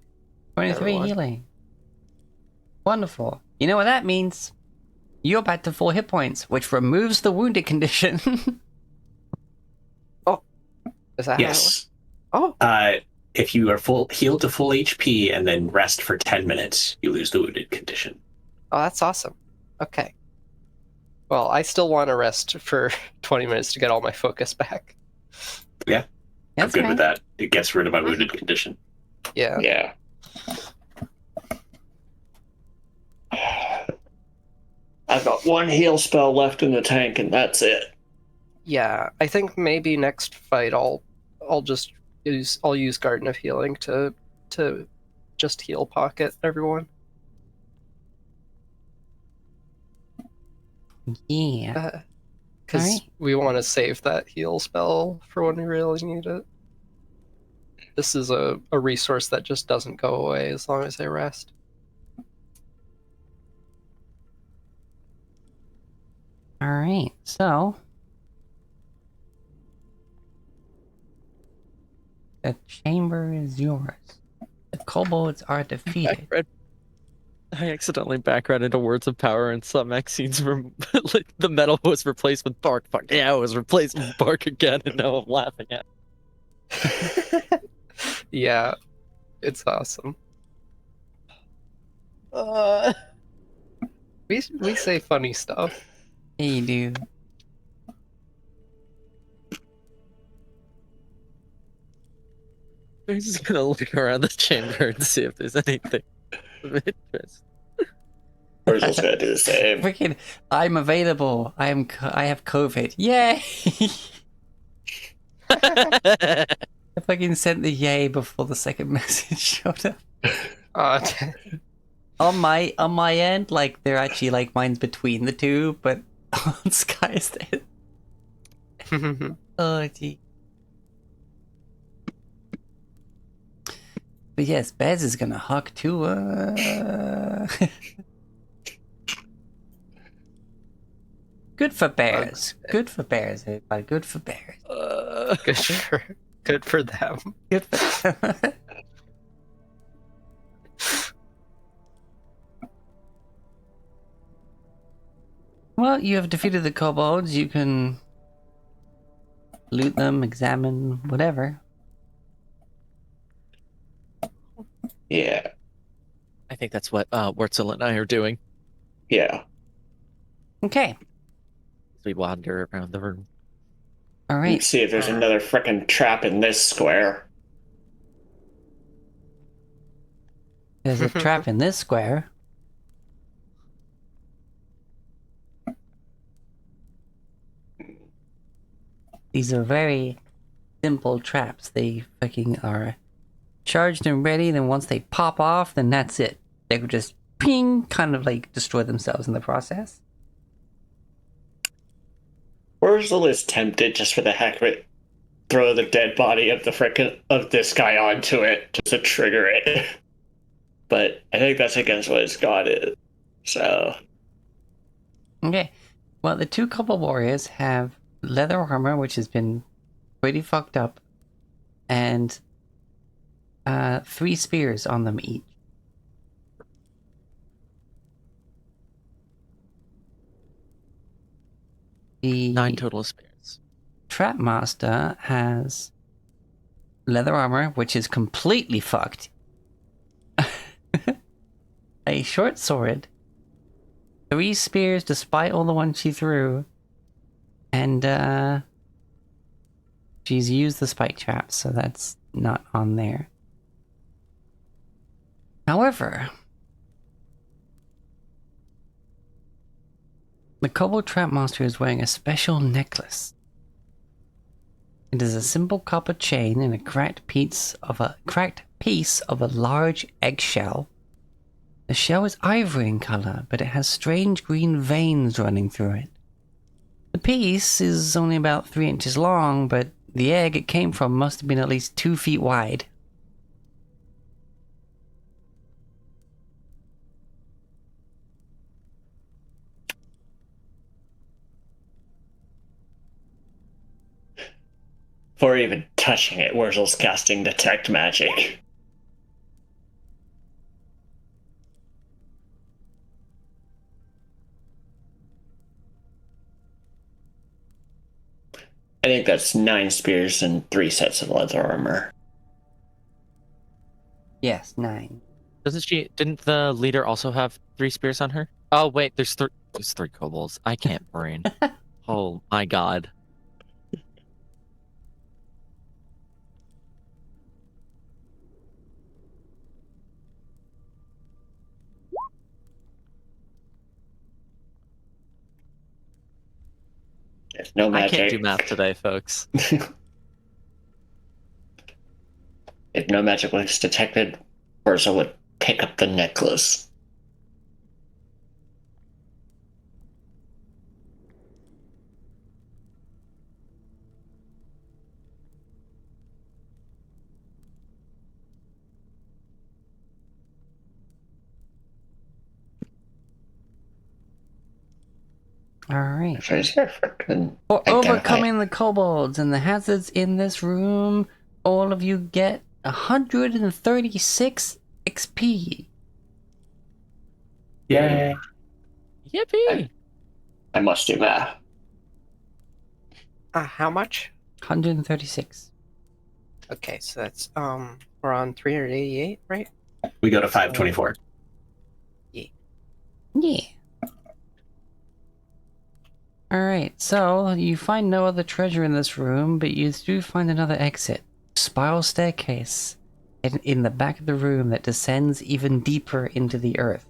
23 everyone. healing. Wonderful. You know what that means? You're back to 4 hit points, which removes the wounded condition. Is that Yes. how it works? If you are healed to full HP and then rest for 10 minutes, you lose the wounded condition. Oh, that's awesome. Okay. Well, I still want to rest for 20 minutes to get all my focus back. I'm That's good right. with that. It gets rid of my wounded condition. Yeah. Yeah. I've got 1 heal spell left in the tank, and that's it. Yeah. I think maybe next fight I'll just use Garden of Healing to just heal pocket everyone. Yeah. Because Alright. we want to save that heal spell for when we really need it. This is a resource that just doesn't go away as long as I rest. Alright, so. The chamber is yours. The kobolds are defeated. I accidentally backread into Words of Power, and some Maxine's like, the metal was replaced with bark. Fuck yeah, it was replaced with bark again, and now I'm laughing at it. Yeah, it's awesome. We say funny stuff. Yeah, you do. I'm just gonna look around the chamber and see if there's anything of interest. Virgil's gonna do the same. Freaking, I'm available. I have COVID. Yay! I fucking sent the yay before the second message showed up. Uh, on my end, like they're actually like mine's between the two, but on Sky's oh gee. But yes, Bez is gonna huck too. Good for bears. Good for bears, everybody. Good for bears. Good for them. Good for them. Well, you have defeated the kobolds. You can loot them, examine, whatever. Yeah. I think that's what Wurzel and I are doing. Yeah. Okay. We wander around the room. All Let's right. see if there's another frickin' trap in this square. There's a trap in this square. These are very simple traps. They fucking are charged and ready, then once they pop off, then that's it. They could just ping, kind of like destroy themselves in the process. Wurzel is tempted just for the heck of it. Throw the dead body of the frickin' of this guy onto it just to trigger it. But I think that's against what his god is. So Okay. Well, the two couple warriors have leather armor, which has been pretty fucked up, and 3 spears on them each. The 9 total spears. Trap Master has leather armor, which is completely fucked. A short sword, 3 spears despite all the ones she threw, and she's used the spike traps, so that's not on there. However, the Kobold Trap Master is wearing a special necklace. It is a simple copper chain and a cracked piece of a large eggshell. The shell is ivory in color, but it has strange green veins running through it. The piece is only about 3 inches long, but the egg it came from must have been at least 2 feet wide. before even touching it, Wurzel's casting Detect Magic. I think that's 9 spears and 3 sets of leather armor. Yes, 9. Didn't the leader also have 3 spears on her? Oh wait, there's 3 kobolds. I can't brain. Oh my god. There's no magic. I can't do math today, folks. If no magic was detected, Urza would pick up the necklace. Alright. For For overcoming the kobolds and the hazards in this room, all of you get 136 XP. Yay. Yippee! I must do math. How much? 136. Okay, so that's we're on 388, right? We go to 524. Yeah. Alright, so you find no other treasure in this room, but you do find another exit. Spiral staircase in the back of the room that descends even deeper into the earth.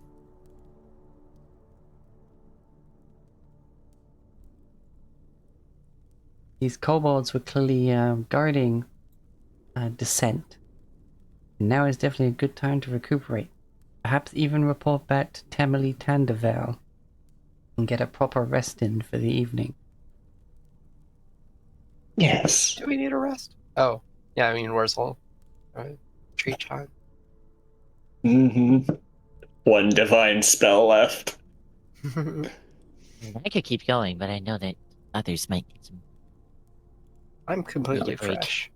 These kobolds were clearly guarding descent. And now is definitely a good time to recuperate. Perhaps even report back to Tamily Tandervale and get a proper rest in for the evening. Yes. Do we need a rest? Oh, yeah, I mean, where's all tree chime? Mm-hmm. One divine spell left. I could keep going, but I know that others might need some. I'm completely break. fresh.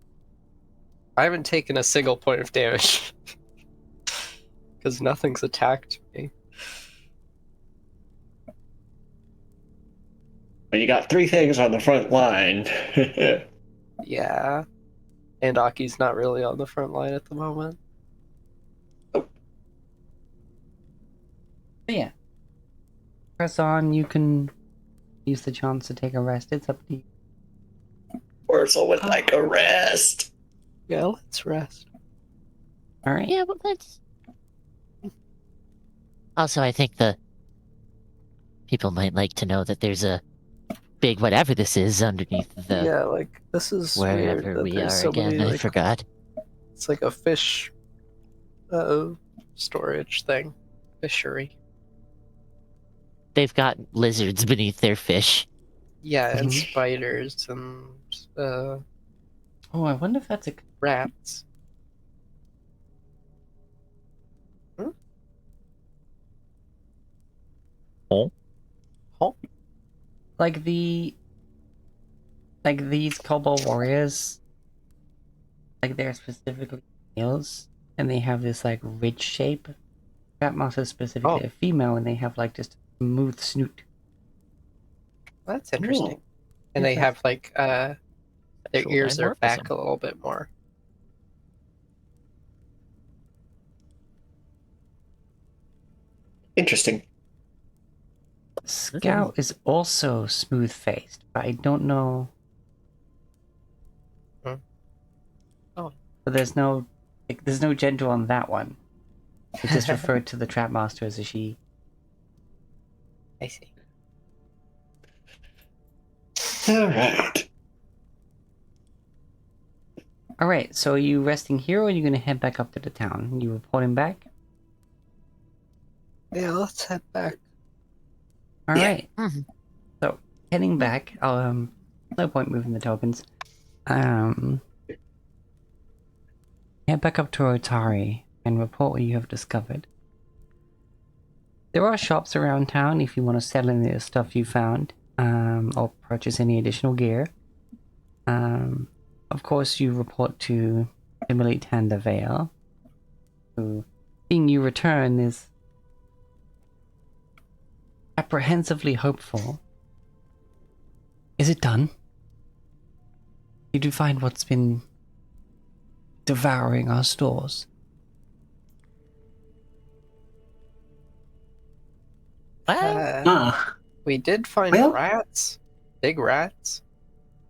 I haven't taken a single point of damage. Because nothing's attacked me. Well, you got 3 things on the front line. Yeah. And Aki's not really on the front line at the moment. But yeah. Press on, you can use the chance to take a rest. It's up to you. Wurzel would like a rest. Yeah, let's rest. Alright? Yeah, but let's. Also, I think the people might like to know that there's a big whatever this is underneath the Yeah, like, this is weird wherever that we there's are so again. many, I like, forgot. it's like a fish storage thing. Fishery. They've got lizards beneath their fish. Yeah, and Mhm. spiders and Oh, I wonder if that's a... rats. Oh. Like the... Like these kobold warriors... Like they're specifically males. And they have this like ridge shape. Trapmouse is specifically a female and they have like just a smooth snoot. That's interesting. Ooh. And Yeah, they that's- have like their Sexual ears are back dimorphism. a little bit more. Interesting. Scout is also smooth faced, but I don't know. Hmm. Oh. But there's no gender on that one. It just referred to the Trapmaster as a she. I see. All right. Alright, so are you resting here or are you gonna head back up to the town? You reporting back? Yeah, let's head back. Alright. Mhm. So heading back, no point moving the tokens. Head back up to Otari and report what you have discovered. There are shops around town if you want to sell any of the stuff you found, or purchase any additional gear. Of course, you report to Emily Tandervale, who, seeing you return, is apprehensively hopeful. Is it done? Did you find what's been devouring our stores? We did find Well- rats. Big rats.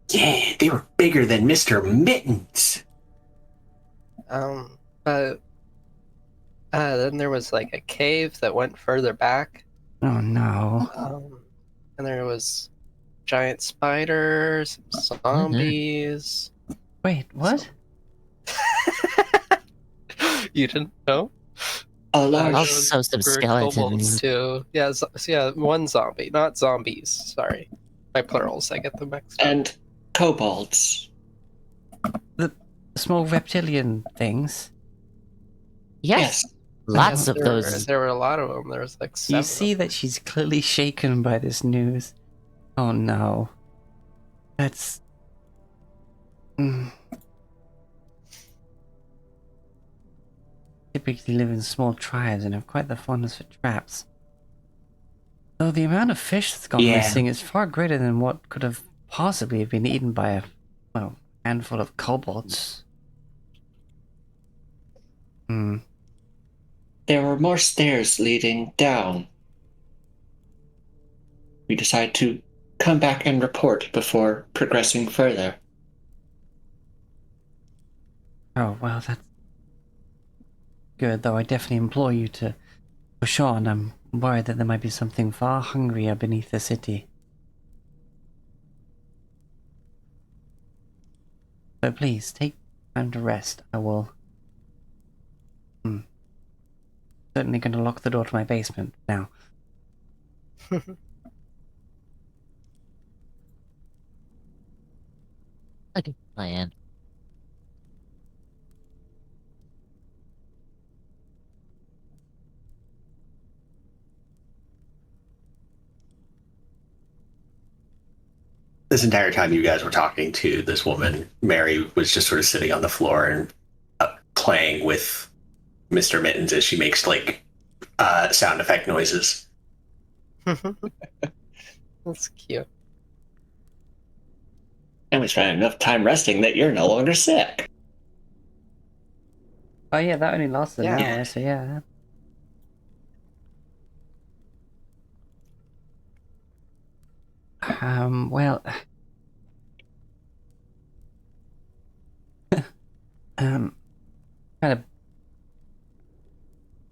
Yeah, they were bigger than Mr. Mittens. But then there was like a cave that went further back. Oh no. And there was giant spiders, zombies. Wait, what? You didn't know? A large. Also some There were kobolds skeletons. too. Yeah, yeah, one zombie, not zombies. Sorry, by plurals, I get them mixed up. And kobolds. Small reptilian things? Yes, lots of There those. there were a lot of them. There was like 7. You see that she's clearly shaken by this news. Oh no. That's... Typically live in small tribes and have quite the fondness for traps. Though the amount of fish that's gone Yeah. missing is far greater than what could have possibly been eaten by a, handful of kobolds. There were more stairs leading down. We decided to come back and report before progressing further. Oh, well, that's good, though I definitely implore you to push on. I'm worried that there might be something far hungrier beneath the city. So please, take time to rest. I will... certainly going to lock the door to my basement now. A good plan. This entire time you guys were talking to this woman, Mary was just sort of sitting on the floor and playing with Mr. Mittens as she makes like sound effect noises. That's cute. And we spent enough time resting that you're no longer sick. Oh yeah, that only lasted an Yeah. hour, so yeah. Well, kind of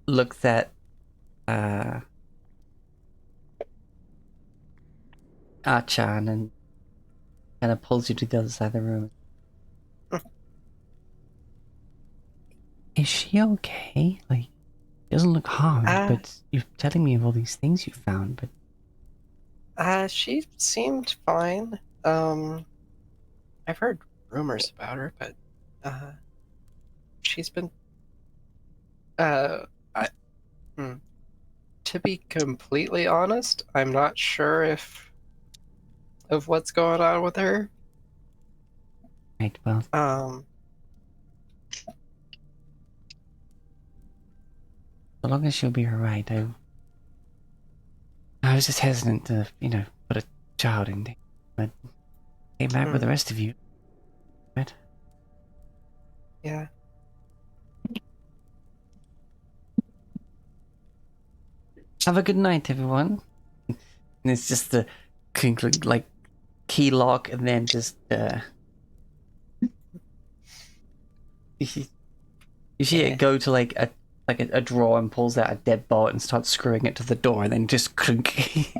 looks at Achan and kind of pulls you to the other side of the room. Is she okay? Like, she doesn't look harmed, but you're telling me of all these things you found, but She seemed fine. I've heard rumors about her, but she's been to be completely honest, I'm not sure of what's going on with her. right, well, so long as she'll be alright, I was just hesitant to, put a child in there, but came back with the rest of you. Right? Yeah. Have a good night, everyone. And it's just the clink, like key lock, and then just you see it go to like a drawer and pulls out a deadbolt and starts screwing it to the door, and then just clink.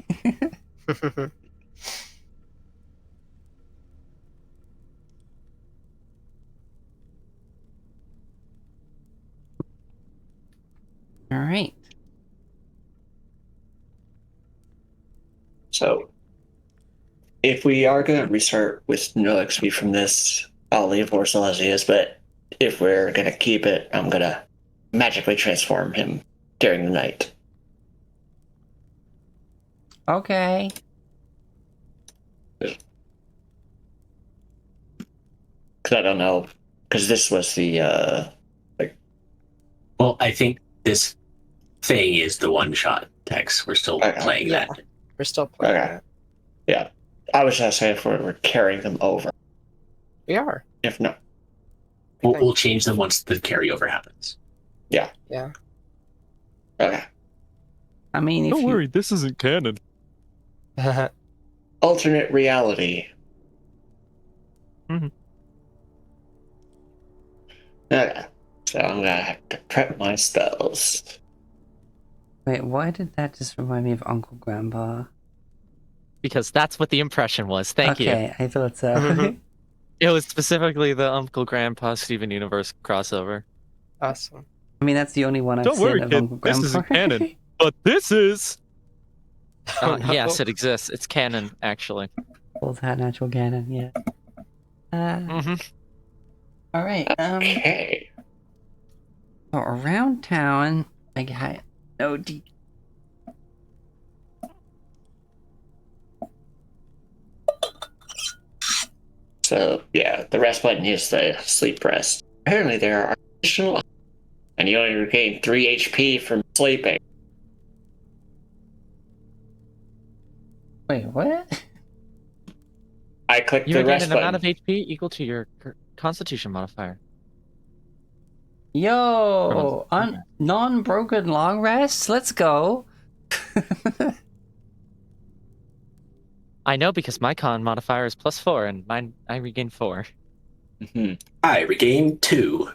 All right. So, if we are going to restart with no XP from this, I'll leave Warsaw as he is, but if we're going to keep it, I'm going to magically transform him during the night. Okay. Because I don't know, because this was the, Well, I think this thing is the one shot, Tex. We're still playing Yeah. that. We're still playing Okay. that. Yeah. I was just saying if we're carrying them over. We are. If not, We'll change them once the carryover happens. Yeah. okay. I mean, if Don't you worry, this isn't canon. Alternate reality. Mhm. Okay. So I'm going to have to prep my spells. wait, why did that just remind me of Uncle Grandpa? Because that's what the impression was. Thank you. Okay, I thought so. Mhm. It was specifically the Uncle Grandpa Steven Universe crossover. Awesome. I mean, that's the only one I've Don't seen worry, of kid. Uncle This Grandpa. isn't canon. But this is. Oh, no. Yes, it exists. It's canon, actually. Pulls out natural cannon, yeah. hmm All right. Okay. So around town, I got no So, yeah, the rest button is the sleep rest. Apparently, there are additional, and you only regain 3 HP from sleeping. Wait, what? I clicked You the regain rest an button. amount of HP equal to your Constitution modifier. Yo, non-broken long rests. Let's go. I know because my con modifier is +4, and mine I regain 4. Mhm. I regain 2.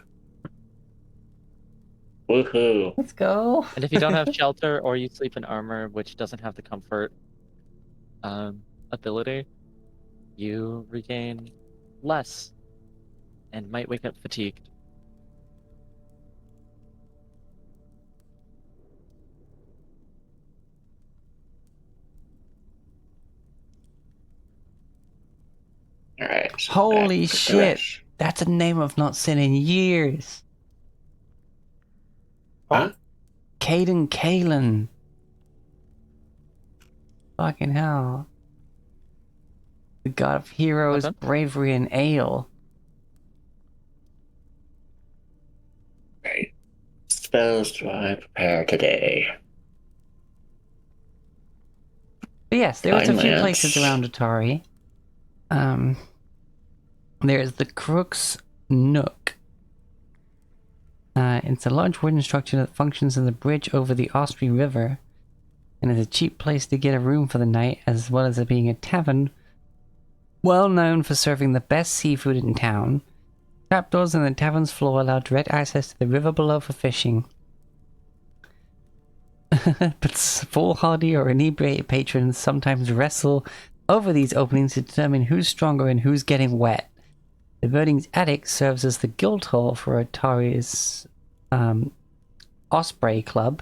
Woohoo. Let's go. And if you don't have shelter or you sleep in armor, which doesn't have the comfort ability, you regain less and might wake up fatigued. All right. So Holy back shit. direction. That's a name I've not seen in years. Huh? Caden Kalen. Fucking hell. The god of heroes, done? bravery, and ale. Right. Spells do I prepare today? But yes, there is a few Fine places lance. around Atari. There's the Crook's Nook. It's a large wooden structure that functions as a bridge over the Osprey River, and is a cheap place to get a room for the night, as well as it being a tavern well known for serving the best seafood in town. Trapdoors in the tavern's floor allow direct access to the river below for fishing. But foolhardy or inebriated patrons sometimes wrestle over these openings to determine who's stronger and who's getting wet. The building's attic serves as the guild hall for Atari's Osprey Club.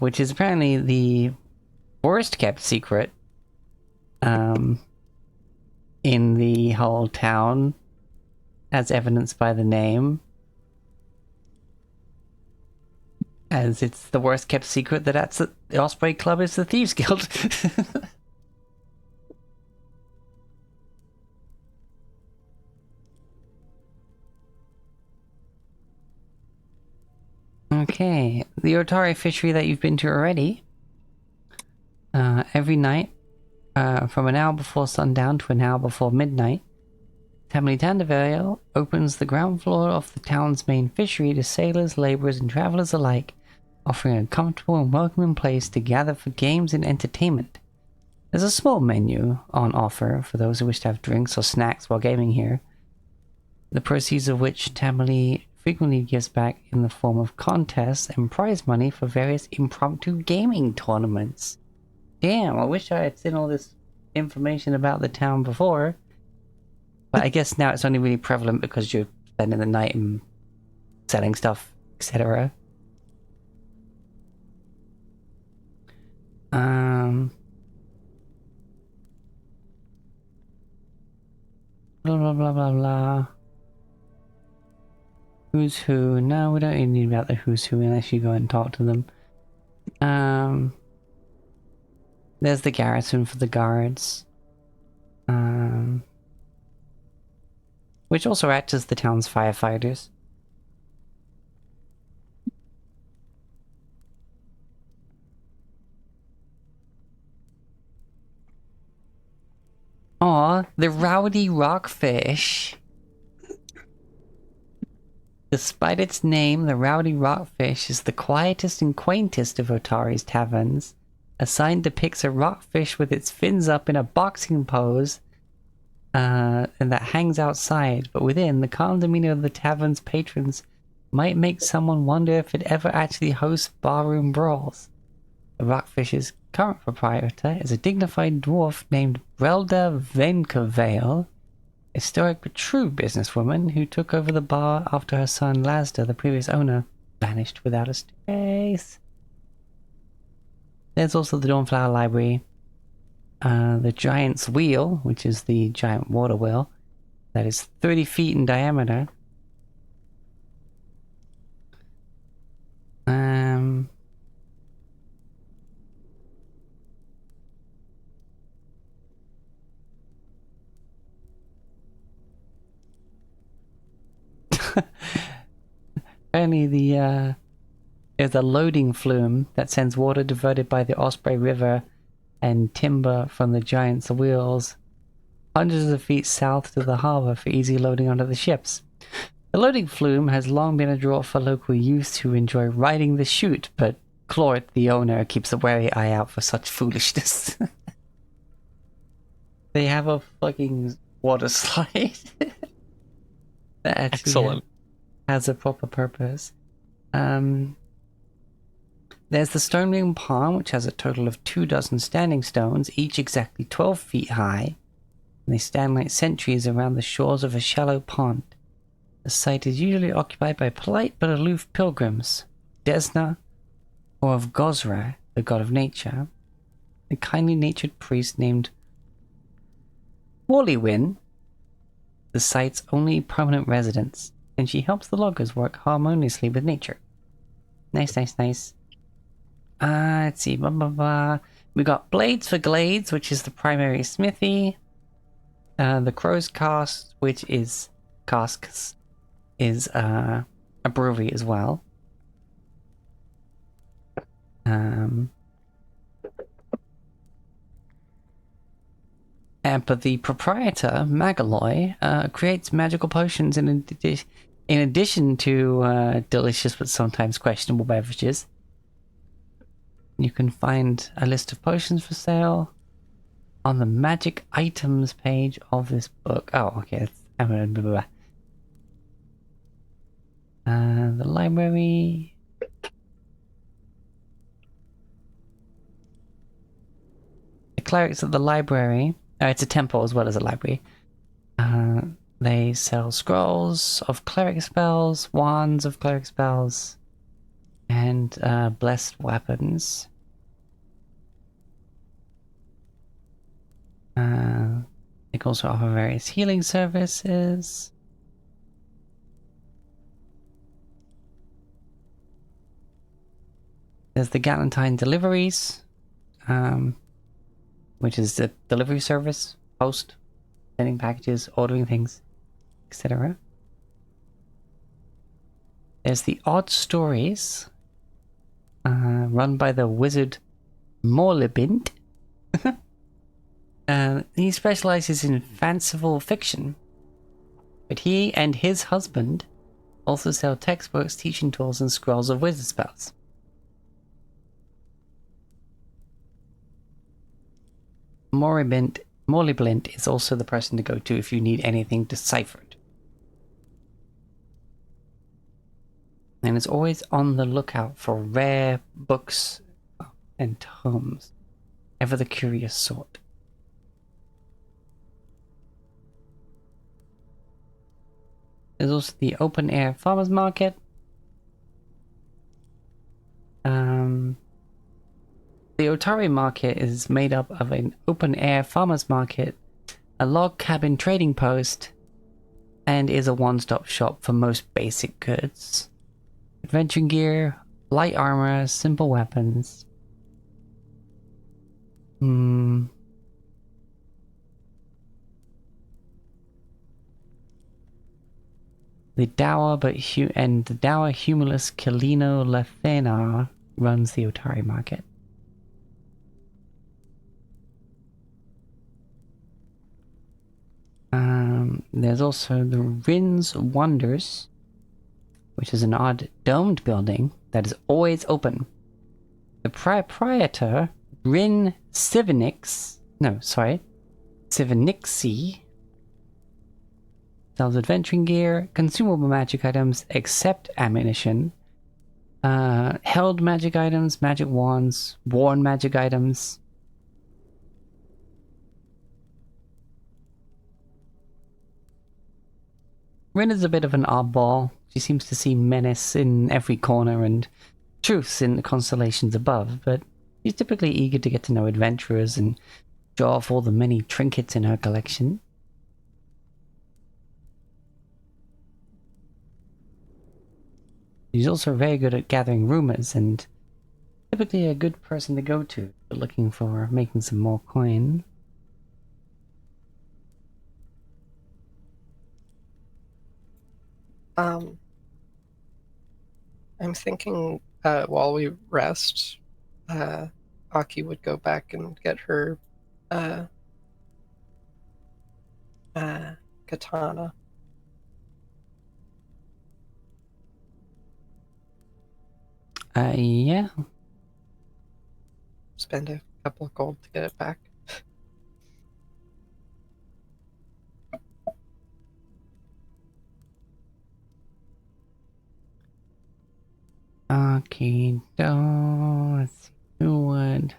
Which is apparently the worst kept secret in the whole town, as evidenced by the name. As it's the worst kept secret that the Osprey Club is the Thieves Guild. Okay, the Otari fishery that you've been to already. Every night, from an hour before sundown to an hour before midnight, Tamily Tandavale opens the ground floor of the town's main fishery to sailors, laborers, and travelers alike, offering a comfortable and welcoming place to gather for games and entertainment. There's a small menu on offer for those who wish to have drinks or snacks while gaming here, the proceeds of which Tamily frequently gives back in the form of contests and prize money for various impromptu gaming tournaments. Damn, I wish I had seen all this information about the town before. But I guess now it's only really prevalent because you're spending the night and selling stuff, etc. Blah blah blah blah blah. Who's who? No, we don't even need about the who's who unless you go and talk to them. There's the garrison for the guards. Which also acts as the town's firefighters. Aw, the rowdy rockfish. Despite its name, the Rowdy Rockfish is the quietest and quaintest of Otari's taverns. A sign depicts a rockfish with its fins up in a boxing pose, and that hangs outside, but within, the calm demeanor of the tavern's patrons might make someone wonder if it ever actually hosts barroom brawls. The rockfish's current proprietor is a dignified dwarf named Brelda Venkervale, a stoic but true businesswoman who took over the bar after her son Lazda, the previous owner, vanished without a trace. There's also the Dawnflower Library, the Giant's Wheel, which is the giant water wheel that is 30 feet in diameter. Apparently there's a loading flume that sends water diverted by the Osprey River and timber from the Giant's Wheels hundreds of feet south to the harbor for easy loading onto the ships. The loading flume has long been a draw for local youths who enjoy riding the chute, but Clort, the owner, keeps a wary eye out for such foolishness. They have a fucking water slide. That actually Excellent. has a proper purpose. There's the Stone Ring Pond, which has a total of 24 standing stones, each exactly 12 feet high, and they stand like sentries around the shores of a shallow pond. The site is usually occupied by polite but aloof pilgrims, Desna or of Gosra, the god of nature, a kindly natured priest named Wallywin, the site's only permanent residence, and she helps the loggers work harmoniously with nature. Nice, nice, nice. Let's see, blah, blah, blah. We got Blades for Glades, which is the primary smithy. The Crow's Cask, which is casks, is a brewery as well. But the proprietor, Magaloy, creates magical potions in addition to delicious but sometimes questionable beverages. You can find a list of potions for sale on the magic items page of this book. Oh, okay. The library. The clerics at the library. It's a temple as well as a library. They sell scrolls of cleric spells, wands of cleric spells, and blessed weapons. They can also offer various healing services. There's the Galantine Deliveries, which is the delivery service, post, sending packages, ordering things, etc. There's the Odd Stories, run by the wizard Morlibint. He specializes in fanciful fiction, but he and his husband also sell textbooks, teaching tools, and scrolls of wizard spells. Morlibint is also the person to go to if you need anything deciphered. And is always on the lookout for rare books and tomes, ever the curious sort. There's also the open air farmers market. The Otari market is made up of an open air farmers market, a log cabin trading post, and is a one-stop shop for most basic goods. Adventure gear, light armor, simple weapons. The dour humorless Kilino Lathena runs the Otari market. There's also the Rin's Wonders, which is an odd domed building that is always open. The proprietor, Rin Sivanixi, sells adventuring gear, consumable magic items, except ammunition, held magic items, magic wands, worn magic items. Rin is a bit of an oddball. She seems to see menace in every corner and truths in the constellations above, but she's typically eager to get to know adventurers and show off all the many trinkets in her collection. She's also very good at gathering rumors and typically a good person to go to if you're looking for making some more coin. I'm thinking while we rest, Aki would go back and get her katana. Yeah. Spend a couple of gold to get it back. Okay, let's see who would.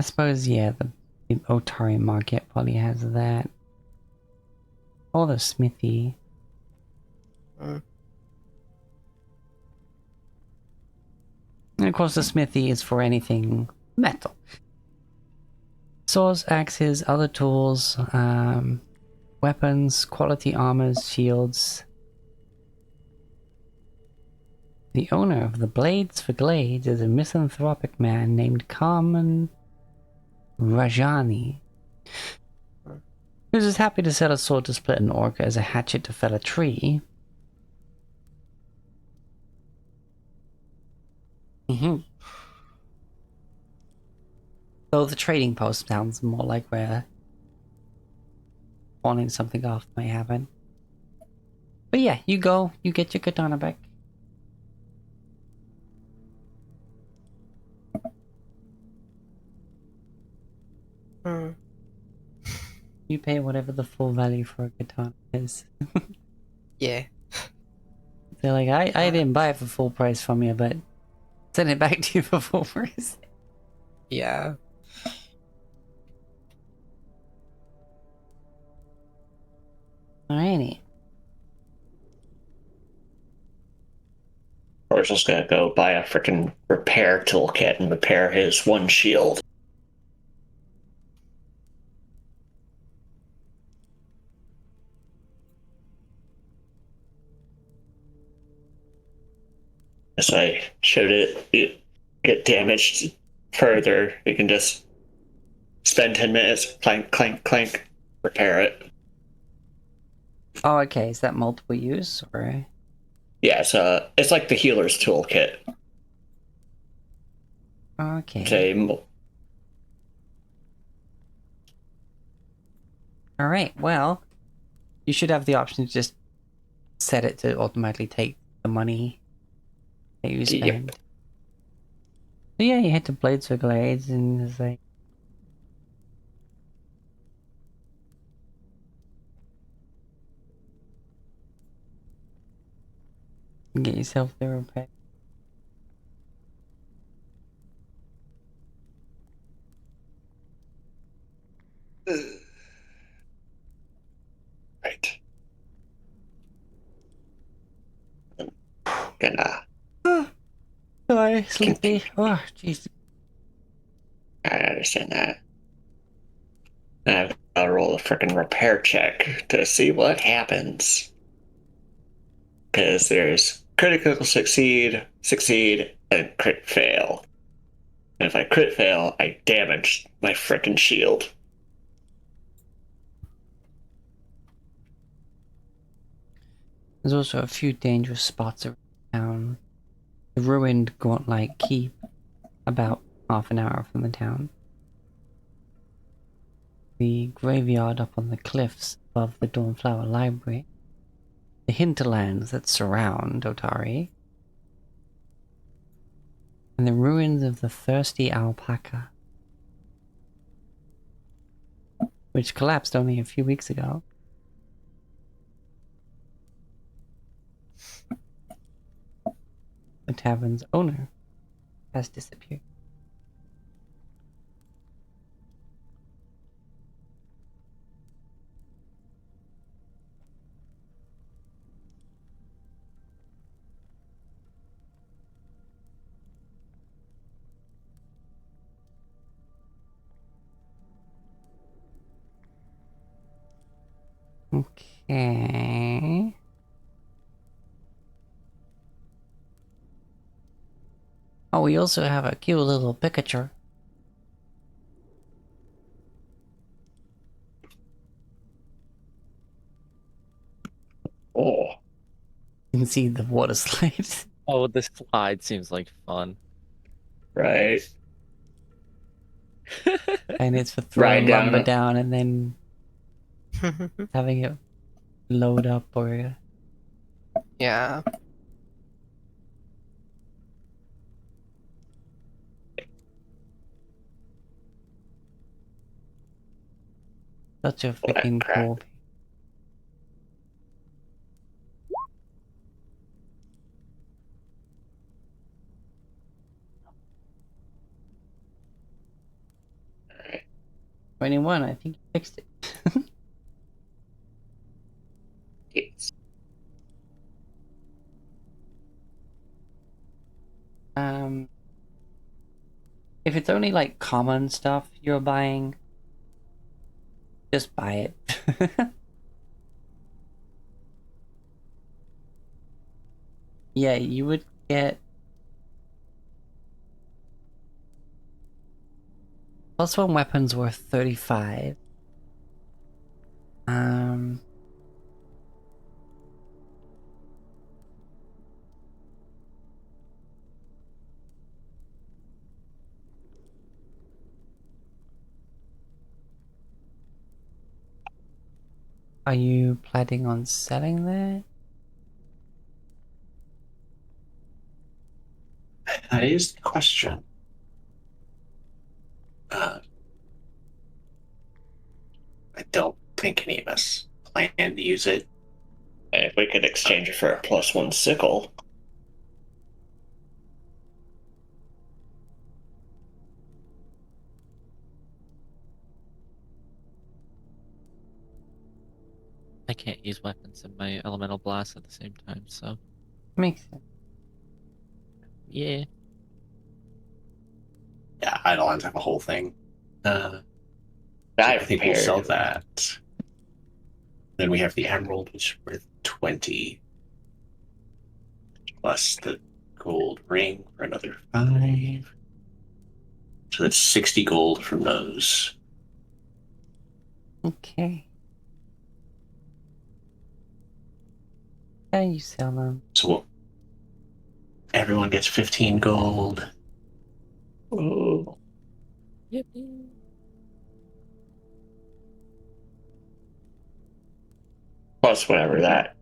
suppose, yeah, the Otari market probably has that. Or the smithy. Mm. And of course, the smithy is for anything metal. Swords, axes, other tools, weapons, quality armors, shields. The owner of the Blades for Glades is a misanthropic man named Carmen Rajani, who's as happy to sell a sword to split an orc as a hatchet to fell a tree. Though the trading post sounds more like where wanting something off may happen. But yeah, you go, you get your katana back. Mm. You pay whatever the full value for a katana is. Yeah. They're like, I didn't buy it for full price from you, but send it back to you for full price. Yeah. Alrighty. Or is just gonna go buy a freaking repair toolkit and repair his one shield. As I showed it get damaged further, you can just spend 10 minutes, clank, clank, clank, repair it. Oh, okay. Is that multiple use or? Yeah, it's like the healer's toolkit. Okay. It's All right. Well, you should have the option to just set it to automatically take the money that you spend. Yep. So yeah, you head to Blades for Glades and it's like, get yourself the repair. right. Gonna Sorry, sleepy. Oh, jeez. I understand that. I've got to roll a freaking repair check to see what happens. Because there's critical succeed, and crit fail. And if I crit fail, I damage my freaking shield. There's also a few dangerous spots around town. The ruined Gauntlight Keep, about half an hour from the town. The graveyard up on the cliffs above the Dawnflower Library. The hinterlands that surround Otari. And the ruins of the Thirsty Alpaca, which collapsed only a few weeks ago. The tavern's owner has disappeared. Okay. Oh, we also have a cute little picture. Oh, You can see the water slides. Oh, this slide seems like fun. right. And it's for Ride throwing down lumber it. down and then having it load up or... Yeah. Such a Oh, that freaking crap. cool... 21. I think you fixed it. Yes. If it's only like common stuff you're buying, just buy it. Yeah, you would get +1 weapons worth 35. Are you planning on selling that? That is the question. I don't think any of us plan to use it. If we could exchange it for a +1 sickle. I can't use weapons in my elemental blast at the same time, so Makes sense. yeah. Yeah, Eidolons have a whole thing. So I I think we'll sell prepared. that. Then we have the emerald, which is worth 20. Plus the gold ring for another 5. So that's 60 gold from those. Okay. Yeah, you sell them. So everyone gets 15 gold. Ooh. Yep. Plus whatever that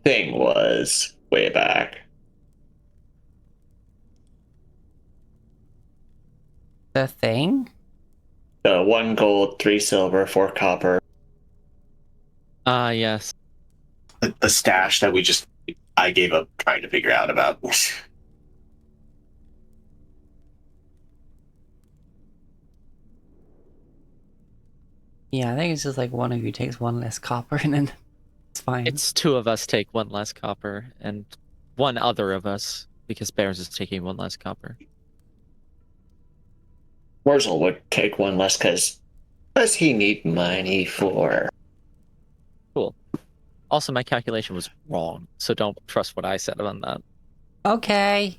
thing was way back. The thing? The 1 gold, 3 silver, 4 copper. Yes. The stash that I gave up trying to figure out about. Yeah, I think it's just like one of you takes one less copper and then it's fine. It's 2 of us take 1 less copper, and 1 other of us, because Bears is taking 1 less copper. Wurzel would take 1 less because does he need money for? Cool. Also, my calculation was wrong, so don't trust what I said on that. Okay.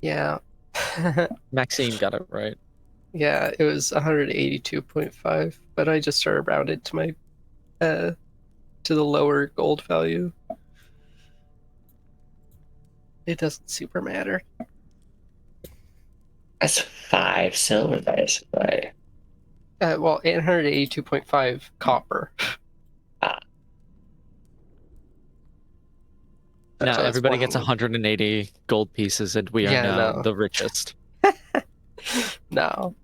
Yeah. Maxine got it right. Yeah, it was 182.5, but I just sort of rounded to my to the lower gold value. It doesn't super matter. That's 5 silver, basically. Well, 882.5 copper. Now So that's everybody one- gets 180 gold pieces, and we are Yeah, now no. the richest. No.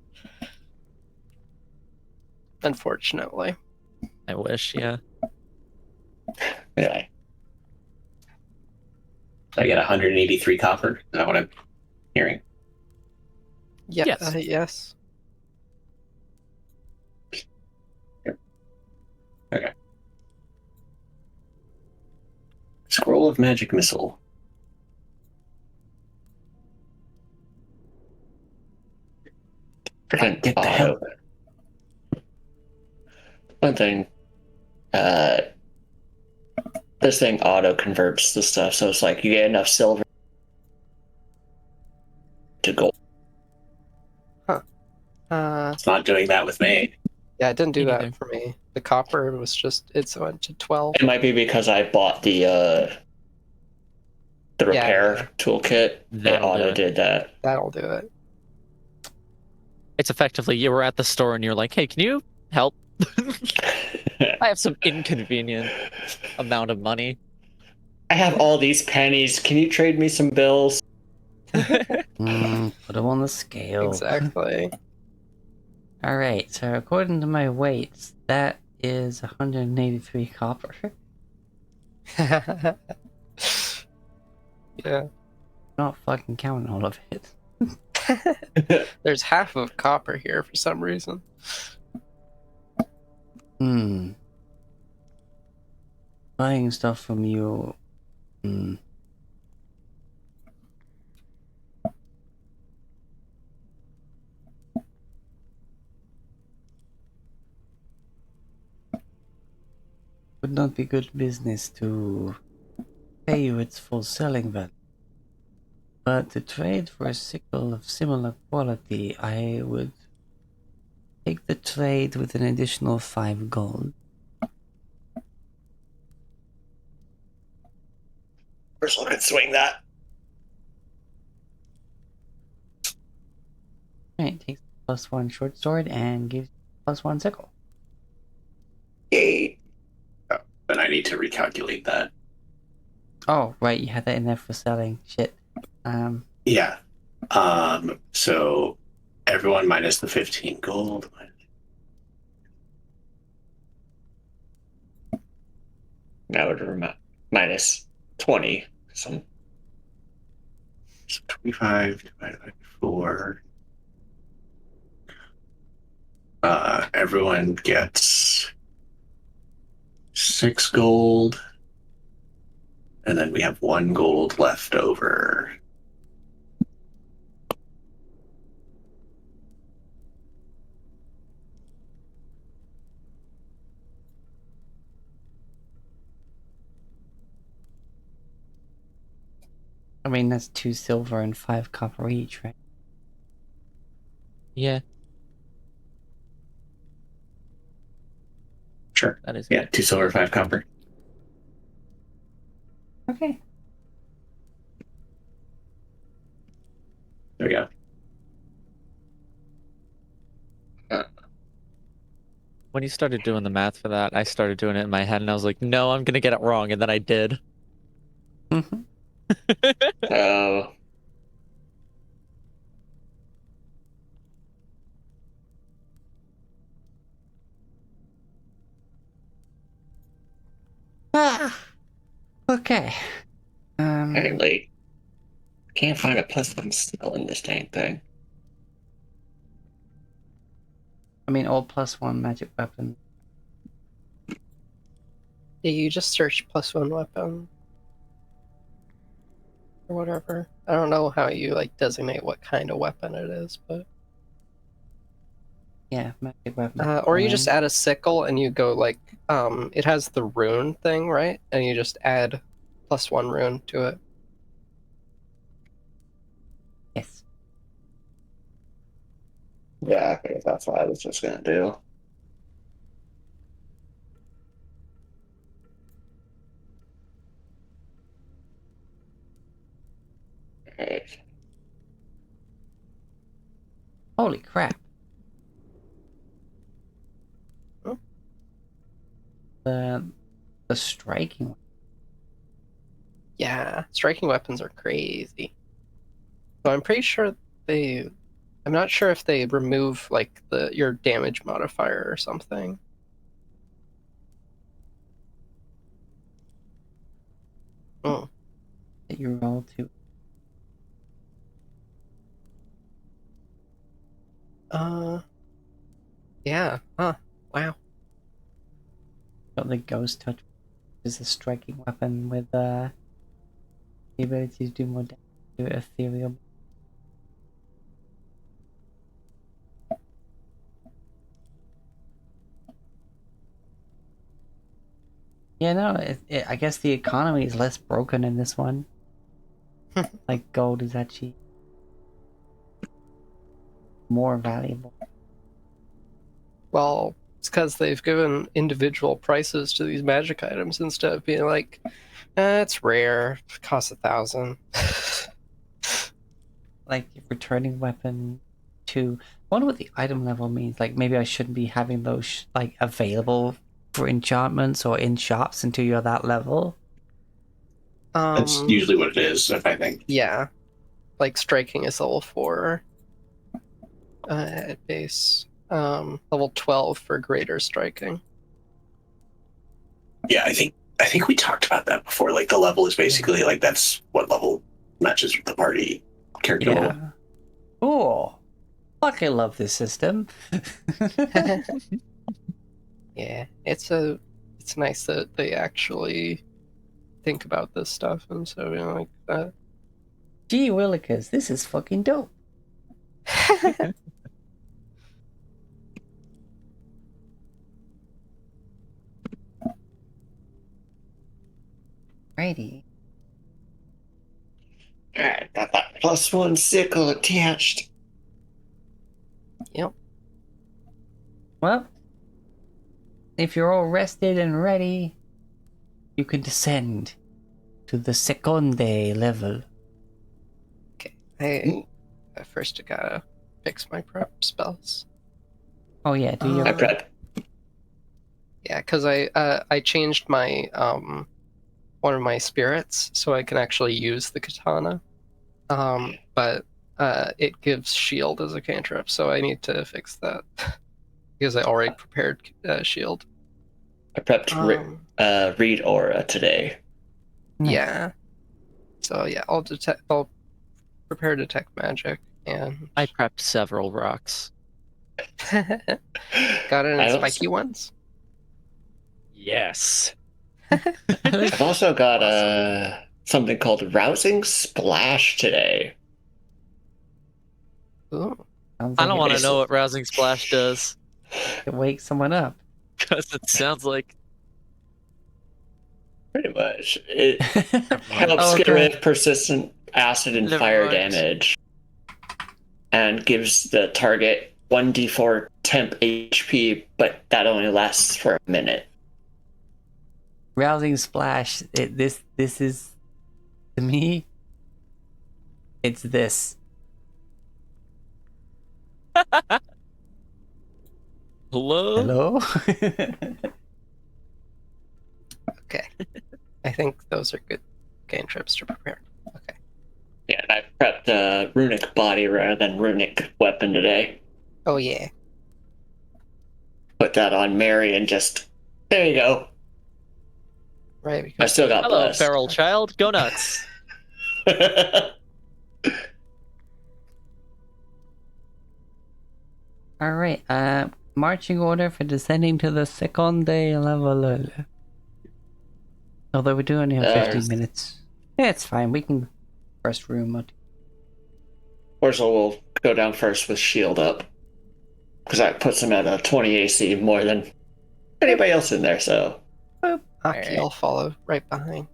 Unfortunately. I wish, yeah. Anyway, I get 183 copper. Is that what I'm hearing? Yeah. Yes. Yes. Okay. Scroll of Magic Missile. freaking Get the hell. auto. One thing, this thing auto converts the stuff, so it's like you get enough silver to gold. It's not doing that with me. Yeah, it didn't do Me that neither. for me. The copper was just it went to 12. It might be because I bought the repair toolkit. It That'll do auto it. did that. That'll do it. It's effectively you were at the store and you're like, hey, can you help? I have some inconvenient amount of money. I have all these pennies. Can you trade me some bills? Put them on the scale. Exactly. Alright, so according to my weights, that is 183 copper. Yeah. Not fucking counting all of it. There's half of copper here for some reason. Buying stuff from you. Would not be good business to pay you its full selling value. But to trade for a sickle of similar quality, I would take the trade with an additional 5 gold. First one could swing that. Alright, takes +1 short sword and gives +1 sickle. 8. Oh, then I need to recalculate that. Oh, right, you had that in there for selling. Shit. Yeah. So everyone minus the 15 gold. That would minus 20. So 25 divided by 4. Everyone gets 6 gold. And then we have 1 gold left over. I mean, that's 2 silver and 5 copper each, right? Yeah, Sure. that is. Yeah, 2 silver, 5 copper. Okay. There we go. When you started doing the math for that, I started doing it in my head, and I was like, "No, I'm gonna get it wrong," and then I did. Mm-hmm. Oh. Okay. Apparently, can't find a +1 still in this dang thing. I mean, all +1 magic weapon. Yeah, you just search +1 weapon. Or whatever. I don't know how you like designate what kind of weapon it is, but Yeah, magic weapon. or you just add a sickle and you go like it has the rune thing, right? And you just add +1 rune to it. Yes. Yeah, I think that's what I was just gonna do. Alright. Holy crap. Oh. The striking. Yeah, striking weapons are crazy. So I'm pretty sure I'm not sure if they remove like your damage modifier or something. Oh. That you roll to. Yeah. Huh. Wow. Got the ghost touch, which is a striking weapon with the ability to do more damage to ethereal. Yeah, no, I guess the economy is less broken in this one. Like, gold is actually more valuable. Well, it's because they've given individual prices to these magic items instead of being like, it's rare, it costs 1,000. Like, returning weapon to... I wonder what the item level means. Like, maybe I shouldn't be having those, like, available for enchantments or in shops until you're that level. That's usually what it is, if I think. Yeah. Like, striking is level 4 at base. Level 12 for greater striking. Yeah, I think we talked about that before. Like, the level is basically, like, that's what level matches with the party character level. Cool. Fucking love this system. Yeah, it's nice that they actually think about this stuff, and so like that. Gee willikers, this is fucking dope. Righty. Alright, got that +1 sickle attached. Yep. Well, if you're all rested and ready, you can descend to the seconde level. I first gotta fix my prep spells. Oh yeah, do your I prep. Yeah, because I changed my one of my spirits so I can actually use the katana. But it gives shield as a cantrip, so I need to fix that because I already prepared shield. I prepped read aura today. Nice. Yeah. So yeah, I'll prepare detect magic and I prepped several rocks. got any I spiky ones? Yes. I've also got something called rousing splash today. Ooh. Sounds I like don't it want to is- know what rousing splash does could wake someone up. because it sounds like Pretty much. It Never mind. helps get Okay. rid of persistent acid and Never fire mind. damage. And gives the target 1d4 temp HP, but that only lasts for a minute. Rousing splash. This is, to me, it's this. Hello? Hello? Okay. I think those are good cantrips to prepare. Okay. Yeah, and I prepped runic body rather than runic weapon today. Oh yeah. Put that on Mary and just there you go. Right. I Because still got Hello, blessed. feral child. Go nuts. Alright, marching order for descending to the seconde level. Although we do only have 15 There's- minutes. Yeah, it's fine. We can first room. Orzo will go down first with shield up. Because that puts him at a 20 AC more than anybody else in there, so. Aki Alright. will follow right behind.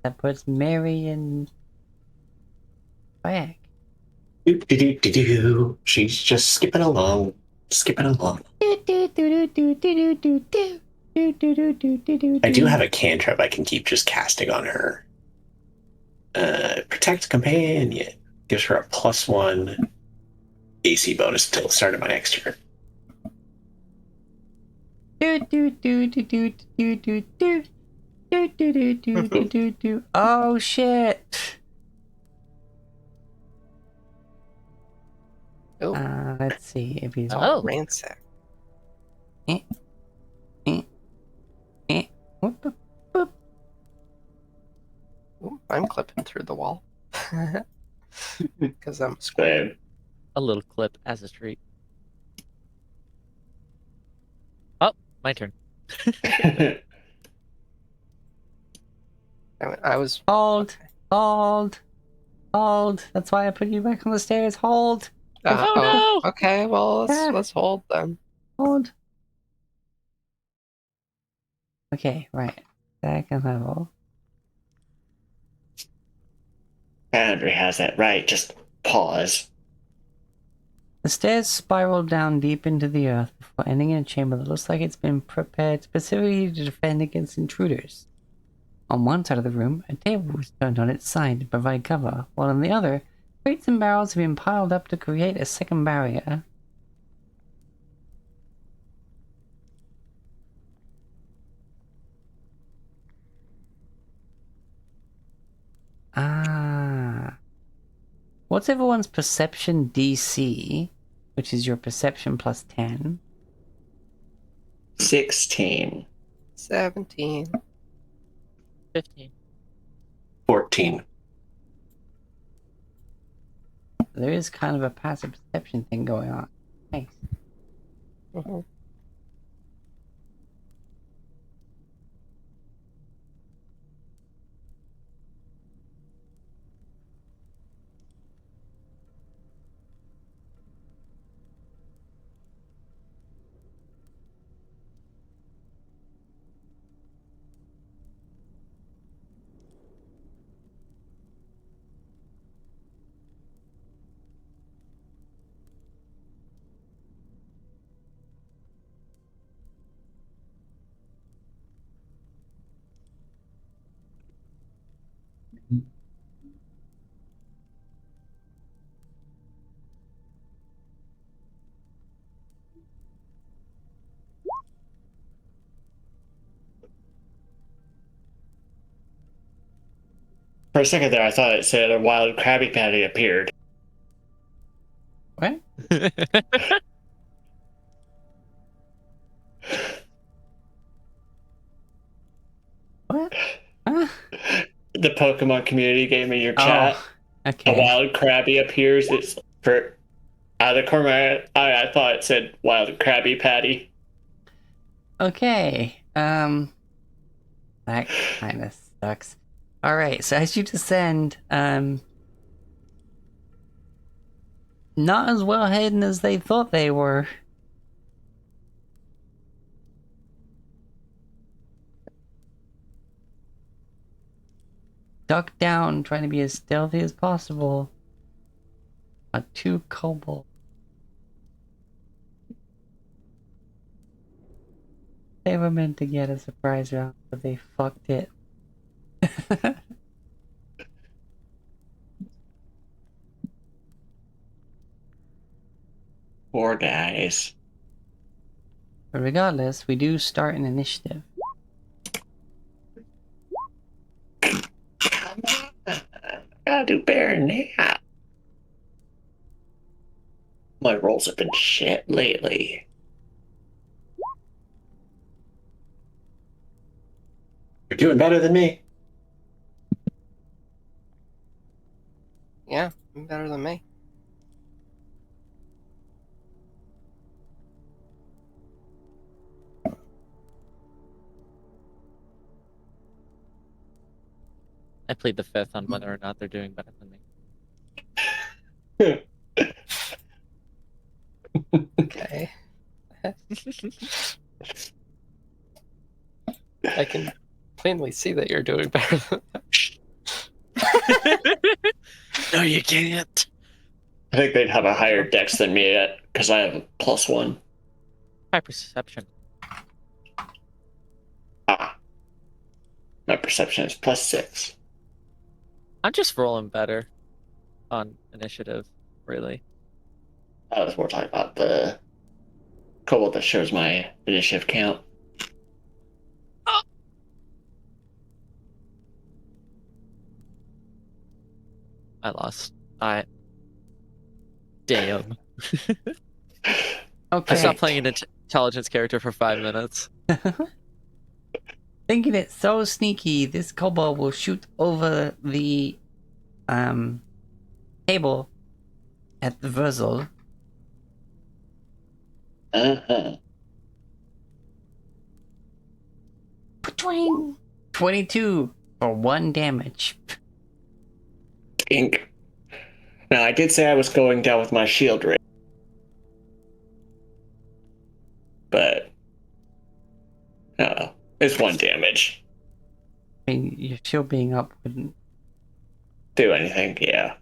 That puts Mary in back. Do. She's just skipping along. I do have a cantrip I can keep just casting on her. Protect companion gives her a +1 AC bonus until the start of my next turn. Oh shit! Oh, Let's see if he's. Oh. ransack. What the? Ooh, I'm clipping through the wall. Because I'm square. Same. A little clip as a treat. Oh, my turn. I was. Hold! That's why I put you back on the stairs. Hold! Oh, no! Okay, well Yeah. let's hold then. Hold. Okay, right. Second level. Andrew has that right. Just pause. The stairs spiral down deep into the earth before ending in a chamber that looks like it's been prepared specifically to defend against intruders. On one side of the room, a table was turned on its side to provide cover, while on the other, crates and barrels have been piled up to create a second barrier. Ah. What's everyone's perception DC, which is your perception plus 10? 16. 17. 15. 14. There is kind of a passive perception thing going on. Nice. For a second there, I thought it said a wild Krabby Patty appeared. What? What? Huh? The Pokemon community gave me your chat. Oh, A okay. wild Krabby appears. It's for out of the corner. Of my eye, I thought it said wild Krabby Patty. Okay. That kind of sucks. All right. So as you descend, not as well hidden as they thought they were. Duck down, trying to be as stealthy as possible. Two kobold. They were meant to get a surprise round, but they fucked it. Poor guys. But regardless, we do start an initiative. Come on. Gotta do better than that. My rolls have been shit lately. You're doing better than me. Yeah, better than me. I played the fifth on whether or not they're doing better than me. Okay. I can plainly see that you're doing better than No, you can't. I think they'd have a higher dex than me because I have a +1. High perception. Ah. My perception is +6. I'm just rolling better on initiative, really. I was more talking about the kobold that shows my initiative count. I lost. Damn. Okay. I stopped playing an intelligence character for 5 minutes. Thinking it so sneaky, this kobold will shoot over the table at the Verzel. Uh-huh. 22 for 1 damage. Ink. Now, I did say I was going down with my shield rate. But, I don't know. It's 1 damage. I mean, your shield being up wouldn't. Do anything, yeah.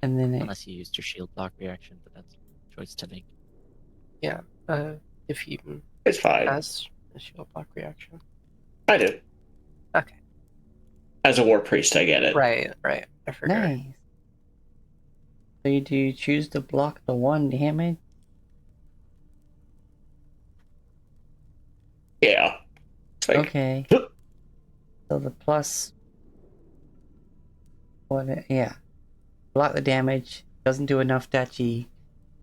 And then it. Unless you used your shield block reaction, but that's a choice to make. if he It's fine. has a shield block reaction. I do. Okay. As a war priest, I get it. Right. I forgot. Nice. So do you choose to block the 1 damage? Yeah. It's like, Okay. So the plus. Yeah. Block the damage. Doesn't do enough to actually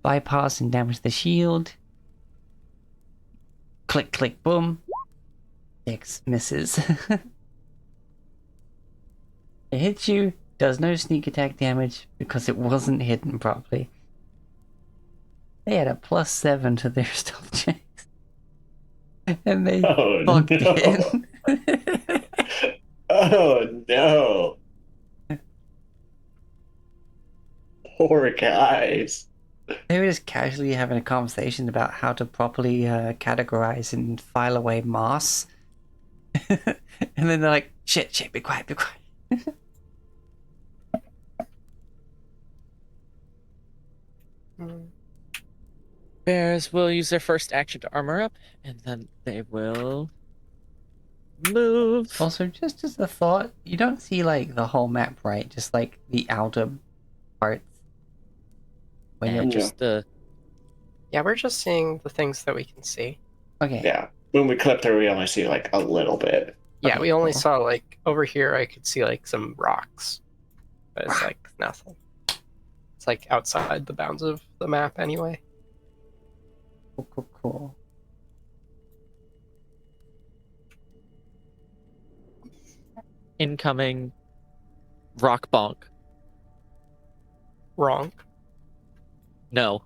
bypass and damage the shield. Click, click, boom. 6 misses. It hits you, does no sneak attack damage because it wasn't hidden properly. They had a +7 to their stealth checks. And they Oh fucked no! it. Oh no! Poor guys. They were just casually having a conversation about how to properly categorize and file away moss. And then they're like, shit, be quiet, be quiet. Bears will use their first action to armor up, and then they will move. Also, just as a thought, you don't see like the whole map, right? Just like the outer parts. When And you're just the Yeah, we're just seeing the things that we can see. okay. Yeah. When we clip through, we only see like a little bit. Yeah, Okay, we only cool. saw like over here. I could see like some rocks, but it's like nothing. It's like outside the bounds of the map anyway. Cool. incoming rock bonk. Wrong. No.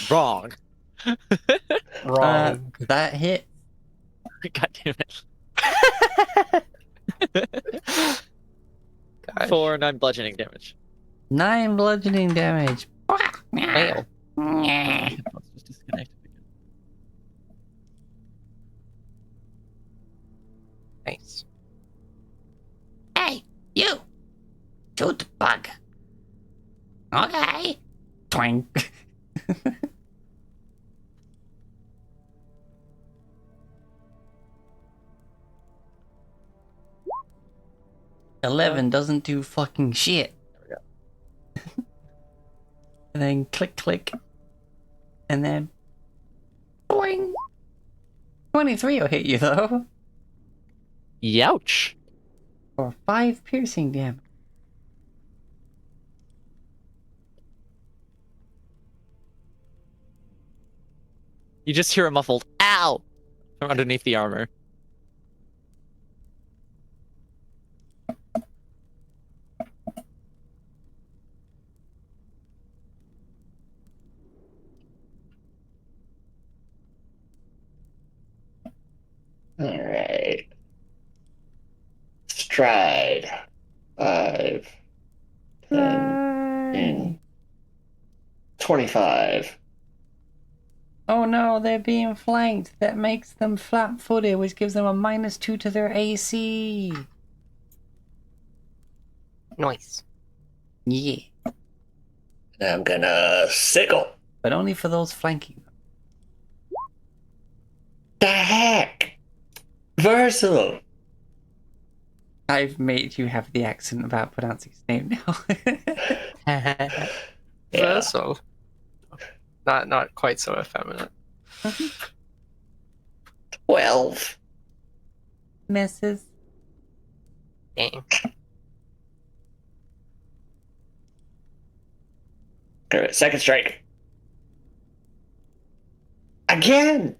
Wrong. Wrong. That hit. God damn it. Gosh. 4 non-bludgeoning damage. 9 bludgeoning damage. Fail. Headphones just disconnected again. Nice. Hey, you! Shoot bug. Okay. Twink. 11 doesn't do fucking shit. There And then click. And then boing. 23 will hit you though. Youch. For 5 piercing damage. You just hear a muffled ow from underneath the armor. All right. Stride. 5, 10, 15, 25. Oh no, they're being flanked. That makes them flat-footed, which gives them a -2 to their AC. Nice. Yeah, And I'm gonna sickle. but only for those flanking. The heck? Versatile. I've made you have the accent about pronouncing his name now. Yeah. So, not quite so effeminate. 12. Misses. Dang. Okay, second strike. Again.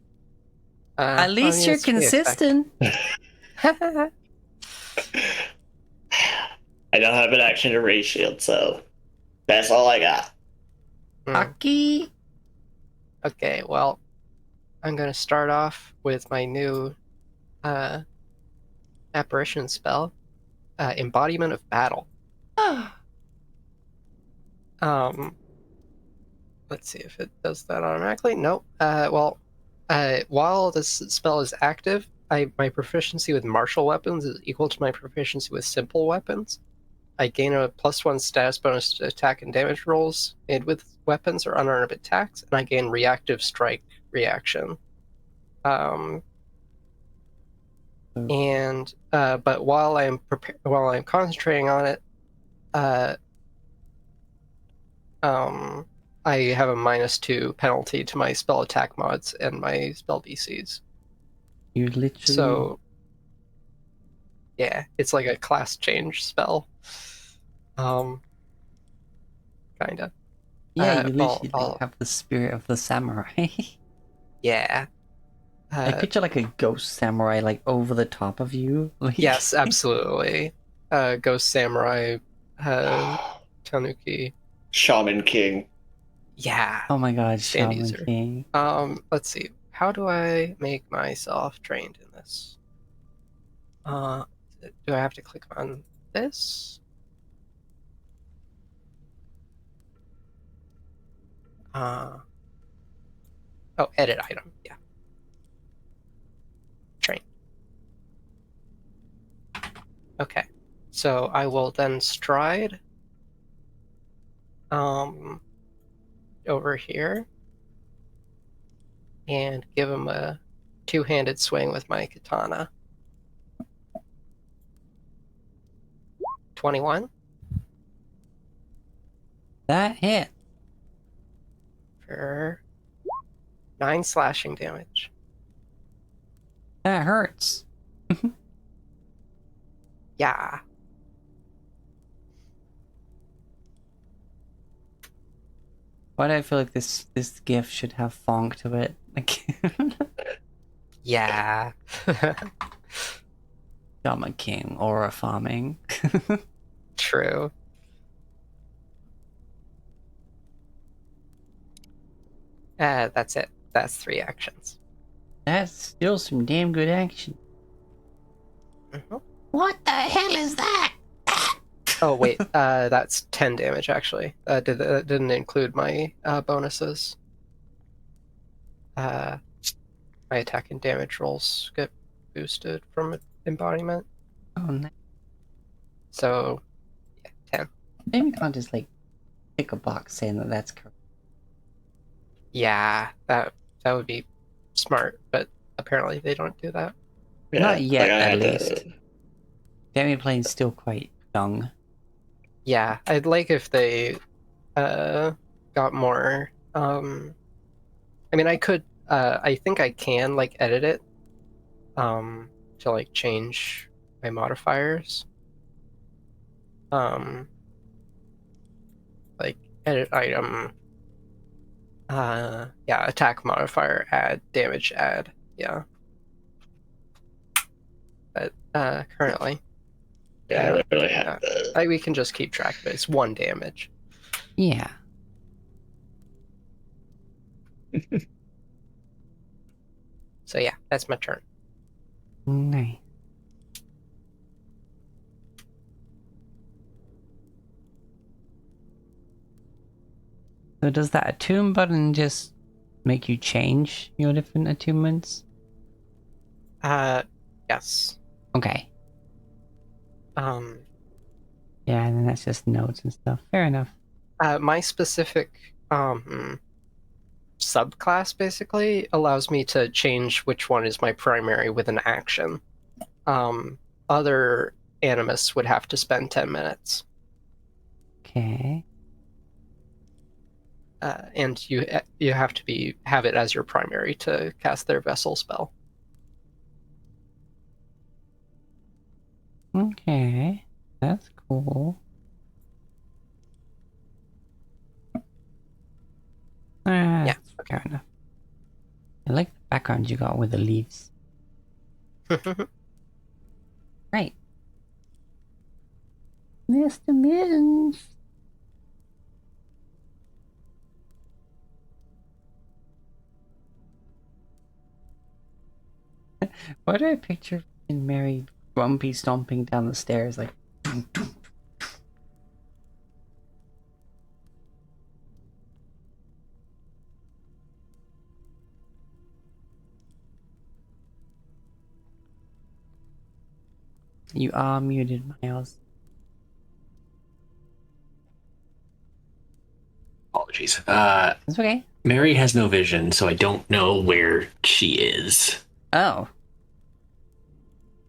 At least you're consistent. I don't have an action to raise shield, so that's all I got. Hockey. Okay, well, I'm gonna start off with my new apparition spell, Embodiment of Battle. Let's see if it does that automatically. Nope. While this spell is active, my proficiency with martial weapons is equal to my proficiency with simple weapons. I gain a +1 status bonus to attack and damage rolls made with weapons or unarmed attacks, and I gain reactive strike reaction. But while I'm concentrating on it, I have a -2 penalty to my spell attack mods and my spell DCs. You literally. So, yeah, it's like a class change spell. Kinda. Yeah, you well, literally have the spirit of the samurai. Yeah. I Uh, picture like a ghost samurai like over the top of you. Like... yes, absolutely. Ghost Samurai, Tanuki. Shaman King. Yeah, Oh my god, stand Shaman user. King. Let's see. How do I make myself trained in this? Do I have to click on this? Uh, oh, edit item. Yeah. Train. Okay. So I will then stride over here and give him a two-handed swing with my katana. 21 That hit. for 9 slashing damage. That hurts. Yeah. Why do I feel like this gift should have funk to it? Like Yeah. Shaman King, aura farming. True. That's it. That's 3 actions. That's still some damn good action. Mhm. What the hell is that? Oh wait, that's 10 damage actually. Didn't include my bonuses. My attack and damage rolls get boosted from embodiment. Oh, nice. So, yeah, 10. Maybe we can't just like tick a box saying that that's correct. Yeah, that would be smart, but apparently they don't do that. Yeah, Not yet, like I at had least. to. Demi Plane's still quite young. Yeah, I'd like if they got more. I mean, I could. I think I can like edit it to like change my modifiers. Um, like edit item. Yeah, attack modifier add, damage add. Yeah, but currently, Yeah, I literally had yeah, to. we can just keep track of it. It's 1 damage. Yeah. So yeah, that's my turn. Nice. So does that attune button just make you change your different attunements? Yes. Okay. Um, Yeah, and then that's just notes and stuff. Fair enough. my specific subclass basically allows me to change which one is my primary with an action. Other animists would have to spend 10 minutes. Okay. And you have to have it as your primary to cast their vessel spell. Okay. That's cool. Yeah. That's fair enough. I like the background you got with the leaves. Right. Mr. Mittens. Why do I picture Mary grumpy stomping down the stairs like You are muted, Miles. Apologies. It's okay. Mary has no vision, so I don't know where she is. Oh.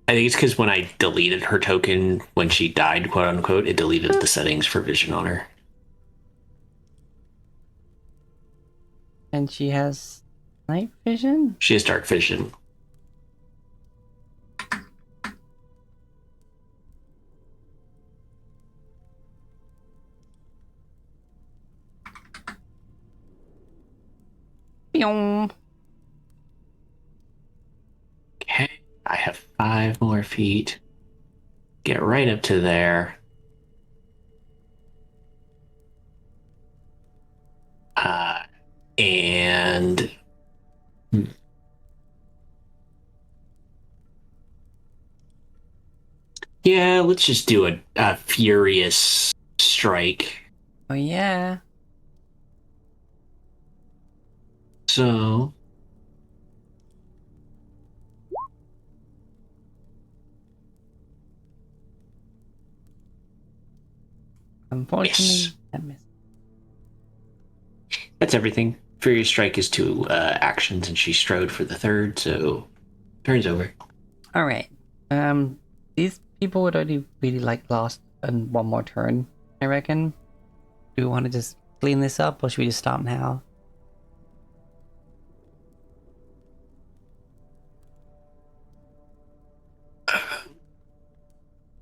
I think it's because when I deleted her token when she died, quote unquote, it deleted the settings for vision on her. And she has night vision? She has dark vision. Pyong. 5 more feet. Get right up to there. And yeah, let's just do a furious strike. Oh yeah. So Unfortunately, yes, that missed. that's everything. Furious strike is 2 actions, and she strode for the 3rd, so turn's over. All right. These people would only really like last and one more turn, I reckon. Do we want to just clean this up, or should we just stop now?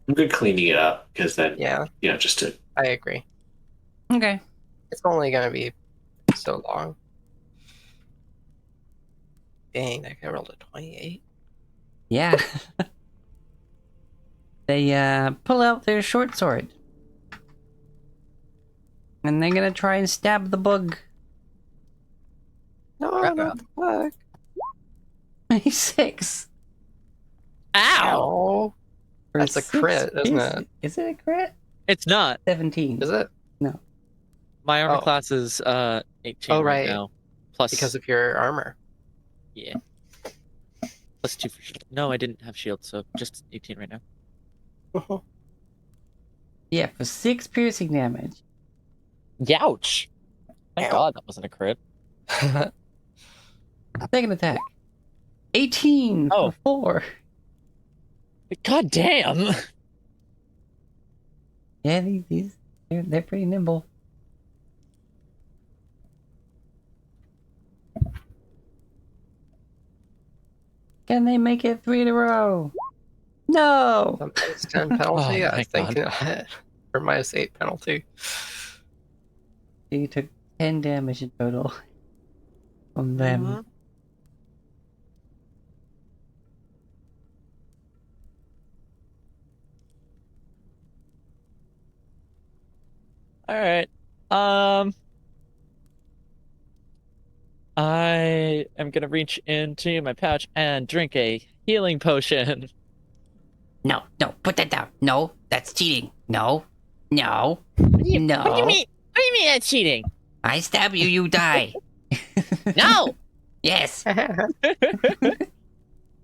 I'm good cleaning it up because then, Yeah, just to. I agree. Okay. It's only gonna be so long. Dang, that guy rolled a 28. Yeah. They pull out their short sword. And they're gonna try and stab the bug. No, not the bug. 26. Ow! For That's a 6 crit, isn't piercing- it? Is it a crit? It's not. 17. Is it? My armor Oh. class is 18 Oh, right right. now. Plus, Because of your armor. yeah. Plus 2 for shield. No, I didn't have shield, so just 18 right now. Yeah, for 6 piercing damage. Youch! Thank Ow. God that wasn't a crit. Second attack. 18 Oh. for 4. God damn! Yeah, they're pretty nimble. Can they make it 3 in a row? No! The minus 10 penalty, Oh I my think. Or minus 8 penalty. You took 10 damage in total from them. Alright. I am gonna reach into my pouch and drink a healing potion. No, put that down. No, that's cheating. No. No. What do you No. mean? What do you mean that's cheating? I stab you, you die. No! Yes.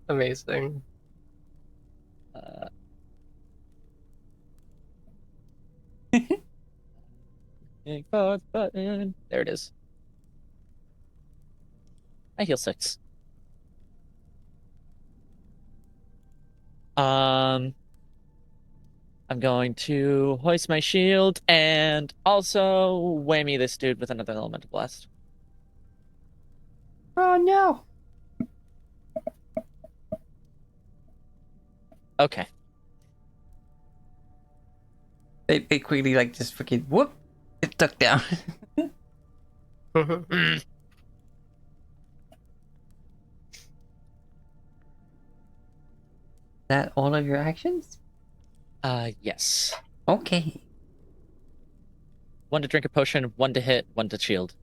Amazing. Button. There it is. I heal 6. I'm going to hoist my shield and also whammy this dude with another elemental blast. Oh no. Okay. They quickly like just freaking whoop. It ducked down. That all of your actions? Yes. Okay. 1 to drink a potion, 1 to hit, 1 to shield.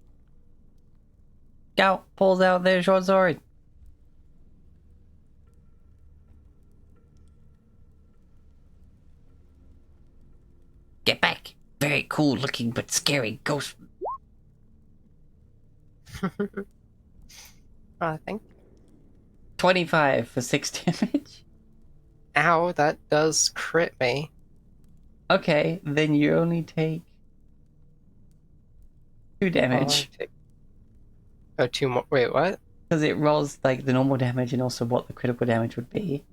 Scout pulls out their short sword. Get back. Very cool looking but scary ghost. I think. 25 for 6 damage. Ow, that does crit me. Okay, then you only take 2 damage. Oh, 2 more. Wait, what? Because it rolls like the normal damage and also what the critical damage would be.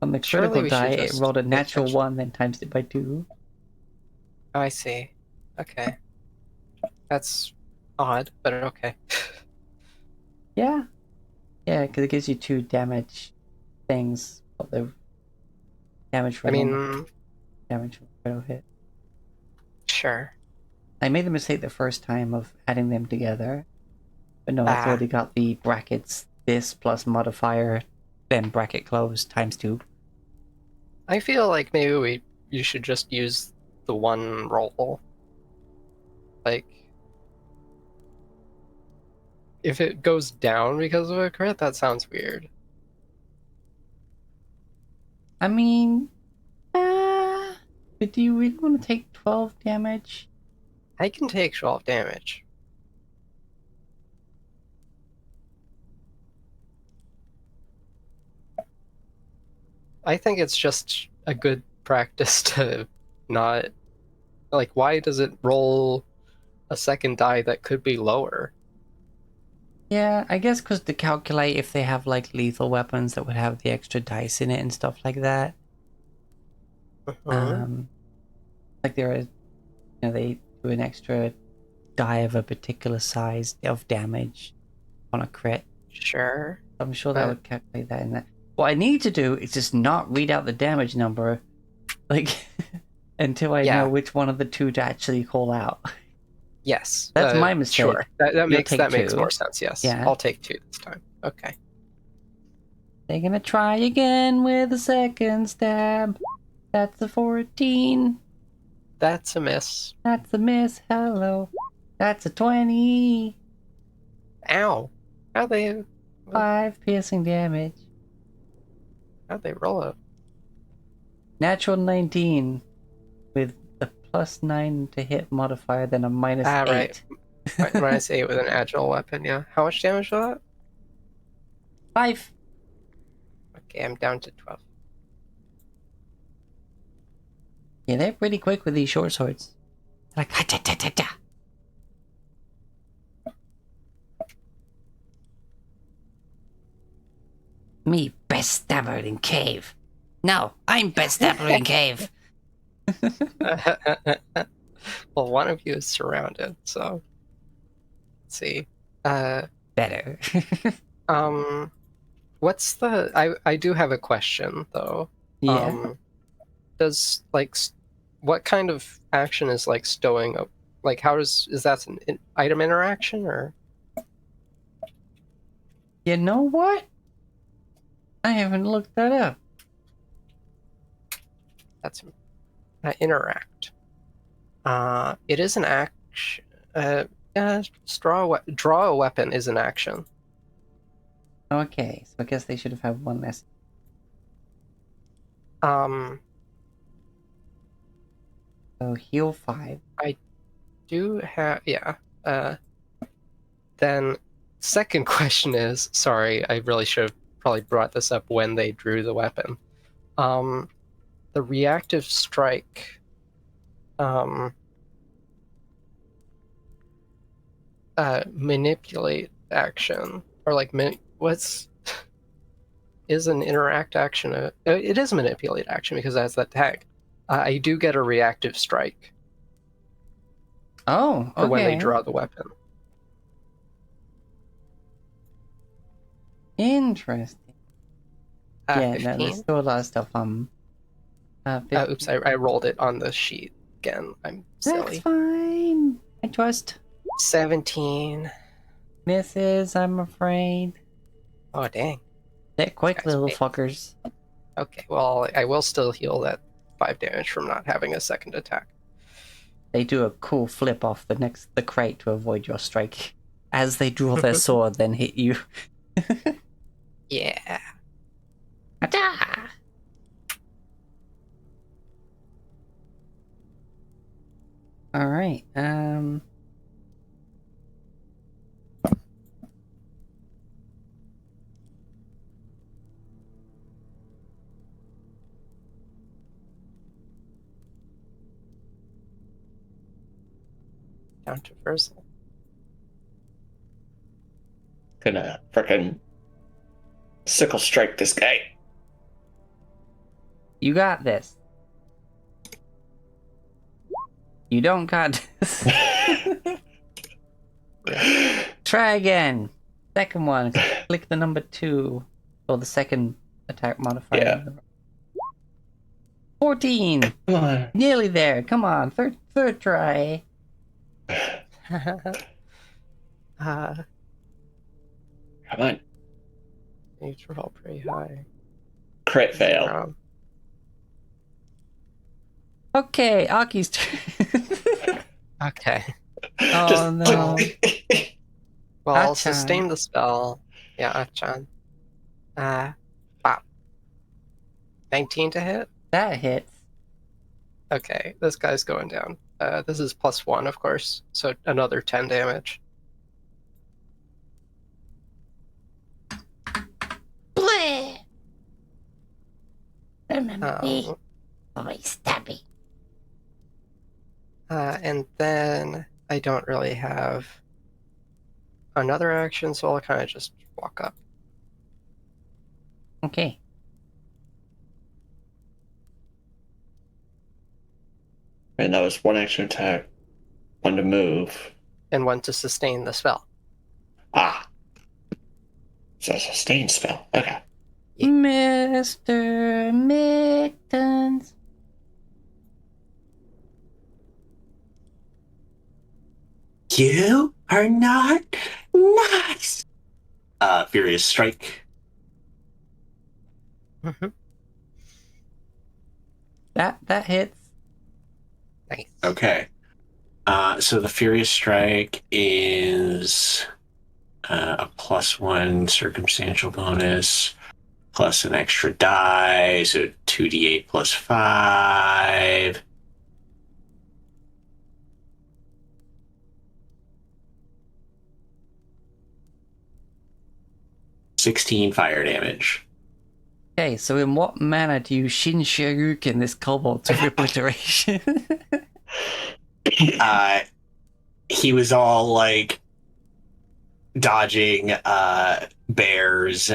On the Surely critical we should die, it just rolled a pay natural attention. 1, then times it by 2. Oh, I see. Okay. That's odd, but okay. Yeah. Yeah, because it gives you 2 damage things. But the damage for I normal mean, damage from critical hit. sure. I made the mistake the first time of adding them together. But no, I've Ah. already got the brackets, this plus modifier, then bracket close times 2. I feel like maybe you should just use the one roll. Like, if it goes down because of a crit, that sounds weird. I mean, but do you really want to take 12 damage? I can take 12 damage. I think it's just a good practice to not... Like, why does it roll a second die that could be lower? Yeah, I guess because to calculate if they have like lethal weapons that would have the extra dice in it and stuff like that. Like there are, they do an extra die of a particular size of damage on a crit. Sure. I'm sure that would calculate that in that. What I need to do is just not read out the damage number, like, until I know which one of the two to actually call out. Yes. That's my mistake. Sure. That makes two. more sense, yes. Yeah. I'll take 2 this time. Okay. They're gonna try again with a second stab. That's a 14. That's a miss. That's a miss. Hello. That's a 20. Ow. How'd they 5 piercing damage. roll it? Natural 19 with a +9 to hit modifier, then a -8. Right. -8 with an agile weapon, yeah. How much damage was that? 5. Okay, I'm down to 12. Yeah, they're pretty quick with these short swords. Like, ha ta ta ta ta. Me, best stabber in cave. No, I'm best stabber in cave. Well, one of you is surrounded, so let's see. Better. What's the... I do have a question, though. Yeah. Does, like, what kind of action is, like, stowing up? Like, how is that an item interaction, or? You know what? I haven't looked that up. That's interact. It is an action. Draw a weapon is an action. Okay, so I guess they should have had one less. So heal 5. Do have then second question is, sorry, I really should have probably brought this up when they drew the weapon. The reactive strike manipulate action, or like is an interact action it is a manipulate action because that's that tag. I do get a reactive strike Oh, okay. for when they draw the weapon. Interesting. Yeah, 15? no, there's still a lot of stuff. 15. Oops, I rolled it on the sheet again. I'm silly. That's fine. I trust. 17. Misses, I'm afraid. Oh, dang. They're quick That's little big. fuckers. Okay, well, I will still heal that 5 damage from not having a second attack. They do a cool flip off the crate to avoid your strike. As they draw their sword, then hit you. Yeah. Atta! Alright, Down to Versal. Gonna frickin' sickle strike this guy. you got this. You don't got this. Try again. Second one. Click the number 2. Or the second attack modifier. Yeah. 14. Come on. Nearly there. Come on. Third try. Come on. Need to roll pretty high. Crit fail. Okay, Aki's turn. Okay. Oh no. Well, I'll Achan. sustain the spell. Yeah, Achan. Wow. 19 to hit? That hits. Okay, this guy's going down. This is +1, of course, so another 10 damage. Bleh! Remember me? Um, Always stabby. and then I don't really have another action, so I'll kind of just walk up. Okay. And that was one action attack, one to move. And one to sustain the spell. Ah. It's a sustained spell. Okay. Yeah. Mr. Mittens. You are not nice. Furious Strike. Mhm. That hits. Nice. Okay. So the Furious Strike is a +1 circumstantial bonus plus an extra die, so 2d8 plus 5. $16 fire damage. Okay, so in what manner do you Shin Shuriken this kobold to obliteration? He was all like dodging bears.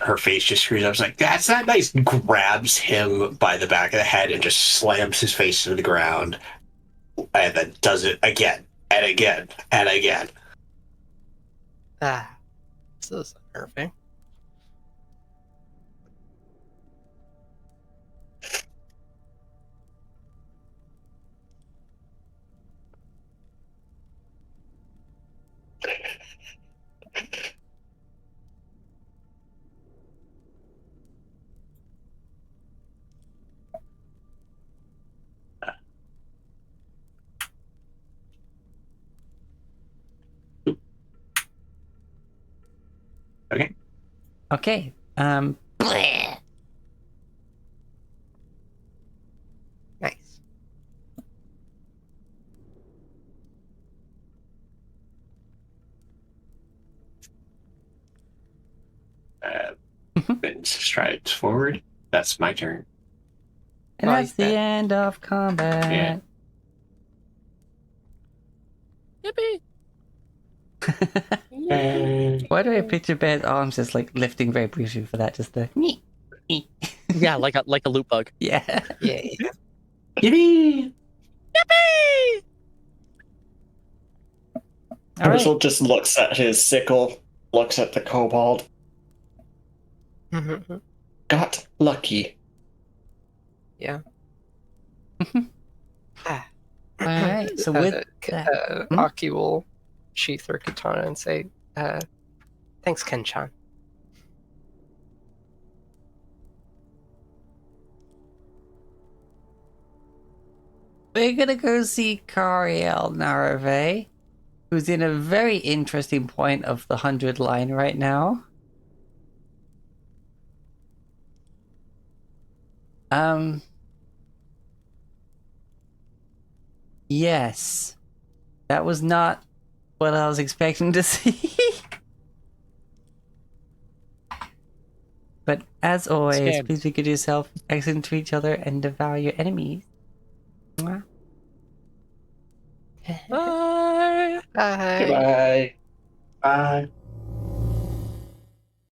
Her face just screws up. I was like, that's not nice. Grabs him by the back of the head and just slams his face to the ground. And then does it again and again and again. This is unnerving. Okay. Okay. Bleh! Nice. Ben strides forward. That's my turn. And that's the Like that. end of combat. Yippee! Why do I picture Ben's arms just like lifting very briefly for that? Just the Yeah, like a loot bug. yeah. Yeah. Yippee! Yippee! All right. Russell just looks at his sickle, looks at the kobold. Mhm. Got lucky. Yeah. All right. So with that, Aki will sheath her katana and say, thanks, Ken-chan. we're gonna go see Cariel Narave, who's in a very interesting point of the 100 line right now. Yes. That was not what I was expecting to see. But as always, Scared. please be good to yourself, excellent to each other, and devour your enemies. Mwah. Bye! Bye. Goodbye. Bye.